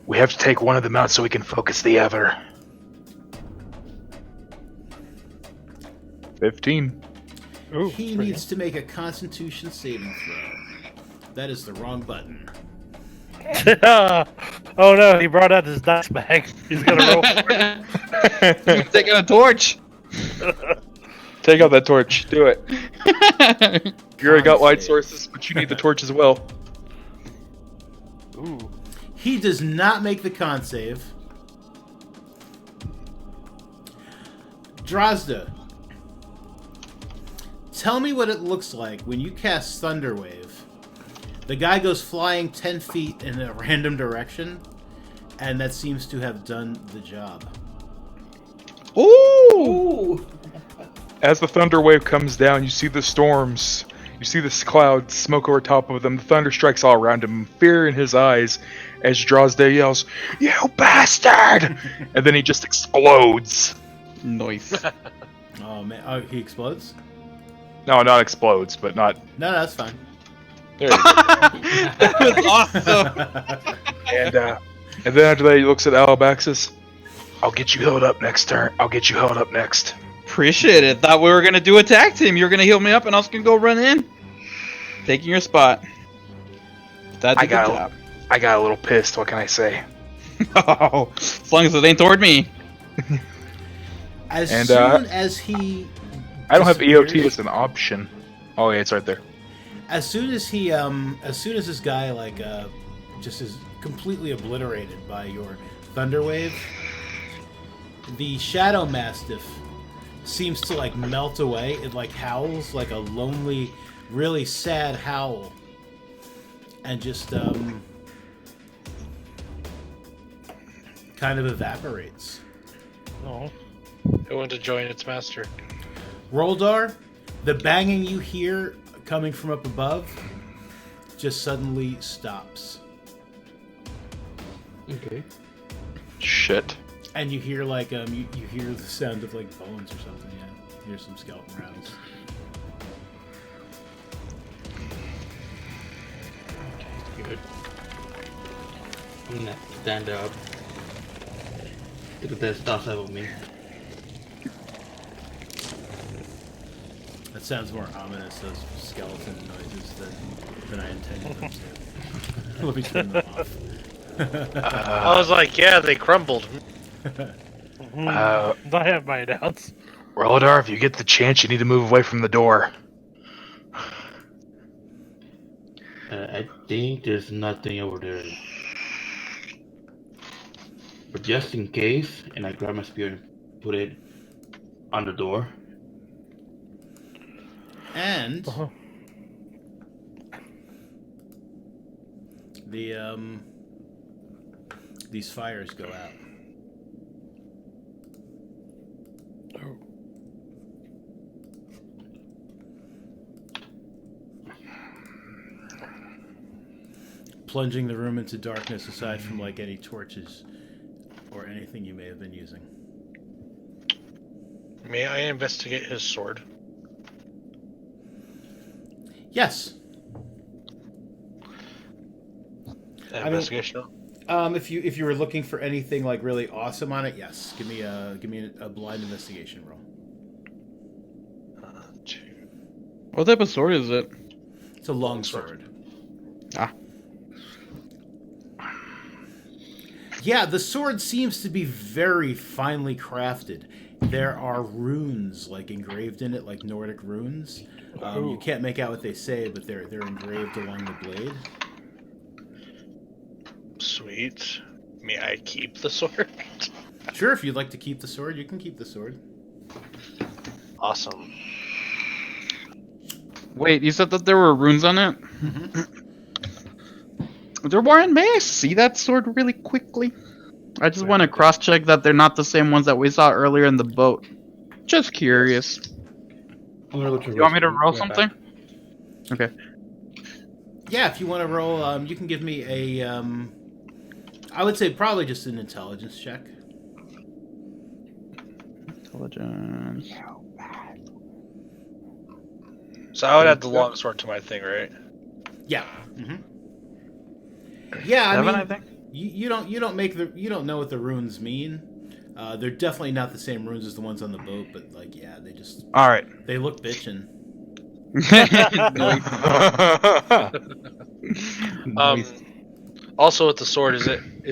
Speaker 5: We have to take one of them out so we can focus the other. 15.
Speaker 6: Ooh,
Speaker 1: He
Speaker 6: pretty
Speaker 1: needs to make a Constitution saving throw. That is the wrong button.
Speaker 6: good. Oh no, he brought out his dice bag. He's gonna roll.
Speaker 7: Taking a torch.
Speaker 5: Take out that torch. Do it. You already got light
Speaker 1: Save.
Speaker 5: sources, but you need the torch as well.
Speaker 6: Ooh.
Speaker 1: He does not make the con save. Drozda, tell me what it looks like when you cast Thunder Wave. The guy goes flying 10 feet in a random direction, and that seems to have done the job.
Speaker 7: Ooh!
Speaker 5: As the thunder wave comes down, you see the storms. You see this cloud, smoke over top of them. The thunder strikes all around him, fear in his eyes, as Drozda yells, "You bastard!" And then he just explodes.
Speaker 7: Nice.
Speaker 1: Oh man, oh, he explodes?
Speaker 5: No, not explodes, but not.
Speaker 1: No, that's fine.
Speaker 5: There you go.
Speaker 7: That was awesome.
Speaker 5: And then after that, he looks at Alabaxis. I'll get you healed up next turn. I'll get you healed up next.
Speaker 7: Appreciate it. Thought we were gonna do a tag team. You were gonna heal me up, and I was gonna go run in, taking your spot. That's a good job.
Speaker 5: I got a little pissed. What can I say?
Speaker 7: Oh, as long as it ain't toward me.
Speaker 1: As
Speaker 5: And,
Speaker 1: soon as he
Speaker 5: I don't have EOT
Speaker 1: disappears-
Speaker 5: as an option. Oh, yeah, it's right there.
Speaker 1: As soon as this guy just is completely obliterated by your Thunder Wave, the Shadow Mastiff seems to like melt away. It like howls like a lonely, really sad howl, and just kind of evaporates.
Speaker 6: Oh.
Speaker 4: It went to join its master.
Speaker 1: Roldar, the banging you hear coming from up above just suddenly stops.
Speaker 2: Okay.
Speaker 5: Shit.
Speaker 1: And you hear like you hear the sound of like bones or something. Yeah, you hear some skeleton rattles.
Speaker 2: Okay, good. I'm gonna stand up Look at that stuff out of me.
Speaker 1: That sounds more ominous, those skeleton noises, than I intended them to. Let me turn them off.
Speaker 4: I was like, yeah, they crumbled.
Speaker 6: I have my doubts.
Speaker 5: Reladar, if you get the chance, you need to move away from the door.
Speaker 2: I think there's nothing over there. But just in case, and I grab my spear and put it on the door.
Speaker 1: And
Speaker 6: Uh-huh.
Speaker 1: these fires go out. Plunging the room into darkness aside from like any torches or anything you may have been using.
Speaker 4: May I investigate his sword?
Speaker 1: Yes.
Speaker 4: Investigation.
Speaker 1: If you were looking for anything like really awesome on it, yes. Give me a blind investigation roll.
Speaker 7: What type of sword is it?
Speaker 1: It's a long sword.
Speaker 7: Ah.
Speaker 1: Yeah, the sword seems to be very finely crafted. There are runes like engraved in it, like Nordic runes. You can't make out what they say, but they're engraved along the blade.
Speaker 4: Sweet. May I keep the sword?
Speaker 1: Sure, if you'd like to keep the sword, you can keep the sword.
Speaker 4: Awesome.
Speaker 7: Wait, you said that there were runes on it? Warren, may I see that sword really quickly? I just want to cross-check that they're not the same ones that we saw earlier in the boat. Just curious.
Speaker 2: I'm gonna go to
Speaker 7: You want me to
Speaker 2: rescue.
Speaker 7: roll
Speaker 2: Right
Speaker 7: something?
Speaker 2: back.
Speaker 7: Okay.
Speaker 1: Yeah, if you want to roll, you can give me a, I would say probably just an intelligence check.
Speaker 7: Intelligence.
Speaker 4: So I would add the longsword to my thing, right?
Speaker 1: Yeah. Yeah,
Speaker 7: 7,
Speaker 1: I
Speaker 7: I
Speaker 1: mean,
Speaker 7: think.
Speaker 1: you don't know what the runes mean. They're definitely not the same runes as the ones on the boat, but like, yeah,
Speaker 7: All right.
Speaker 1: they look bitchin'.
Speaker 4: Also with the sword, is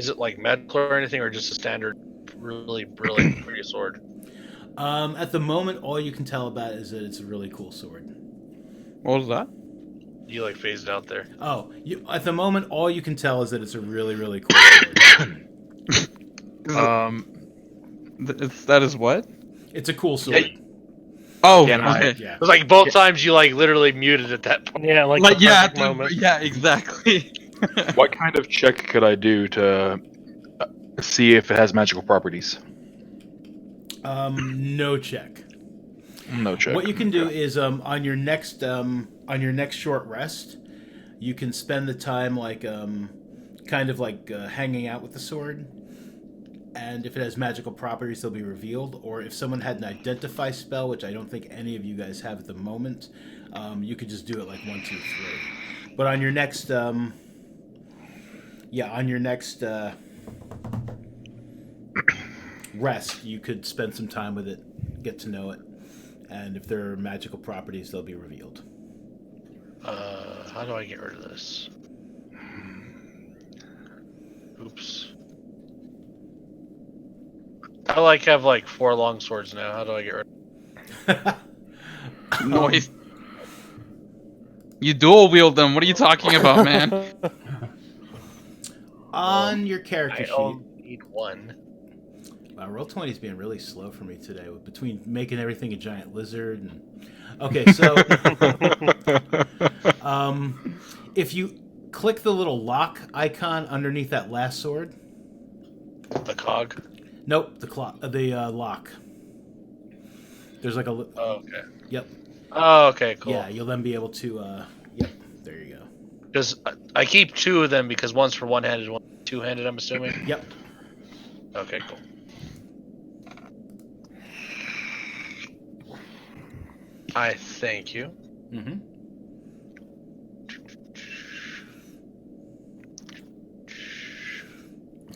Speaker 4: it like medical or anything, or just a standard, really brilliant, pretty sword?
Speaker 1: At the moment, all you can tell about is that it's a really cool sword.
Speaker 7: What was that?
Speaker 4: You like phased out there.
Speaker 1: Oh, at the moment, all you can tell is that it's a really, really cool sword.
Speaker 7: That is what?
Speaker 1: It's a cool sword.
Speaker 7: Oh,
Speaker 5: Can I-
Speaker 7: okay.
Speaker 1: Yeah.
Speaker 4: It was like both times you like literally muted at that point.
Speaker 6: Yeah, like
Speaker 7: Like
Speaker 6: the
Speaker 7: yeah,
Speaker 6: perfect moment.
Speaker 7: yeah, exactly.
Speaker 5: What kind of check could I do to see if it has magical properties?
Speaker 1: No check.
Speaker 5: No check.
Speaker 1: What you can do is on your next short rest, you can spend the time like kind of like hanging out with the sword, and if it has magical properties, they'll be revealed. Or if someone had an identify spell, which I don't think any of you guys have at the moment, you could just do it like 1, 2, 3. But on your next rest, you could spend some time with it, get to know it, and if there are magical properties, they'll be revealed.
Speaker 4: How do I get rid of this? Oops. I have like 4 long swords now. How do I get rid of
Speaker 7: Noise. You dual wield them. What are you talking about, man?
Speaker 1: On your character
Speaker 4: I
Speaker 1: sheet,
Speaker 4: only need 1.
Speaker 1: Roll20 is being really slow for me today, between making everything a giant lizard and... Okay, so if you click the little lock icon underneath that last sword.
Speaker 4: The cog?
Speaker 1: Nope, the lock. There's like a...
Speaker 4: Oh, okay.
Speaker 1: Yep.
Speaker 4: Oh, okay, cool.
Speaker 1: Yeah, you'll then be able to... Yep, there you go.
Speaker 4: Because I keep 2 of them because one's for one-handed, one's for two-handed, I'm assuming?
Speaker 1: Yep.
Speaker 4: Okay, cool. I thank you.
Speaker 1: Mm-hmm.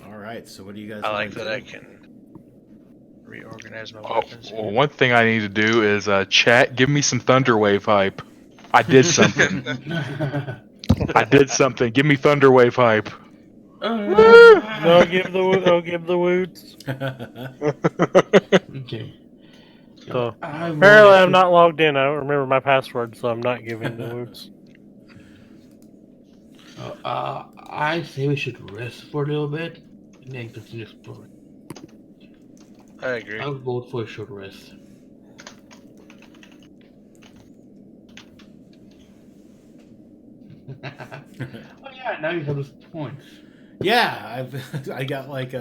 Speaker 1: All right, so what do you guys
Speaker 4: I
Speaker 1: want
Speaker 4: like
Speaker 1: to
Speaker 4: that
Speaker 1: do?
Speaker 4: I can Reorganize my
Speaker 5: Oh,
Speaker 4: weapons.
Speaker 5: well, one thing I need to do is chat. Give me some Thunderwave hype. I did something. I did something. Give me Thunderwave hype.
Speaker 6: I'll give the woods.
Speaker 2: Okay.
Speaker 6: So
Speaker 2: I will
Speaker 6: apparently I'm
Speaker 2: actually-
Speaker 6: not logged in. I don't remember my password, so I'm not giving the woods.
Speaker 2: I say we should rest for a little bit and then continue exploring.
Speaker 4: I agree.
Speaker 2: I'll vote for a short rest. Oh yeah, now you have those points.
Speaker 1: Yeah, I got like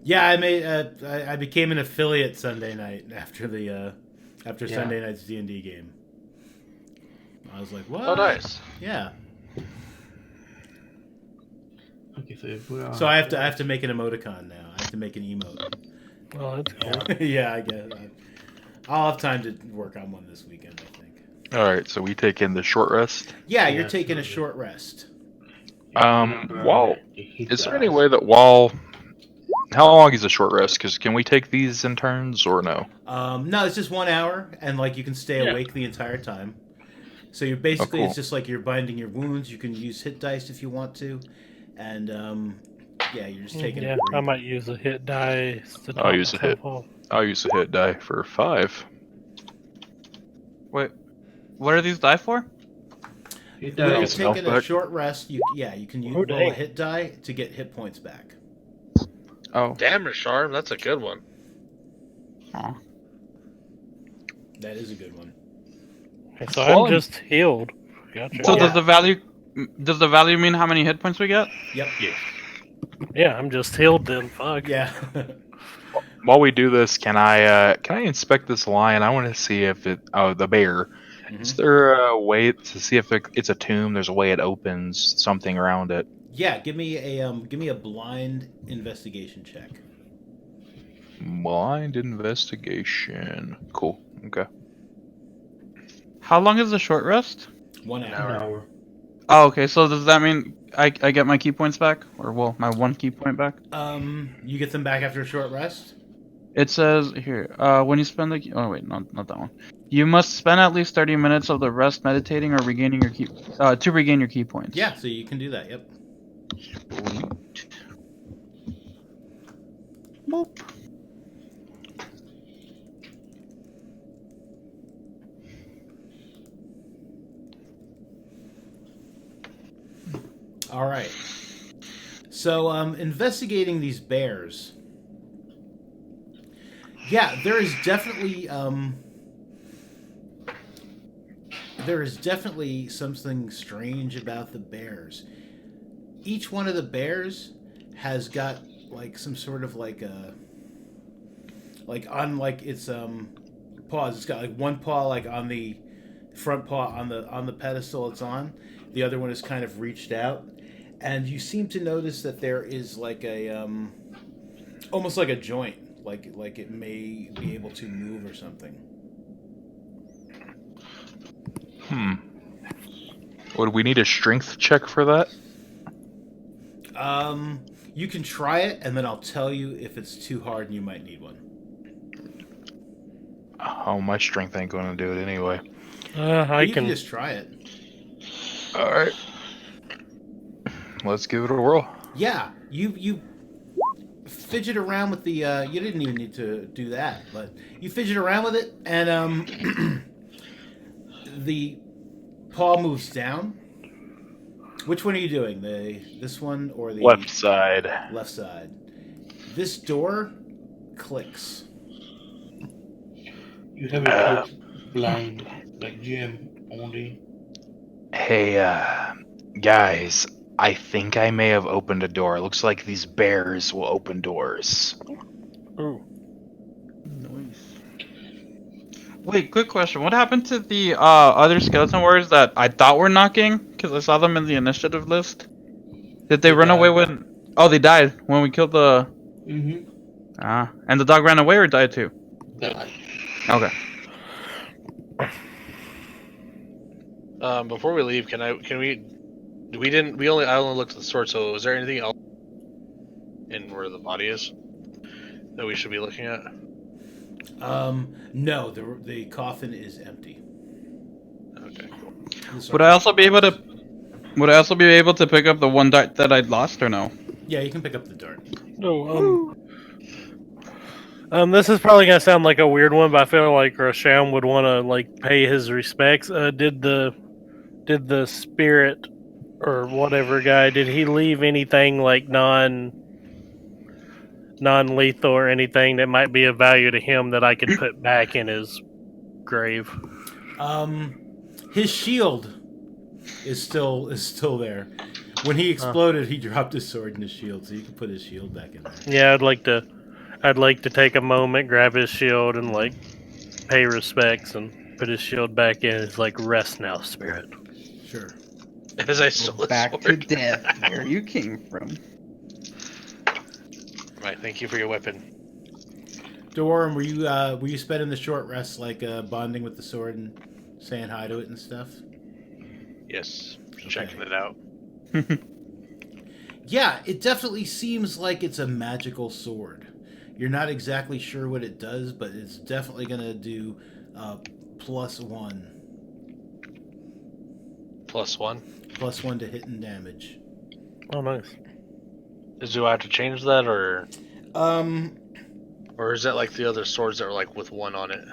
Speaker 1: yeah, I made I became an affiliate Sunday night after the after
Speaker 2: Yeah.
Speaker 1: Sunday night's D&D game. I was like, what?
Speaker 4: Oh, nice.
Speaker 1: Yeah.
Speaker 2: Okay, so if we are.
Speaker 1: So I have to make an emoticon now. I have to make an emote.
Speaker 6: Oh, that's cool.
Speaker 1: Yeah, I guess. I'll have time to work on one this weekend, I think.
Speaker 5: All right, so we take in the short rest.
Speaker 1: Yeah, you're
Speaker 2: Yeah,
Speaker 1: taking a
Speaker 2: so-
Speaker 1: short rest.
Speaker 5: While is there any way that while how long is a short rest? Because can we take these in turns or no?
Speaker 1: No, it's just 1 hour, and like you can stay
Speaker 2: Yeah.
Speaker 1: awake the entire time. So you're basically
Speaker 5: cool.
Speaker 1: it's just like you're binding your wounds. You can use hit dice if you want to, and yeah, you're just taking
Speaker 6: Yeah,
Speaker 1: a break.
Speaker 6: I might use a hit dice to
Speaker 5: I'll
Speaker 6: top
Speaker 5: use a
Speaker 6: myself
Speaker 5: hit.
Speaker 6: off.
Speaker 5: I'll use a hit die for 5.
Speaker 7: Wait, what are these die for?
Speaker 2: Hit
Speaker 1: When
Speaker 2: that
Speaker 1: you're
Speaker 5: It's an
Speaker 1: taking a
Speaker 5: alphabet.
Speaker 1: short rest, you can use
Speaker 6: Oh,
Speaker 1: roll a
Speaker 6: dang.
Speaker 1: hit die to get hit points back.
Speaker 7: Oh,
Speaker 4: Damn, Risharm, that's a good one.
Speaker 7: aw.
Speaker 1: That is a good one.
Speaker 6: Okay, so
Speaker 5: Well,
Speaker 6: I'm just healed. Gotcha.
Speaker 7: So
Speaker 1: Yeah.
Speaker 7: does the value mean how many hit points we get?
Speaker 1: Yep.
Speaker 2: Yes.
Speaker 6: Yeah, I'm just healed then. Fuck.
Speaker 1: Yeah.
Speaker 5: While we do this, can I inspect this lion? I want to see if it the bear. Is
Speaker 1: Mhm.
Speaker 5: there a way to see if it's a tomb? There's a way it opens something around it.
Speaker 1: Yeah. Give me a blind investigation check.
Speaker 5: Blind investigation. Cool. Okay.
Speaker 7: How long is the short rest?
Speaker 1: 1
Speaker 4: An
Speaker 1: hour.
Speaker 2: An hour.
Speaker 7: Oh, okay. So does that mean I get my key points back, or well, my 1 key point back?
Speaker 1: You get them back after a short rest.
Speaker 7: It says here, when you spend the oh wait, not that one. You must spend at least 30 minutes of the rest meditating or regaining your key to regain your key points.
Speaker 1: Yeah, so you can do that. Yep.
Speaker 7: Sweet. Boop.
Speaker 1: All right. So, investigating these bears. Yeah, there is definitely something strange about the bears. Each one of the bears has got like some sort of like on like its paws. It's got like one paw like on the front paw on the pedestal it's on. The other one is kind of reached out, and you seem to notice that there is like a almost like a joint, like it may be able to move or something.
Speaker 5: Would we need a strength check for that?
Speaker 1: You can try it, and then I'll tell you if it's too hard and you might need one.
Speaker 5: Oh, my strength ain't going to do it anyway.
Speaker 6: I
Speaker 1: You can
Speaker 6: can.
Speaker 1: just try it.
Speaker 5: All right. Let's give it a whirl.
Speaker 1: Yeah, you fidget around with the. You didn't even need to do that, but you fidget around with it, and the paw moves down. Which one are you doing? This one or the
Speaker 5: Left side.
Speaker 1: left side? This door clicks.
Speaker 2: You have it put blind, like Jim only.
Speaker 5: Hey, guys. I think I may have opened a door. It looks like these bears will open doors.
Speaker 6: Ooh.
Speaker 7: Nice. Wait, quick question. What happened to the other skeleton warriors that I thought were knocking? Because I saw them in the initiative list. Did they run away when? Oh, they died when we killed the.
Speaker 2: Mm-hmm.
Speaker 7: And the dog ran away or died too?
Speaker 2: That.
Speaker 7: Okay.
Speaker 4: Before we leave, I only looked at the sword. So, is there anything else in where the body is that we should be looking at?
Speaker 1: No, the coffin is empty.
Speaker 4: Okay.
Speaker 7: Would I also be able to? Would I also be able to pick up the one dart that I'd lost, or no?
Speaker 1: Yeah, you can pick up the dart.
Speaker 6: No, this is probably gonna sound like a weird one, but I feel like Rasham would want to like pay his respects. Did the spirit or whatever guy, did he leave anything like non-lethal or anything that might be of value to him that I could put back in his grave?
Speaker 1: His shield is still there. When he exploded, he dropped his sword and his shield, so you can put his shield back in there.
Speaker 6: Yeah, I'd like to take a moment, grab his shield, and like pay respects and put his shield back in. It's like, rest now, spirit.
Speaker 1: Sure.
Speaker 4: As I stole his
Speaker 7: Back to
Speaker 4: sword.
Speaker 7: death, where you came from.
Speaker 4: Right, thank you for your weapon.
Speaker 1: Doran, were you spending the short rest like bonding with the sword and saying hi to it and stuff?
Speaker 4: Yes,
Speaker 1: Okay.
Speaker 4: checking it out.
Speaker 1: Yeah, it definitely seems like it's a magical sword. You're not exactly sure what it does, but it's definitely gonna do +1.
Speaker 4: +1.
Speaker 1: +1 to hit and damage.
Speaker 6: Oh, nice.
Speaker 4: Do I have to change that, or
Speaker 1: Um,
Speaker 4: is that like the other swords that are like with 1 on it?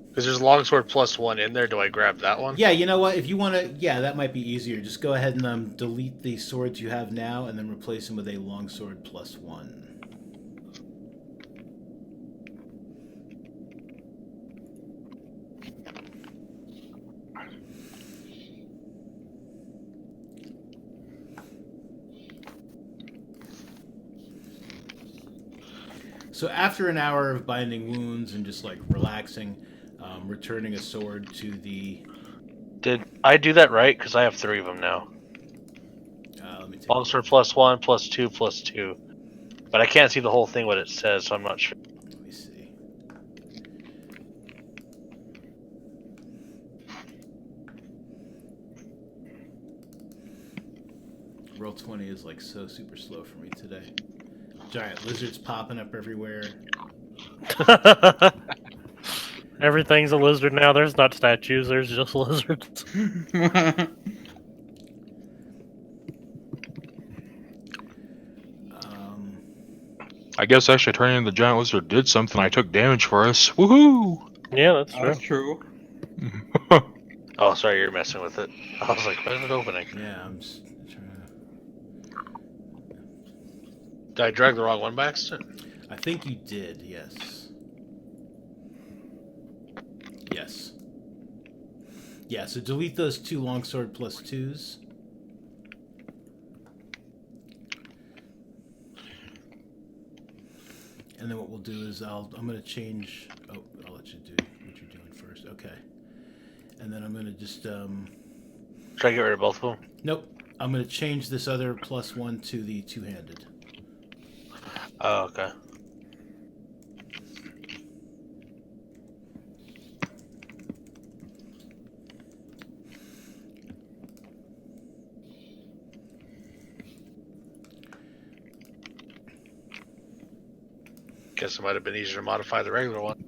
Speaker 4: Because there's longsword +1 in there. Do I grab that one?
Speaker 1: yeah, you know what? If you want to, yeah, that might be easier. Just go ahead and delete the swords you have now, and then replace them with a longsword +1. So after an hour of binding wounds and just like relaxing, returning a sword to the.
Speaker 4: Did I do that right? Because I have 3 of them now.
Speaker 1: Let me take.
Speaker 4: Longsword +1, +2, +2. But I can't see the whole thing what it says, so I'm not sure.
Speaker 1: Let me see. Roll 20 is like so super slow for me today. Giant lizards popping up everywhere.
Speaker 6: Everything's a lizard now. There's not statues. There's just lizards.
Speaker 5: I guess actually turning the giant lizard did something. I took damage for us. Woohoo!
Speaker 6: Yeah, that's true.
Speaker 7: That's true.
Speaker 4: Oh, sorry, you're messing with it. I was like, why is it opening?
Speaker 1: Yeah, I'm just trying
Speaker 4: Did I drag the wrong one by accident?
Speaker 1: I think you did, yes. Yes. Yeah, so delete those 2 longsword +2s. And then what we'll do is I'm going to change. Oh, I'll let you do what you're doing first. Okay. And then I'm going to just.
Speaker 4: Should I get rid of both of them?
Speaker 1: Nope. I'm going to change this other +1 to the two-handed.
Speaker 4: Oh, okay. Guess it might have been easier to modify the regular one.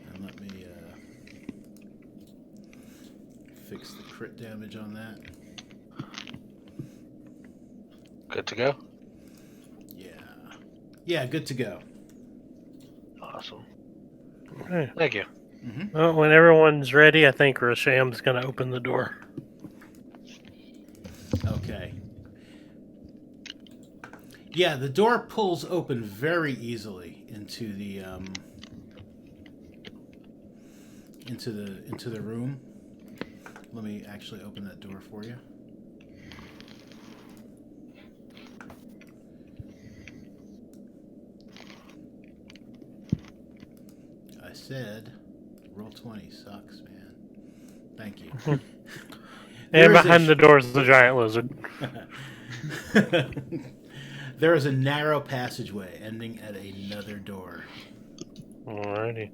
Speaker 1: And let me fix the crit damage on that.
Speaker 4: Good to go?
Speaker 1: Yeah. Yeah, good to go.
Speaker 4: Awesome.
Speaker 6: Okay.
Speaker 4: Thank you.
Speaker 1: Mm-hmm.
Speaker 6: Well, when everyone's ready, I think Rasham's going to open the door.
Speaker 1: Okay. Yeah, the door pulls open very easily into the into the room. Let me actually open that door for you. I said roll 20 sucks, man. Thank you.
Speaker 6: And behind the door is the giant lizard.
Speaker 1: There is a narrow passageway ending at another door.
Speaker 6: Alrighty.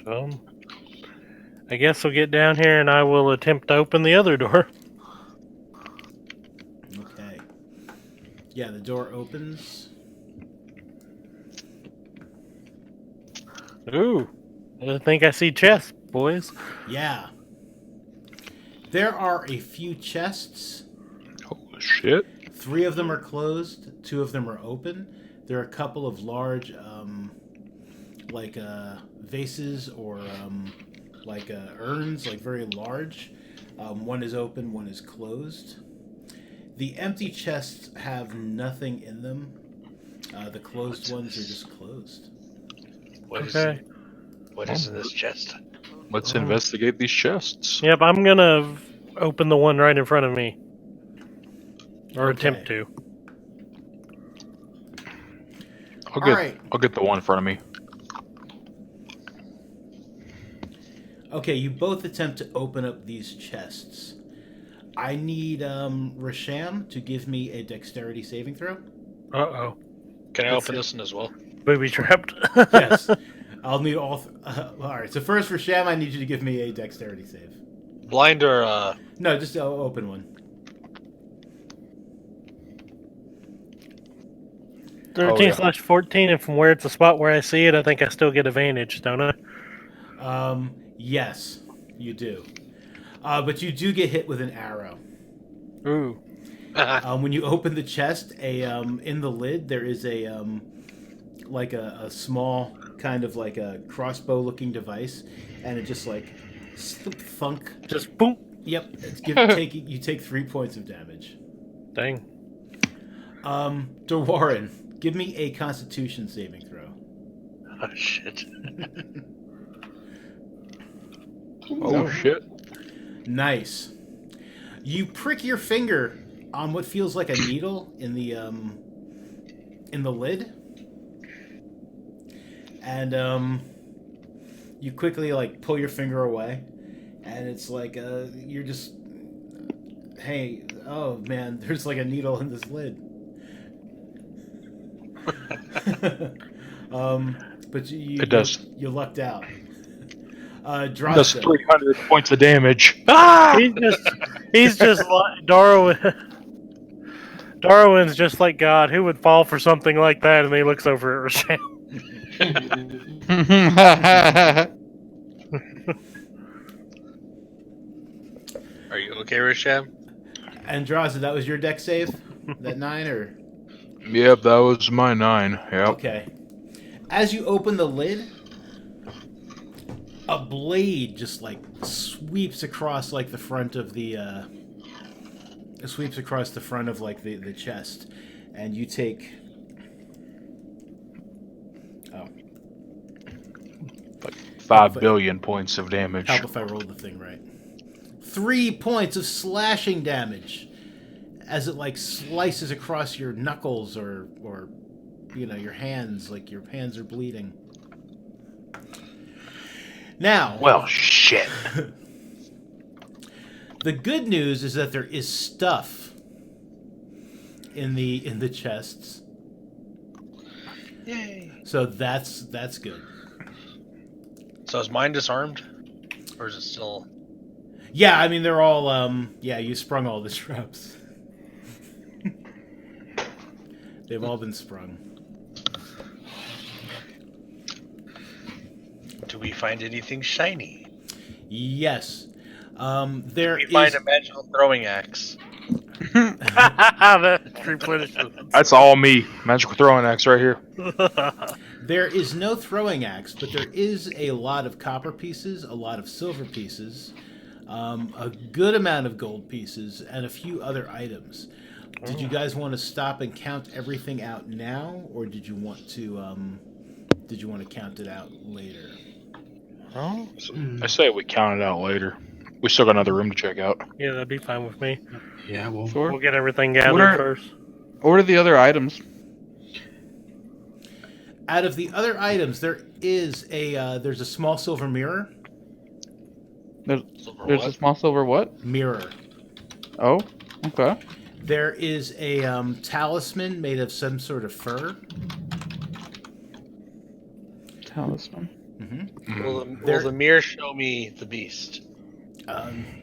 Speaker 6: I guess we'll get down here and I will attempt to open the other door.
Speaker 1: Okay. Yeah, the door opens.
Speaker 6: Ooh. I think I see chests, boys.
Speaker 1: Yeah. There are a few chests.
Speaker 5: Holy shit.
Speaker 1: 3 of them are closed. 2 of them are open. There are a couple of large, vases or urns, like very large. One is open, one is closed. The empty chests have nothing in them. The closed ones are just closed.
Speaker 4: What is
Speaker 6: Okay.
Speaker 4: what is in this chest?
Speaker 5: Let's investigate these chests.
Speaker 6: Yep, I'm gonna open the one right in front of me. Or
Speaker 1: Okay.
Speaker 6: attempt to.
Speaker 5: I'll get the one in front of me.
Speaker 1: Okay, you both attempt to open up these chests. I need Rasham to give me a dexterity saving throw.
Speaker 6: Uh-oh.
Speaker 4: Can I
Speaker 1: That's
Speaker 4: open
Speaker 1: it.
Speaker 4: this one as well?
Speaker 6: Booby trapped.
Speaker 1: Yes. I'll need all. All right. So first, Rasham, I need you to give me a dexterity save.
Speaker 4: Blind or
Speaker 1: No, just open one.
Speaker 6: 13/14, and from where it's a spot where I see it, I think I still get advantage, don't I?
Speaker 1: Yes, you do. But you do get hit with an arrow.
Speaker 6: Ooh.
Speaker 1: When you open the chest, in the lid there is a small kind of like a crossbow-looking device, and it just like thunk.
Speaker 6: Just boom.
Speaker 1: Yep, you take 3 points of damage.
Speaker 6: Dang.
Speaker 1: Warren, give me a Constitution saving throw.
Speaker 4: Oh shit.
Speaker 5: Oh shit.
Speaker 1: Nice. You prick your finger on what feels like a needle in the lid, and you quickly like pull your finger away, and it's like you're just, hey, oh man, there's like a needle in this lid. But
Speaker 5: It does.
Speaker 1: You lucked out.
Speaker 5: Does
Speaker 1: Drosta.
Speaker 5: 300 points of damage. Ah!
Speaker 6: He's just like Darwin. Darwin's just like God. Who would fall for something like that? And he looks over at Rochelle.
Speaker 4: Are you okay, Risham?
Speaker 1: Andraza, that was your deck save? That 9 or?
Speaker 5: Yep, that was my 9. Yep.
Speaker 1: Okay. As you open the lid, a blade just like sweeps across like the front of the the chest, and you take
Speaker 5: 5 billion points of damage.
Speaker 1: help if I rolled the thing right. 3 points of slashing damage as it like slices across your knuckles or your hands, like your hands are bleeding. Now,
Speaker 5: Well, shit.
Speaker 1: the good news is that there is stuff in the chests.
Speaker 4: Yay.
Speaker 1: So that's good.
Speaker 4: So is mine disarmed? Or is it still...
Speaker 1: Yeah, I mean they're all you sprung all the traps. They've all been sprung.
Speaker 4: Do we find anything shiny?
Speaker 1: Yes. There
Speaker 4: We
Speaker 1: is
Speaker 4: find a magical throwing axe.
Speaker 6: That replenishes.
Speaker 5: That's all me. Magical throwing axe right here.
Speaker 1: there is no throwing axe, but there is a lot of copper pieces, a lot of silver pieces, a good amount of gold pieces, and a few other items. Did you guys want to stop and count everything out now, or did you want to count it out later?
Speaker 6: Oh,
Speaker 5: I say we count it out later. We still got another room to check out.
Speaker 6: yeah, that'd be fine with me.
Speaker 2: Yeah, well,
Speaker 6: We'll get everything gathered
Speaker 7: What are-
Speaker 6: first.
Speaker 7: What are the other items?
Speaker 1: Out of the other items, there's a small silver mirror.
Speaker 4: Silver
Speaker 7: There's
Speaker 4: what?
Speaker 7: a small silver what?
Speaker 1: Mirror.
Speaker 7: Oh, okay.
Speaker 1: There is a talisman made of some sort of fur.
Speaker 7: Talisman.
Speaker 1: Mm-hmm.
Speaker 4: Will the mirror show me the beast?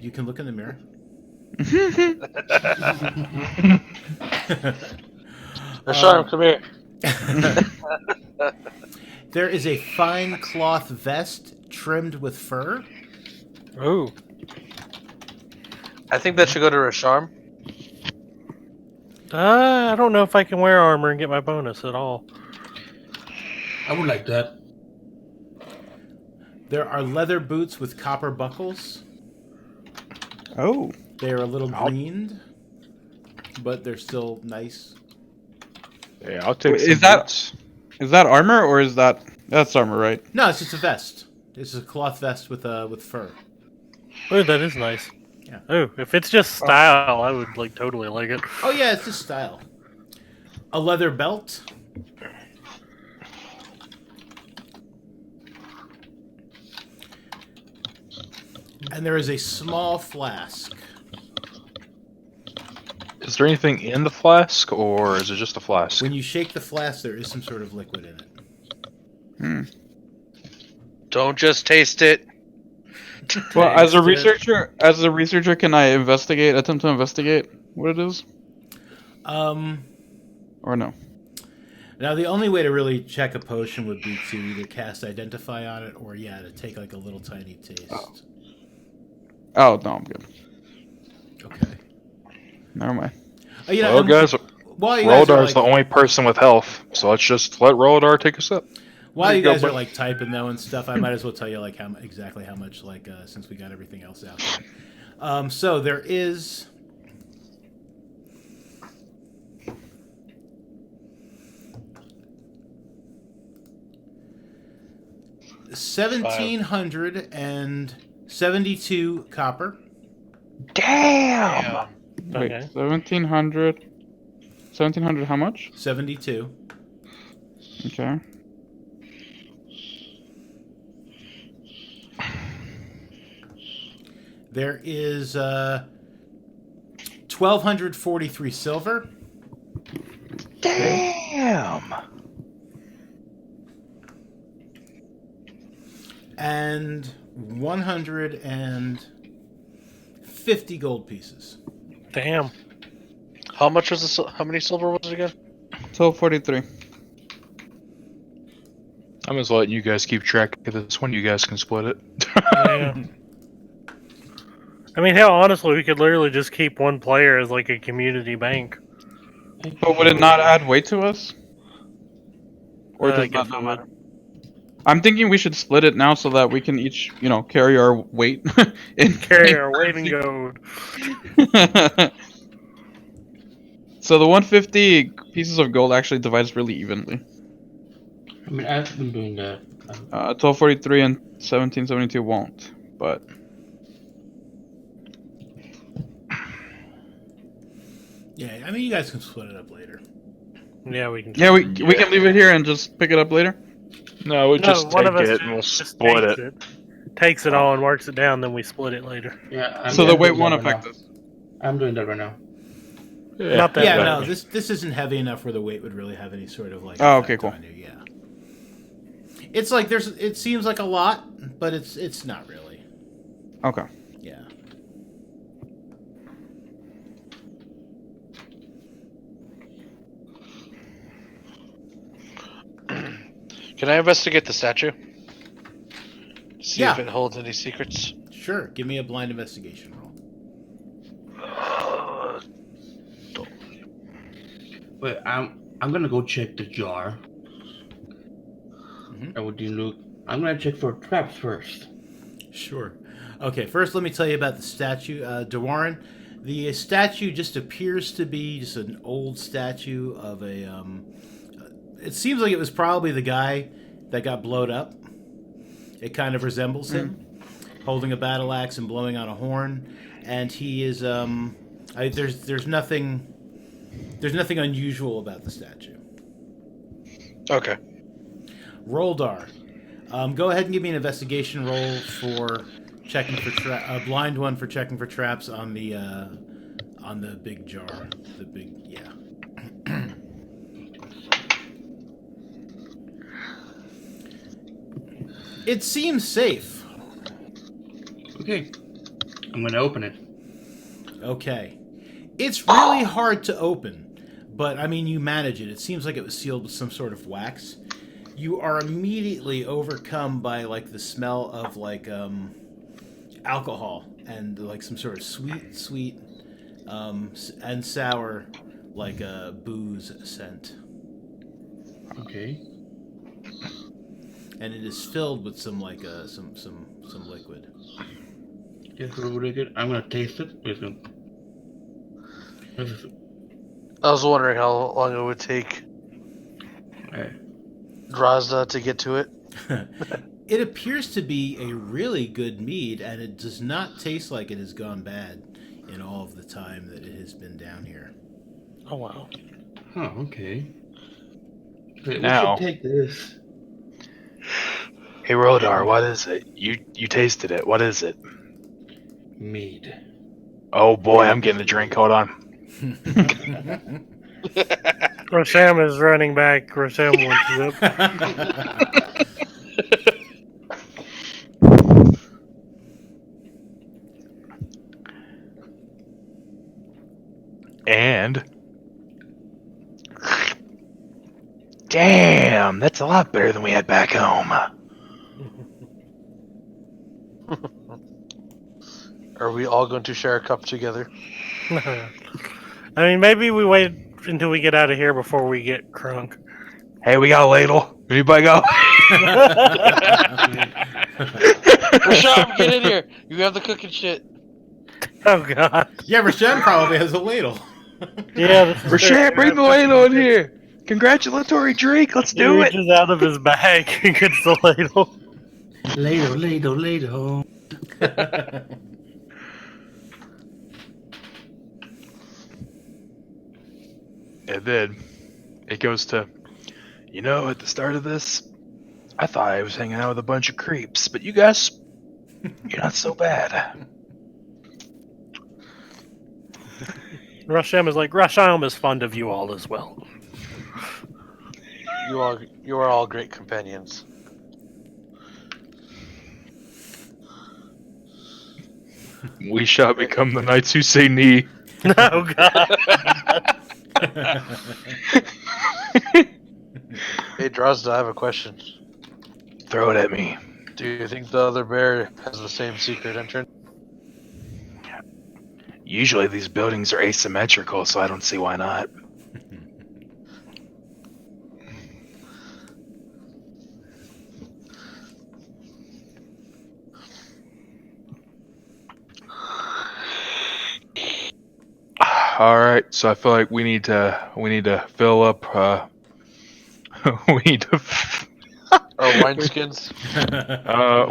Speaker 1: You can look in the mirror.
Speaker 4: Rasham, come here.
Speaker 1: There is a fine cloth vest trimmed with fur.
Speaker 6: Ooh.
Speaker 4: I think that should go to Rasham.
Speaker 6: I don't know if I can wear armor and get my bonus at all.
Speaker 2: I would like that.
Speaker 1: There are leather boots with copper buckles.
Speaker 3: Oh.
Speaker 1: They are a little greened, but they're still nice.
Speaker 5: Yeah, I'll take
Speaker 3: Wait,
Speaker 5: some
Speaker 3: is that-
Speaker 5: boots.
Speaker 3: Is that armor or is that's armor, right?
Speaker 1: No, it's just a vest. It's a cloth vest with fur.
Speaker 6: Oh, that is nice.
Speaker 1: Yeah.
Speaker 6: Oh, if it's just style, I would like totally like it.
Speaker 1: Oh yeah, it's just style. A leather belt. And there is a small flask.
Speaker 5: Is there anything in the flask, or is it just a flask?
Speaker 1: When you shake the flask, there is some sort of liquid in it.
Speaker 3: Hmm.
Speaker 4: Don't just taste it.
Speaker 3: Well, as a
Speaker 1: Taste
Speaker 3: researcher, can I attempt to investigate what it is, or no?
Speaker 1: Now the only way to really check a potion would be to either cast Identify on it, or to take like a little tiny taste.
Speaker 3: Oh no, I'm good.
Speaker 1: Okay.
Speaker 3: Never mind.
Speaker 5: Well, guys,
Speaker 1: while you guys are,
Speaker 5: Roldar's the only person with health, so let's just let Roldar take a sip.
Speaker 1: while you
Speaker 5: There you
Speaker 1: guys
Speaker 5: go,
Speaker 1: are
Speaker 5: bud.
Speaker 1: like typing though and stuff, I might as well tell you like exactly how much since we got everything else out there. So there is. $1,772 copper.
Speaker 5: Damn!
Speaker 3: Wait,
Speaker 6: Okay.
Speaker 3: 1700. 1700. How much?
Speaker 1: 72.
Speaker 3: Okay.
Speaker 1: There is 1,243 silver.
Speaker 5: Damn!
Speaker 1: And 150 gold pieces.
Speaker 6: Damn.
Speaker 4: How much was the? How many silver was it again?
Speaker 3: 1243.
Speaker 5: I'm just letting you guys keep track of this one. You guys can split it.
Speaker 6: Yeah. I mean, hell, honestly, we could literally just keep one player as like a community bank.
Speaker 3: But would it not add weight to us? Or
Speaker 6: I
Speaker 3: does
Speaker 6: guess
Speaker 3: that not
Speaker 6: it
Speaker 3: matter? I'm thinking we should split it now so that we can each, carry our weight.
Speaker 6: Carry our weight in gold.
Speaker 3: So the 150 pieces of gold actually divides really evenly.
Speaker 2: I mean, I've been doing that.
Speaker 3: 1243 and 1772 won't, but
Speaker 1: Yeah, I mean, you guys can split it up later.
Speaker 6: Yeah, we can.
Speaker 3: yeah, we can leave it here and just pick it up later.
Speaker 5: No, we just
Speaker 6: one
Speaker 5: take
Speaker 6: of us
Speaker 5: it and we'll
Speaker 6: just
Speaker 5: split
Speaker 6: takes
Speaker 5: it.
Speaker 6: Takes it all and works it down, then we split it later.
Speaker 2: Yeah.
Speaker 3: So the
Speaker 2: I'm
Speaker 3: weight
Speaker 2: doing
Speaker 3: won't
Speaker 2: that right
Speaker 3: affect
Speaker 2: now.
Speaker 3: us.
Speaker 2: I'm doing that right now.
Speaker 6: Not that
Speaker 1: Yeah,
Speaker 6: bad.
Speaker 1: no, this isn't heavy enough where the weight would really have any sort of like.
Speaker 3: Oh, okay,
Speaker 1: effect
Speaker 3: cool.
Speaker 1: on you, yeah. It's like it seems like a lot, but it's not really.
Speaker 3: Okay.
Speaker 1: Yeah.
Speaker 4: Can I investigate the statue? See
Speaker 1: Yeah.
Speaker 4: if it holds any secrets.
Speaker 1: Sure. Give me a blind investigation roll.
Speaker 2: Wait, I'm gonna go check the jar.
Speaker 1: Mhm.
Speaker 2: And would you look? I'm gonna check for traps first.
Speaker 1: Sure. Okay, first let me tell you about the statue. DeWarren, the statue just appears to be just an old statue of a... it seems like it was probably the guy that got blowed up. It kind of resembles him, holding a battle axe and blowing on a horn. And he is... there's nothing unusual about the statue.
Speaker 4: Okay.
Speaker 1: Roldar, go ahead and give me an investigation roll for checking for a blind one for checking for traps on the big jar. The big It seems safe.
Speaker 2: Okay. I'm gonna open it.
Speaker 1: Okay. It's really hard to open, but I mean, you manage it. It seems like it was sealed with some sort of wax. You are immediately overcome by like the smell of like alcohol and like some sort of sweet, and sour like a booze scent.
Speaker 2: Okay.
Speaker 1: And it is filled with some like some liquid.
Speaker 2: It's really good. I'm gonna taste it. It's gonna... This is...
Speaker 4: I was wondering how long it would take Drazda to get to it.
Speaker 1: It appears to be a really good mead, and it does not taste like it has gone bad in all of the time that it has been down here.
Speaker 6: Oh wow.
Speaker 2: Oh, okay. Wait,
Speaker 5: Now-
Speaker 2: we should take this.
Speaker 5: Hey, Rodar, what is it? You tasted it. What is it?
Speaker 2: Mead.
Speaker 5: Oh boy, I'm getting a drink. Hold on.
Speaker 6: Rosham is running back. Rosham wants it.
Speaker 5: And damn, that's a lot better than we had back home.
Speaker 4: Are we all going to share a cup together?
Speaker 6: I mean, maybe we wait until we get out of here before we get crunk.
Speaker 5: Hey, we got a ladle. Anybody go?
Speaker 4: Rasham, get in here. You have the cooking shit.
Speaker 6: Oh god.
Speaker 1: Yeah, Rashem probably has a ladle.
Speaker 6: Yeah. This is
Speaker 5: Rashad, bring the ladle in here. Congratulatory drink. Let's
Speaker 6: He
Speaker 5: do it.
Speaker 6: reaches out of his bag and gets the ladle.
Speaker 2: Ladle.
Speaker 5: And then it goes to, at the start of this, I thought I was hanging out with a bunch of creeps, but you guys, you're not so bad.
Speaker 6: Rosham is like, Rosham is fond of you all as well.
Speaker 4: You are all great companions.
Speaker 5: We shall become the knights who say knee.
Speaker 6: Oh god.
Speaker 4: Hey, Drazda, I have a question.
Speaker 5: Throw it at me.
Speaker 4: Do you think the other bear has the same secret entrance?
Speaker 5: Usually these buildings are asymmetrical, so I don't see why not. All right, so I feel like we need to fill up. We need to.
Speaker 4: Or wineskins?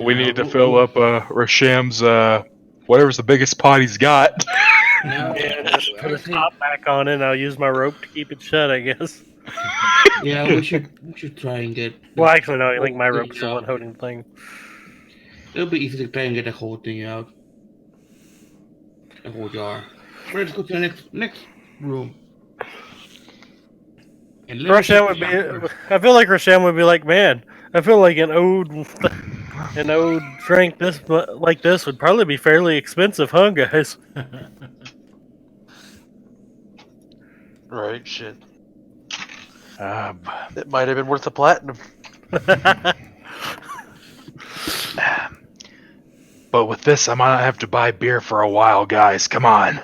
Speaker 5: We need to fill up Rasham's whatever's the biggest pot he's got.
Speaker 2: No,
Speaker 6: Yeah, just put a top back on it and I'll use my rope to keep it shut, I guess.
Speaker 2: yeah, we should try and get.
Speaker 6: Well, actually, no, I think my rope's the one holding the thing.
Speaker 2: It'll be easy to try and get the whole thing out. The whole jar. Let's go to the next room. And
Speaker 6: Rosham would be. I feel like Rosham would be like, man, I feel like an ode drink like this would probably be fairly expensive, huh, guys?
Speaker 4: Right, shit.
Speaker 5: Uh,
Speaker 4: It might have been worth the platinum.
Speaker 5: but with this, I might have to buy beer for a while, guys. Come on.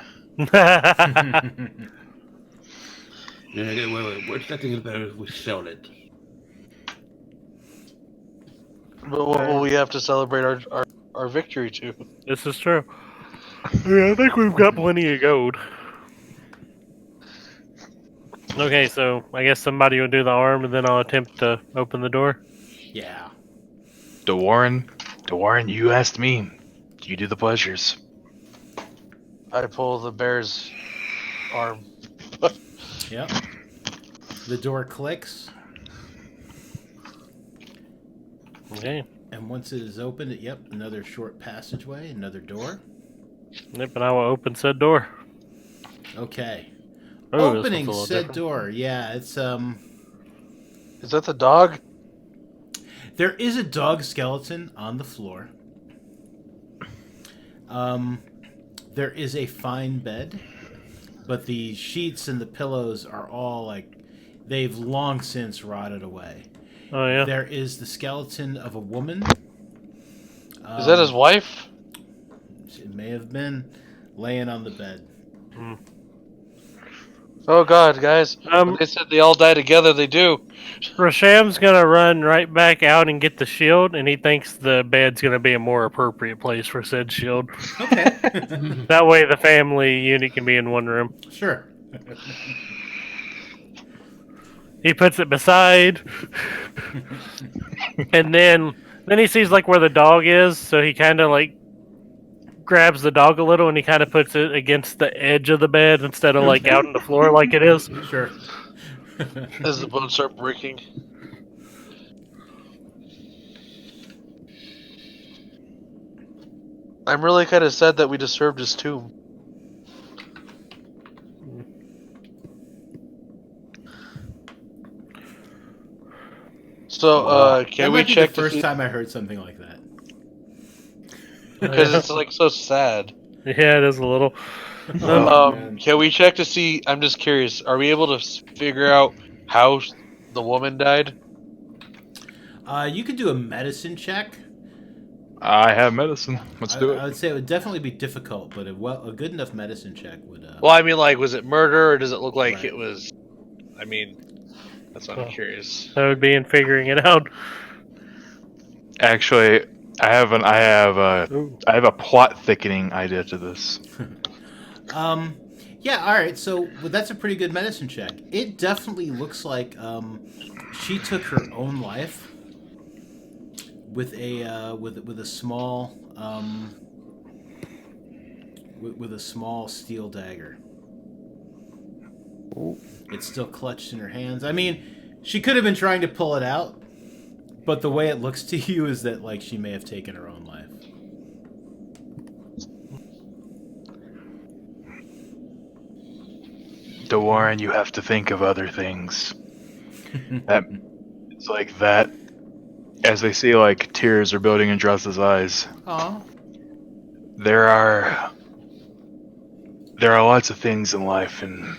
Speaker 2: Wait. What's that thing about if we sell it?
Speaker 4: But what will we have to celebrate our victory to?
Speaker 6: This is true. Yeah, I think we've got plenty of gold. Okay, so I guess somebody will do the arm, and then I'll attempt to open the door.
Speaker 1: Yeah.
Speaker 5: DeWarren, you asked me. You do the pleasures.
Speaker 4: I pull the bear's arm.
Speaker 1: Yep. The door clicks,
Speaker 6: Okay.
Speaker 1: and once it is opened, another short passageway, another door.
Speaker 6: Yep, and I will open said door.
Speaker 1: Okay.
Speaker 6: Oh, this
Speaker 1: Opening
Speaker 6: one's a little
Speaker 1: said
Speaker 6: different.
Speaker 1: door. Yeah, it's
Speaker 4: Is that the dog?
Speaker 1: There is a dog skeleton on the floor. There is a fine bed, but the sheets and the pillows are all like they've long since rotted away.
Speaker 6: Oh yeah.
Speaker 1: There is the skeleton of a woman.
Speaker 4: Is that his wife?
Speaker 1: It may have been laying on the bed.
Speaker 4: Oh God, guys!
Speaker 6: Um,
Speaker 4: When they said they all die together, they do.
Speaker 6: Rasham's gonna run right back out and get the shield, and he thinks the bed's gonna be a more appropriate place for said shield.
Speaker 1: Okay.
Speaker 6: That way, the family unit can be in one room.
Speaker 1: Sure.
Speaker 6: He puts it beside, and then he sees like where the dog is, so he kind of like grabs the dog a little, and he kind of puts it against the edge of the bed instead of like out on the floor like it is.
Speaker 1: Sure.
Speaker 4: As the bones start breaking. I'm really kind of sad that we disturbed his tomb. So, can
Speaker 1: that
Speaker 4: we
Speaker 1: might be
Speaker 4: check
Speaker 1: the first time I heard something like that.
Speaker 4: Because it's like so sad.
Speaker 6: Yeah, it is a little.
Speaker 1: Man.
Speaker 4: Can we check to see? I'm just curious. Are we able to figure out how the woman died?
Speaker 1: You could do a medicine check.
Speaker 5: I have medicine. Let's do
Speaker 1: I
Speaker 5: it.
Speaker 1: would say it would definitely be difficult, but a good enough medicine check would.
Speaker 4: Well, I mean, like, was it murder, or does it look like
Speaker 1: Right.
Speaker 4: it was? I mean, that's what I'm curious.
Speaker 6: That would be in figuring it out.
Speaker 5: Actually, I have a plot thickening idea to this.
Speaker 1: Yeah, all right. So that's a pretty good medicine check. It definitely looks like she took her own life with a with a small with a small steel dagger. It's still clutched in her hands. I mean, she could have been trying to pull it out, but the way it looks to you is that like she may have taken her own life.
Speaker 5: DeWarren, you have to think of other things. That it's like that. As they see, like tears are building in Dress's eyes.
Speaker 1: Aw.
Speaker 5: There are lots of things in life, and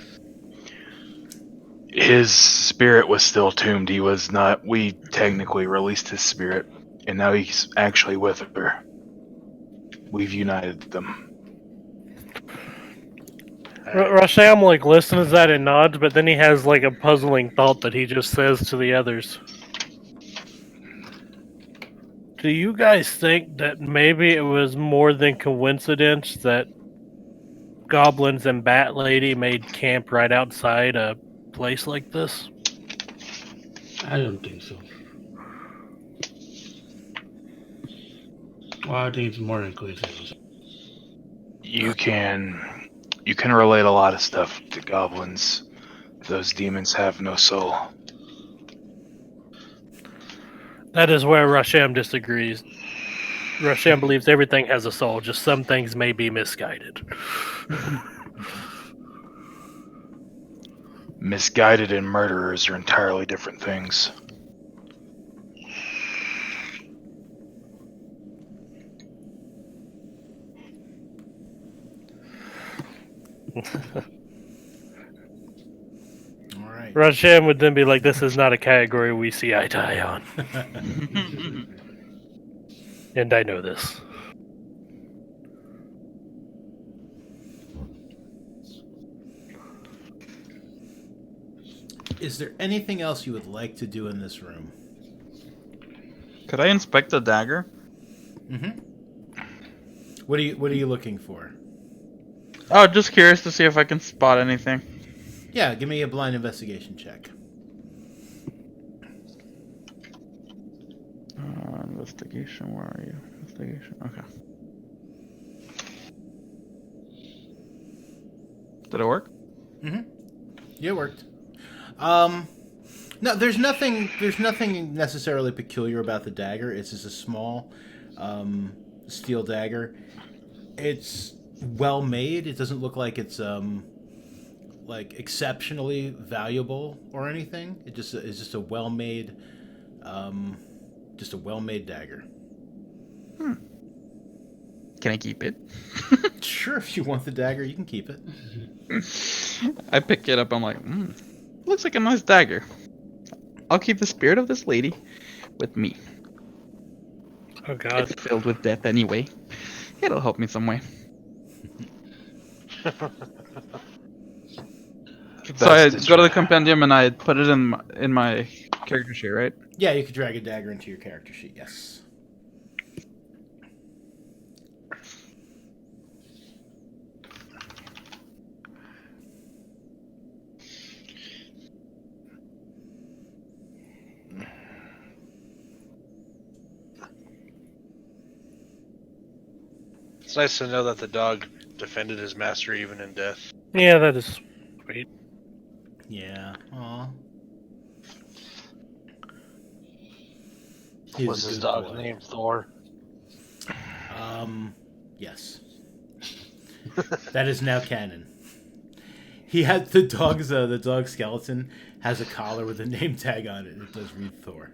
Speaker 5: his spirit was still tombed. He was not. We technically released his spirit, and now he's actually with her. We've united them.
Speaker 6: Rasham like listens to that and nods, but then he has like a puzzling thought that he just says to the others. Do you guys think that maybe it was more than coincidence that goblins and Bat Lady made camp right outside a place like this?
Speaker 2: I don't think so. Well, I think it's more than coincidence.
Speaker 5: You can relate a lot of stuff to goblins. Those demons have no soul.
Speaker 6: That is where Rasham disagrees. Rasham believes everything has a soul, just some things may be misguided.
Speaker 5: Misguided and murderers are entirely different things.
Speaker 1: All right.
Speaker 6: Rasham would then be like, this is not a category we see eye to eye on. And I know this.
Speaker 1: Is there anything else you would like to do in this room?
Speaker 3: Could I inspect the dagger?
Speaker 1: Mm-hmm. What are you looking for?
Speaker 3: Oh, just curious to see if I can spot anything.
Speaker 1: Yeah, give me a blind investigation check.
Speaker 3: Investigation, where are you? Investigation, okay. Did it work?
Speaker 1: Mm-hmm. Yeah, it worked. No, there's nothing necessarily peculiar about the dagger. It's just a small steel dagger. It's well made. It doesn't look like it's like exceptionally valuable or anything. It's just a well made Just a well-made dagger.
Speaker 7: Can I keep it?
Speaker 1: Sure, if you want the dagger, you can keep it.
Speaker 7: I pick it up. I'm like, looks like a nice dagger. I'll keep the spirit of this lady with me.
Speaker 6: Oh god.
Speaker 7: It's filled with death anyway. It'll help me some way. So I go to the compendium and I put it in my character sheet, right?
Speaker 1: Yeah, you could drag a dagger into your character sheet, yes.
Speaker 4: It's nice to know that the dog defended his master even in death.
Speaker 6: Yeah, that is sweet.
Speaker 1: Yeah. Aw.
Speaker 4: Was his dog's name Thor?
Speaker 1: Yes. That is now canon. He had the dog skeleton has a collar with a name tag on it. It does read Thor.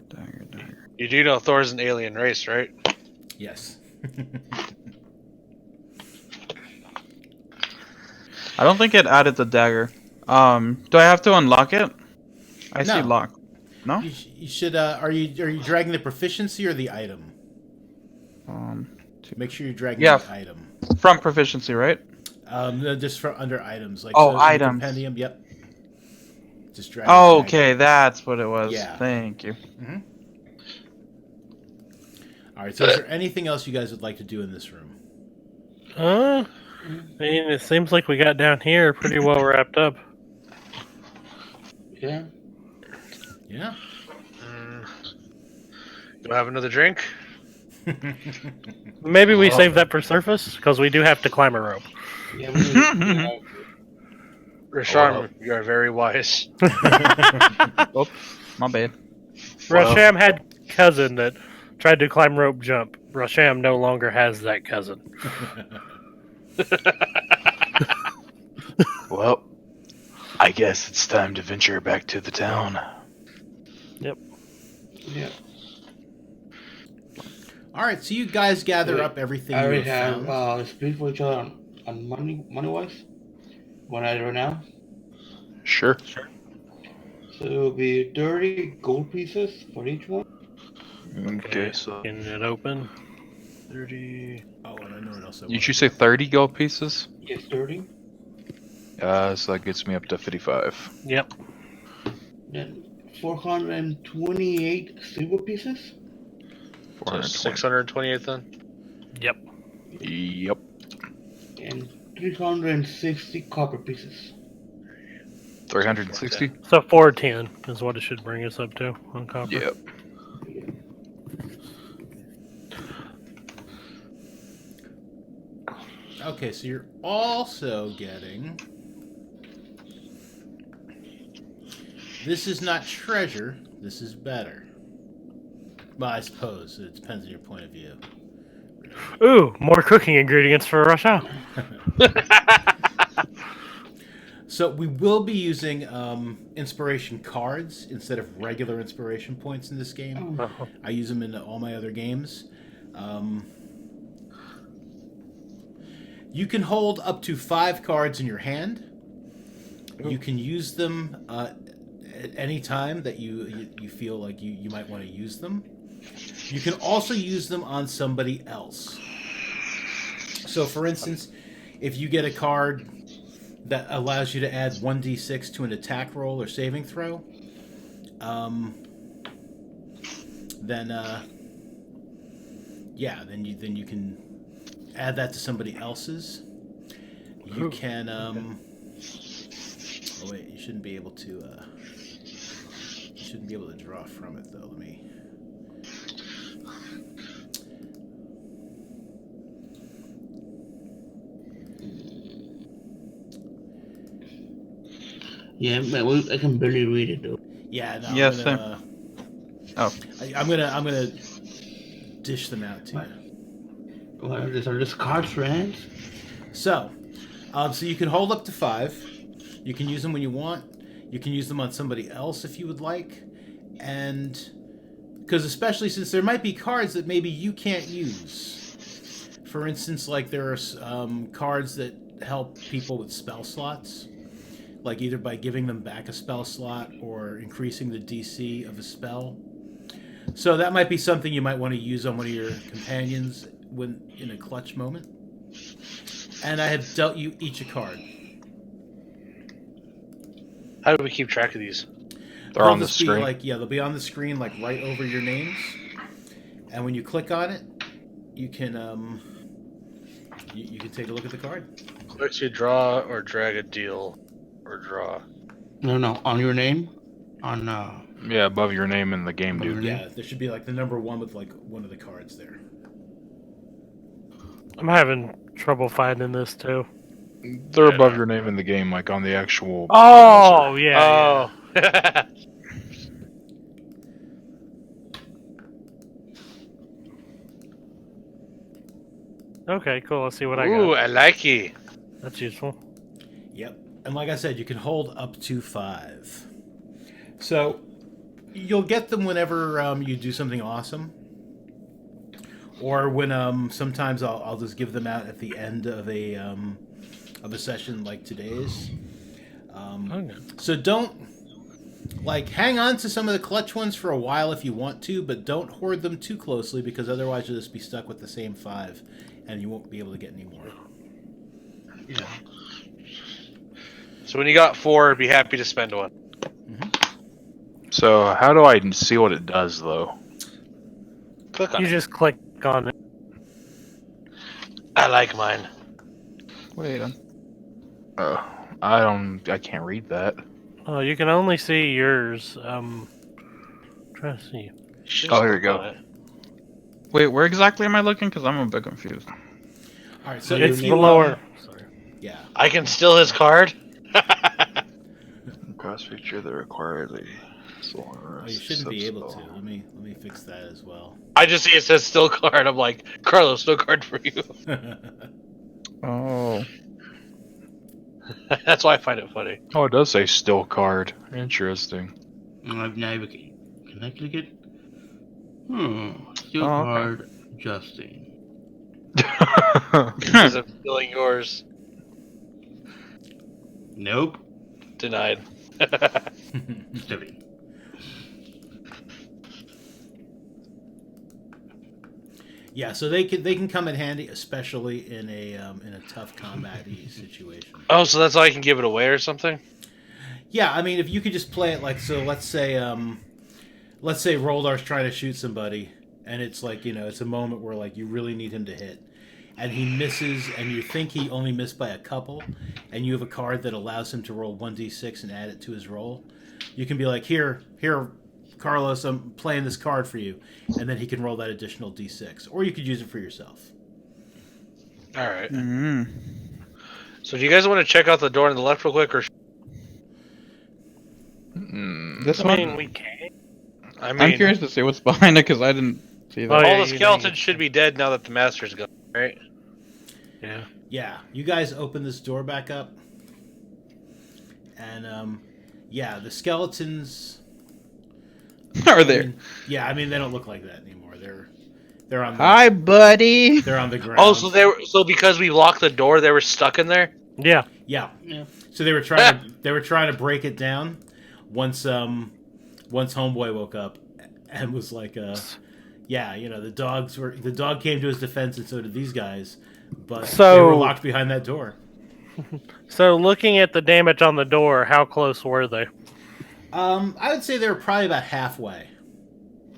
Speaker 7: Dagger.
Speaker 4: You do know Thor's an alien race, right?
Speaker 1: Yes.
Speaker 3: I don't think it added the dagger. Do I have to unlock it? I see
Speaker 1: No.
Speaker 3: lock. No?
Speaker 1: You should. Are you dragging the proficiency or the item? Make sure you're dragging
Speaker 3: Yeah.
Speaker 1: the item.
Speaker 3: From proficiency, right?
Speaker 1: No, just for under items. Like
Speaker 3: Oh,
Speaker 1: in the
Speaker 3: items.
Speaker 1: Compendium. Yep. Just drag.
Speaker 3: Oh,
Speaker 1: it, drag
Speaker 3: okay,
Speaker 1: it.
Speaker 3: that's what it was.
Speaker 1: Yeah.
Speaker 3: Thank you.
Speaker 1: All right. So, is there anything else you guys would like to do in this room?
Speaker 6: I mean, it seems like we got down here pretty well wrapped up.
Speaker 2: Yeah.
Speaker 1: Yeah.
Speaker 4: Do I have another drink?
Speaker 6: Maybe we save that for surface, because we do have to climb a rope.
Speaker 2: Yeah. We need,
Speaker 4: Rasham, you are very wise.
Speaker 3: Oops, my bad.
Speaker 6: Rasham had cousin that tried to climb rope jump. Rasham no longer has that cousin.
Speaker 5: Well, I guess it's time to venture back to the town.
Speaker 6: Yep.
Speaker 2: yeah.
Speaker 1: All right. So you guys gather up everything
Speaker 2: I
Speaker 1: you
Speaker 2: already
Speaker 1: have
Speaker 2: have
Speaker 1: found.
Speaker 2: split for each other on money wise. One I right now.
Speaker 5: Sure.
Speaker 2: So it will be 30 gold pieces for each one.
Speaker 5: Okay, so
Speaker 6: Getting it open. 30.
Speaker 1: Oh, and I know what else I
Speaker 5: did
Speaker 1: want.
Speaker 5: you say 30 gold pieces?
Speaker 2: Yes, 30.
Speaker 5: So that gets me up to 55.
Speaker 6: Yep.
Speaker 2: Then 428 silver pieces.
Speaker 4: So
Speaker 5: 420.
Speaker 4: 628 then?
Speaker 6: Yep.
Speaker 5: Yep.
Speaker 2: And 360 copper pieces.
Speaker 5: 360?
Speaker 6: So 410 is what it should bring us up to on copper.
Speaker 5: Yep.
Speaker 1: Okay, so you're also getting. This is not treasure. This is better. Well, I suppose it depends on your point of view.
Speaker 6: Ooh, more cooking ingredients for Rasham.
Speaker 1: So we will be using inspiration cards instead of regular inspiration points in this game.
Speaker 6: Oh.
Speaker 1: I use them in all my other games. You can hold up to 5 cards in your hand. You can use them at any time that you feel like you might want to use them. You can also use them on somebody else. So, for instance, if you get a card that allows you to add 1d6 to an attack roll or saving throw, then you can add that to somebody else's. You can oh wait, you shouldn't be able to draw from it though. Let me.
Speaker 2: Yeah, but I can barely read it though.
Speaker 1: Yeah, no,
Speaker 3: Yes,
Speaker 1: I'm gonna dish them out to you.
Speaker 2: What are these? Are these cards for hands?
Speaker 1: So you can hold up to 5. You can use them when you want. You can use them on somebody else if you would like. And because especially since there might be cards that maybe you can't use. For instance, like there are cards that help people with spell slots. Like either by giving them back a spell slot or increasing the DC of a spell. So that might be something you might want to use on one of your companions when in a clutch moment. And I have dealt you each a card.
Speaker 4: How do we keep track of these?
Speaker 5: They're on the
Speaker 1: just be
Speaker 5: screen.
Speaker 1: like, yeah, they'll be on the screen like right over your names. And when you click on it, you can you can take a look at the card.
Speaker 4: Click to draw or drag a deal or draw.
Speaker 2: No, on your name, on
Speaker 5: Yeah, above your name in the game,
Speaker 2: Above
Speaker 5: dude.
Speaker 2: your
Speaker 1: Yeah, there should be like the number 1 with like one of the cards there.
Speaker 6: I'm having trouble finding this too.
Speaker 5: They're above your name in the game, like on the actual.
Speaker 6: Oh yeah.
Speaker 4: Oh.
Speaker 6: Okay, cool. Let's see what I
Speaker 4: Ooh,
Speaker 6: got.
Speaker 4: I like it.
Speaker 6: That's useful.
Speaker 1: Yep. And like I said, you can hold up to 5. So you'll get them whenever you do something awesome. Or when sometimes I'll just give them out at the end of a session like today's.
Speaker 6: Okay.
Speaker 1: So don't hang on to some of the clutch ones for a while if you want to, but don't hoard them too closely because otherwise you'll just be stuck with the same 5 and you won't be able to get any more.
Speaker 2: yeah.
Speaker 4: So when you got 4, be happy to spend 1.
Speaker 5: So how do I see what it does, though?
Speaker 4: Click on
Speaker 6: You
Speaker 4: it.
Speaker 6: just click on it.
Speaker 4: I like mine.
Speaker 3: Wait.
Speaker 5: I can't read that.
Speaker 6: Oh, you can only see yours. Try to see.
Speaker 5: Oh, here we
Speaker 4: Click
Speaker 5: go.
Speaker 4: on it.
Speaker 3: Wait, where exactly am I looking? Because I'm a bit confused.
Speaker 1: All right, so
Speaker 6: It's
Speaker 1: if you,
Speaker 6: below her. Sorry.
Speaker 1: yeah.
Speaker 4: I can steal his card.
Speaker 5: Cross feature that required the.
Speaker 1: Oh, you shouldn't be able to. Let me fix that as well.
Speaker 4: I just see it says still card. I'm like, Carlos, no card for you.
Speaker 3: Oh.
Speaker 4: That's why I find it funny.
Speaker 5: Oh, it does say still card. Interesting.
Speaker 2: Navigate. Can I click it? Still
Speaker 3: Oh, okay.
Speaker 2: card adjusting.
Speaker 4: Because I'm stealing yours.
Speaker 2: Nope.
Speaker 4: Denied.
Speaker 2: Stepping.
Speaker 1: Yeah, so they can come in handy, especially in a tough combat-y situation.
Speaker 4: Oh, so that's why I can give it away or something?
Speaker 1: Yeah, I mean, if you could just play it like so, let's say Roldar's trying to shoot somebody, and it's like it's a moment where like you really need him to hit, and he misses, and you think he only missed by a couple, and you have a card that allows him to roll 1d6 and add it to his roll. You can be like, here, Carlos, I'm playing this card for you, and then he can roll that additional d6, or you could use it for yourself.
Speaker 4: All right.
Speaker 3: Mm.
Speaker 4: So do you guys want to check out the door on the left real quick, or?
Speaker 3: This
Speaker 6: I
Speaker 3: one?
Speaker 6: mean, we can.
Speaker 4: I mean,
Speaker 3: I'm curious to see what's behind it because I didn't see that.
Speaker 6: Oh, yeah,
Speaker 4: all the
Speaker 6: you
Speaker 4: skeletons
Speaker 6: didn't-
Speaker 4: should be dead now that the master's gone, right?
Speaker 6: Yeah.
Speaker 1: Yeah, you guys open this door back up, and yeah, the skeletons.
Speaker 3: Are there?
Speaker 1: I mean, they don't look like that anymore. They're on the,
Speaker 3: Hi, buddy.
Speaker 1: they're on the ground.
Speaker 4: Oh, so because we locked the door, they were stuck in there.
Speaker 6: Yeah.
Speaker 1: Yeah.
Speaker 2: Yeah.
Speaker 1: So they were trying to break it down once Homeboy woke up and was like the dog came to his defense and so did these guys, but they were locked behind that door.
Speaker 6: So looking at the damage on the door, how close were they?
Speaker 1: I would say they were probably about halfway.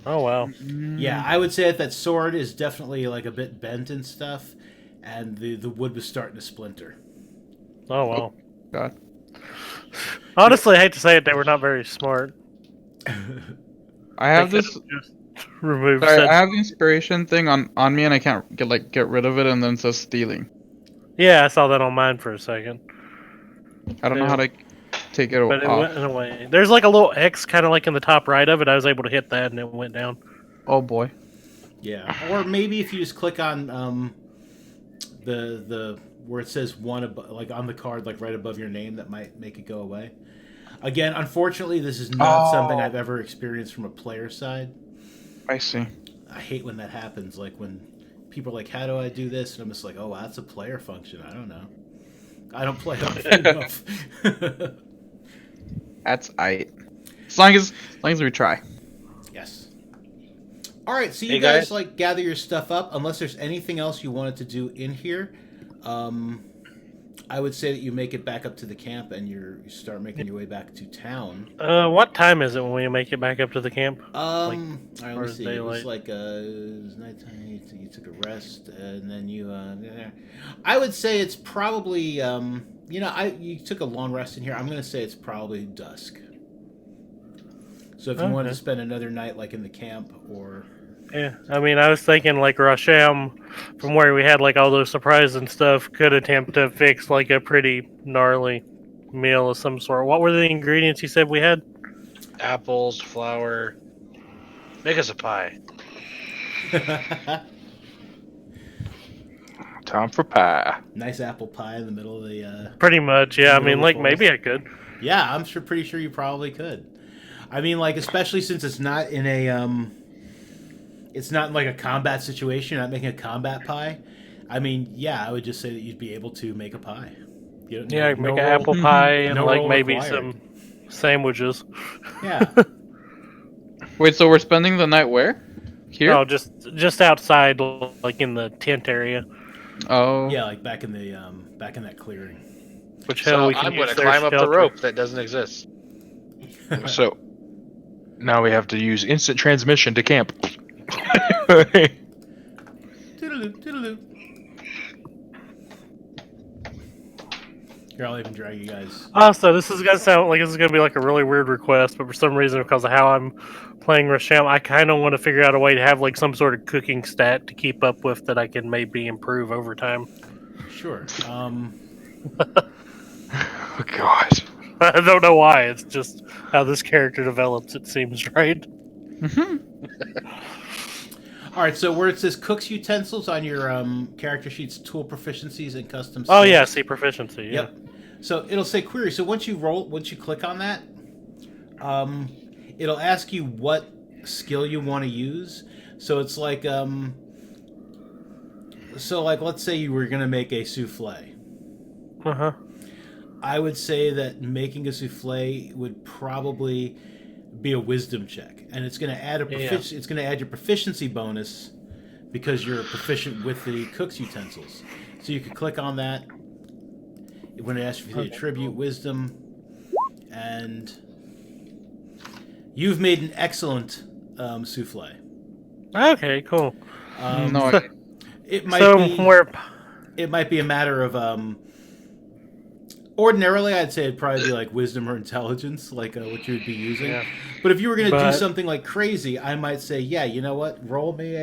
Speaker 6: Oh wow.
Speaker 1: Yeah, I would say that sword is definitely like a bit bent and stuff, and the wood was starting to splinter.
Speaker 6: Oh wow.
Speaker 3: God.
Speaker 6: Honestly, I hate to say it, they were not very smart.
Speaker 3: I have
Speaker 6: They
Speaker 3: this.
Speaker 6: could've just removed
Speaker 3: Sorry,
Speaker 6: said-
Speaker 3: I have the inspiration thing on me, and I can't get rid of it, and then it says stealing.
Speaker 6: Yeah, I saw that on mine for a second,
Speaker 3: I don't know how to take it
Speaker 6: but it
Speaker 3: off.
Speaker 6: went away. There's like a little X, kind of like in the top right of it. I was able to hit that, and it went down.
Speaker 3: Oh boy.
Speaker 1: Yeah, or maybe if you just click on the where it says one like on the card, like right above your name, that might make it go away. Again, unfortunately, this is not something I've ever experienced from a player side.
Speaker 5: I see.
Speaker 1: I hate when that happens. Like when people are like, "How do I do this?" and I'm just like, "Oh, that's a player function. I don't know. I don't play often enough."
Speaker 7: That's aight. As long as we try.
Speaker 1: Yes. All right, so you
Speaker 4: Hey,
Speaker 1: guys
Speaker 4: guys.
Speaker 1: like gather your stuff up. Unless there's anything else you wanted to do in here, I would say that you make it back up to the camp and you start making your way back to town.
Speaker 6: What time is it when we make it back up to the camp?
Speaker 1: All right, let
Speaker 6: or
Speaker 1: me
Speaker 6: is
Speaker 1: see. It was
Speaker 6: daylight?
Speaker 1: like it was nighttime. You took a rest, and then you. I would say it's probably you took a long rest in here. I'm going to say it's probably dusk. So if you wanted to spend another night like in the camp or
Speaker 6: Yeah, I mean, I was thinking like Rasham, from where we had like all those surprises and stuff, could attempt to fix like a pretty gnarly meal of some sort. What were the ingredients you said we had?
Speaker 4: Apples, flour. Make us a pie.
Speaker 5: Time for pie.
Speaker 1: nice apple pie in the middle of the.
Speaker 6: Pretty much, yeah. I
Speaker 1: Middle
Speaker 6: mean,
Speaker 1: of the
Speaker 6: like
Speaker 1: forest.
Speaker 6: maybe I could.
Speaker 1: Yeah, I'm pretty sure you probably could. I mean, like especially since it's not in a it's not in like a combat situation. You're not making a combat pie. I mean, yeah, I would just say that you'd be able to make a pie.
Speaker 6: Yeah, make an
Speaker 1: roll-
Speaker 6: apple pie and
Speaker 1: no
Speaker 6: like
Speaker 1: roll
Speaker 6: maybe
Speaker 1: required.
Speaker 6: some sandwiches.
Speaker 1: Yeah.
Speaker 7: Wait, so we're spending the night where? Here?
Speaker 6: Oh, just outside, like in the tent area.
Speaker 7: Oh.
Speaker 1: Yeah, like back in that clearing.
Speaker 6: Which hell
Speaker 4: So
Speaker 6: we can
Speaker 4: I'm
Speaker 6: use
Speaker 4: going to
Speaker 6: their
Speaker 4: climb up the
Speaker 6: shelter.
Speaker 4: rope that doesn't exist.
Speaker 5: So now we have to use instant transmission to camp.
Speaker 1: Toodaloo, toodaloo. Here, I'll even drag you guys.
Speaker 6: Also, this is gonna sound like this is gonna be like a really weird request, but for some reason, because of how I'm playing Rasham, I kind of want to figure out a way to have like some sort of cooking stat to keep up with that I can maybe improve over time.
Speaker 1: Sure.
Speaker 5: Oh God.
Speaker 6: I don't know why. It's just how this character develops. It seems right.
Speaker 1: All right. So where it says cooks utensils on your character sheets, tool proficiencies and custom.
Speaker 6: Oh
Speaker 1: skills.
Speaker 6: yeah, see proficiency. Yeah.
Speaker 1: Yep. So it'll say query. So once you click on that, it'll ask you what skill you want to use. So it's like let's say you were gonna make a souffle.
Speaker 6: Uh huh.
Speaker 1: I would say that making a souffle would probably be a wisdom check, and it's going to add it's going to add your proficiency bonus because you're proficient with the cook's utensils. So you could click on that when it asks you for the attribute wisdom, and you've made an excellent souffle.
Speaker 6: Okay. Cool.
Speaker 7: No,
Speaker 1: It might
Speaker 6: So
Speaker 1: be
Speaker 6: where?
Speaker 1: it might be a matter of ordinarily I'd say it'd probably be like wisdom or intelligence, like what you would be using.
Speaker 6: Yeah.
Speaker 1: But if you were going to do
Speaker 6: But-
Speaker 1: something like crazy, I might say, yeah, you know what? Roll me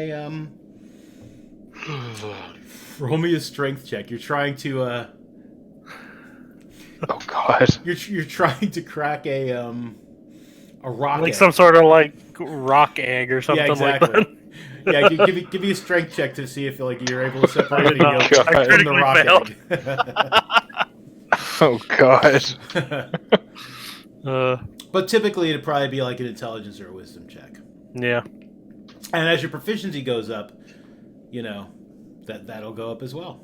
Speaker 1: a strength check. You're trying to
Speaker 5: Oh God.
Speaker 1: you're trying to crack a rock
Speaker 6: Like
Speaker 1: egg.
Speaker 6: some sort of like rock egg or something
Speaker 1: Yeah, exactly.
Speaker 6: like that.
Speaker 1: Yeah, give me a strength check to see if like you're able to separate the
Speaker 6: No,
Speaker 1: yolk
Speaker 6: I
Speaker 1: from the
Speaker 6: critically
Speaker 1: rock
Speaker 6: failed.
Speaker 5: Oh God.
Speaker 1: egg. But typically it'd probably be like an intelligence or a wisdom check.
Speaker 6: Yeah.
Speaker 1: And as your proficiency goes up, you know, that'll go up as well.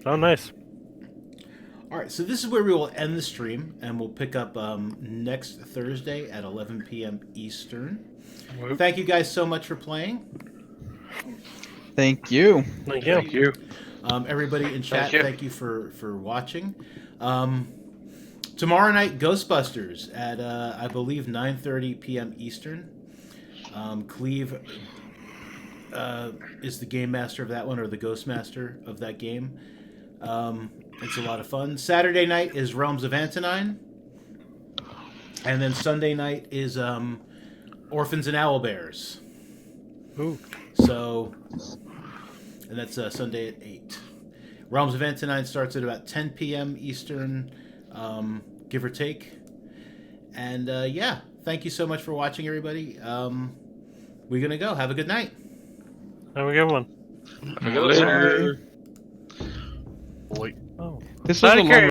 Speaker 6: Oh, nice.
Speaker 1: All right, so this is where we will end the stream, and we'll pick up next Thursday at 11 p.m. Eastern. Thank you guys so much for playing.
Speaker 7: thank you.
Speaker 6: Thank you.
Speaker 4: Thank you.
Speaker 1: Everybody in chat,
Speaker 4: you.
Speaker 1: thank you for watching. Tomorrow night, Ghostbusters at, I believe, 9:30 p.m. Eastern. Cleve is the game master of that one, or the ghost master of that game. It's a lot of fun. Saturday night is Realms of Antonine. And then Sunday night is Orphans and Owlbears.
Speaker 6: Ooh.
Speaker 1: So, and that's Sunday at 8. Realms of Antonine starts at about 10 p.m. Eastern, give or take. And yeah, thank you so much for watching, everybody. We're going to go. Have a good night.
Speaker 6: Have a good one.
Speaker 5: Later.
Speaker 4: Boy.
Speaker 6: Oh.
Speaker 7: This
Speaker 6: So
Speaker 7: was
Speaker 6: out
Speaker 7: a
Speaker 6: of
Speaker 7: long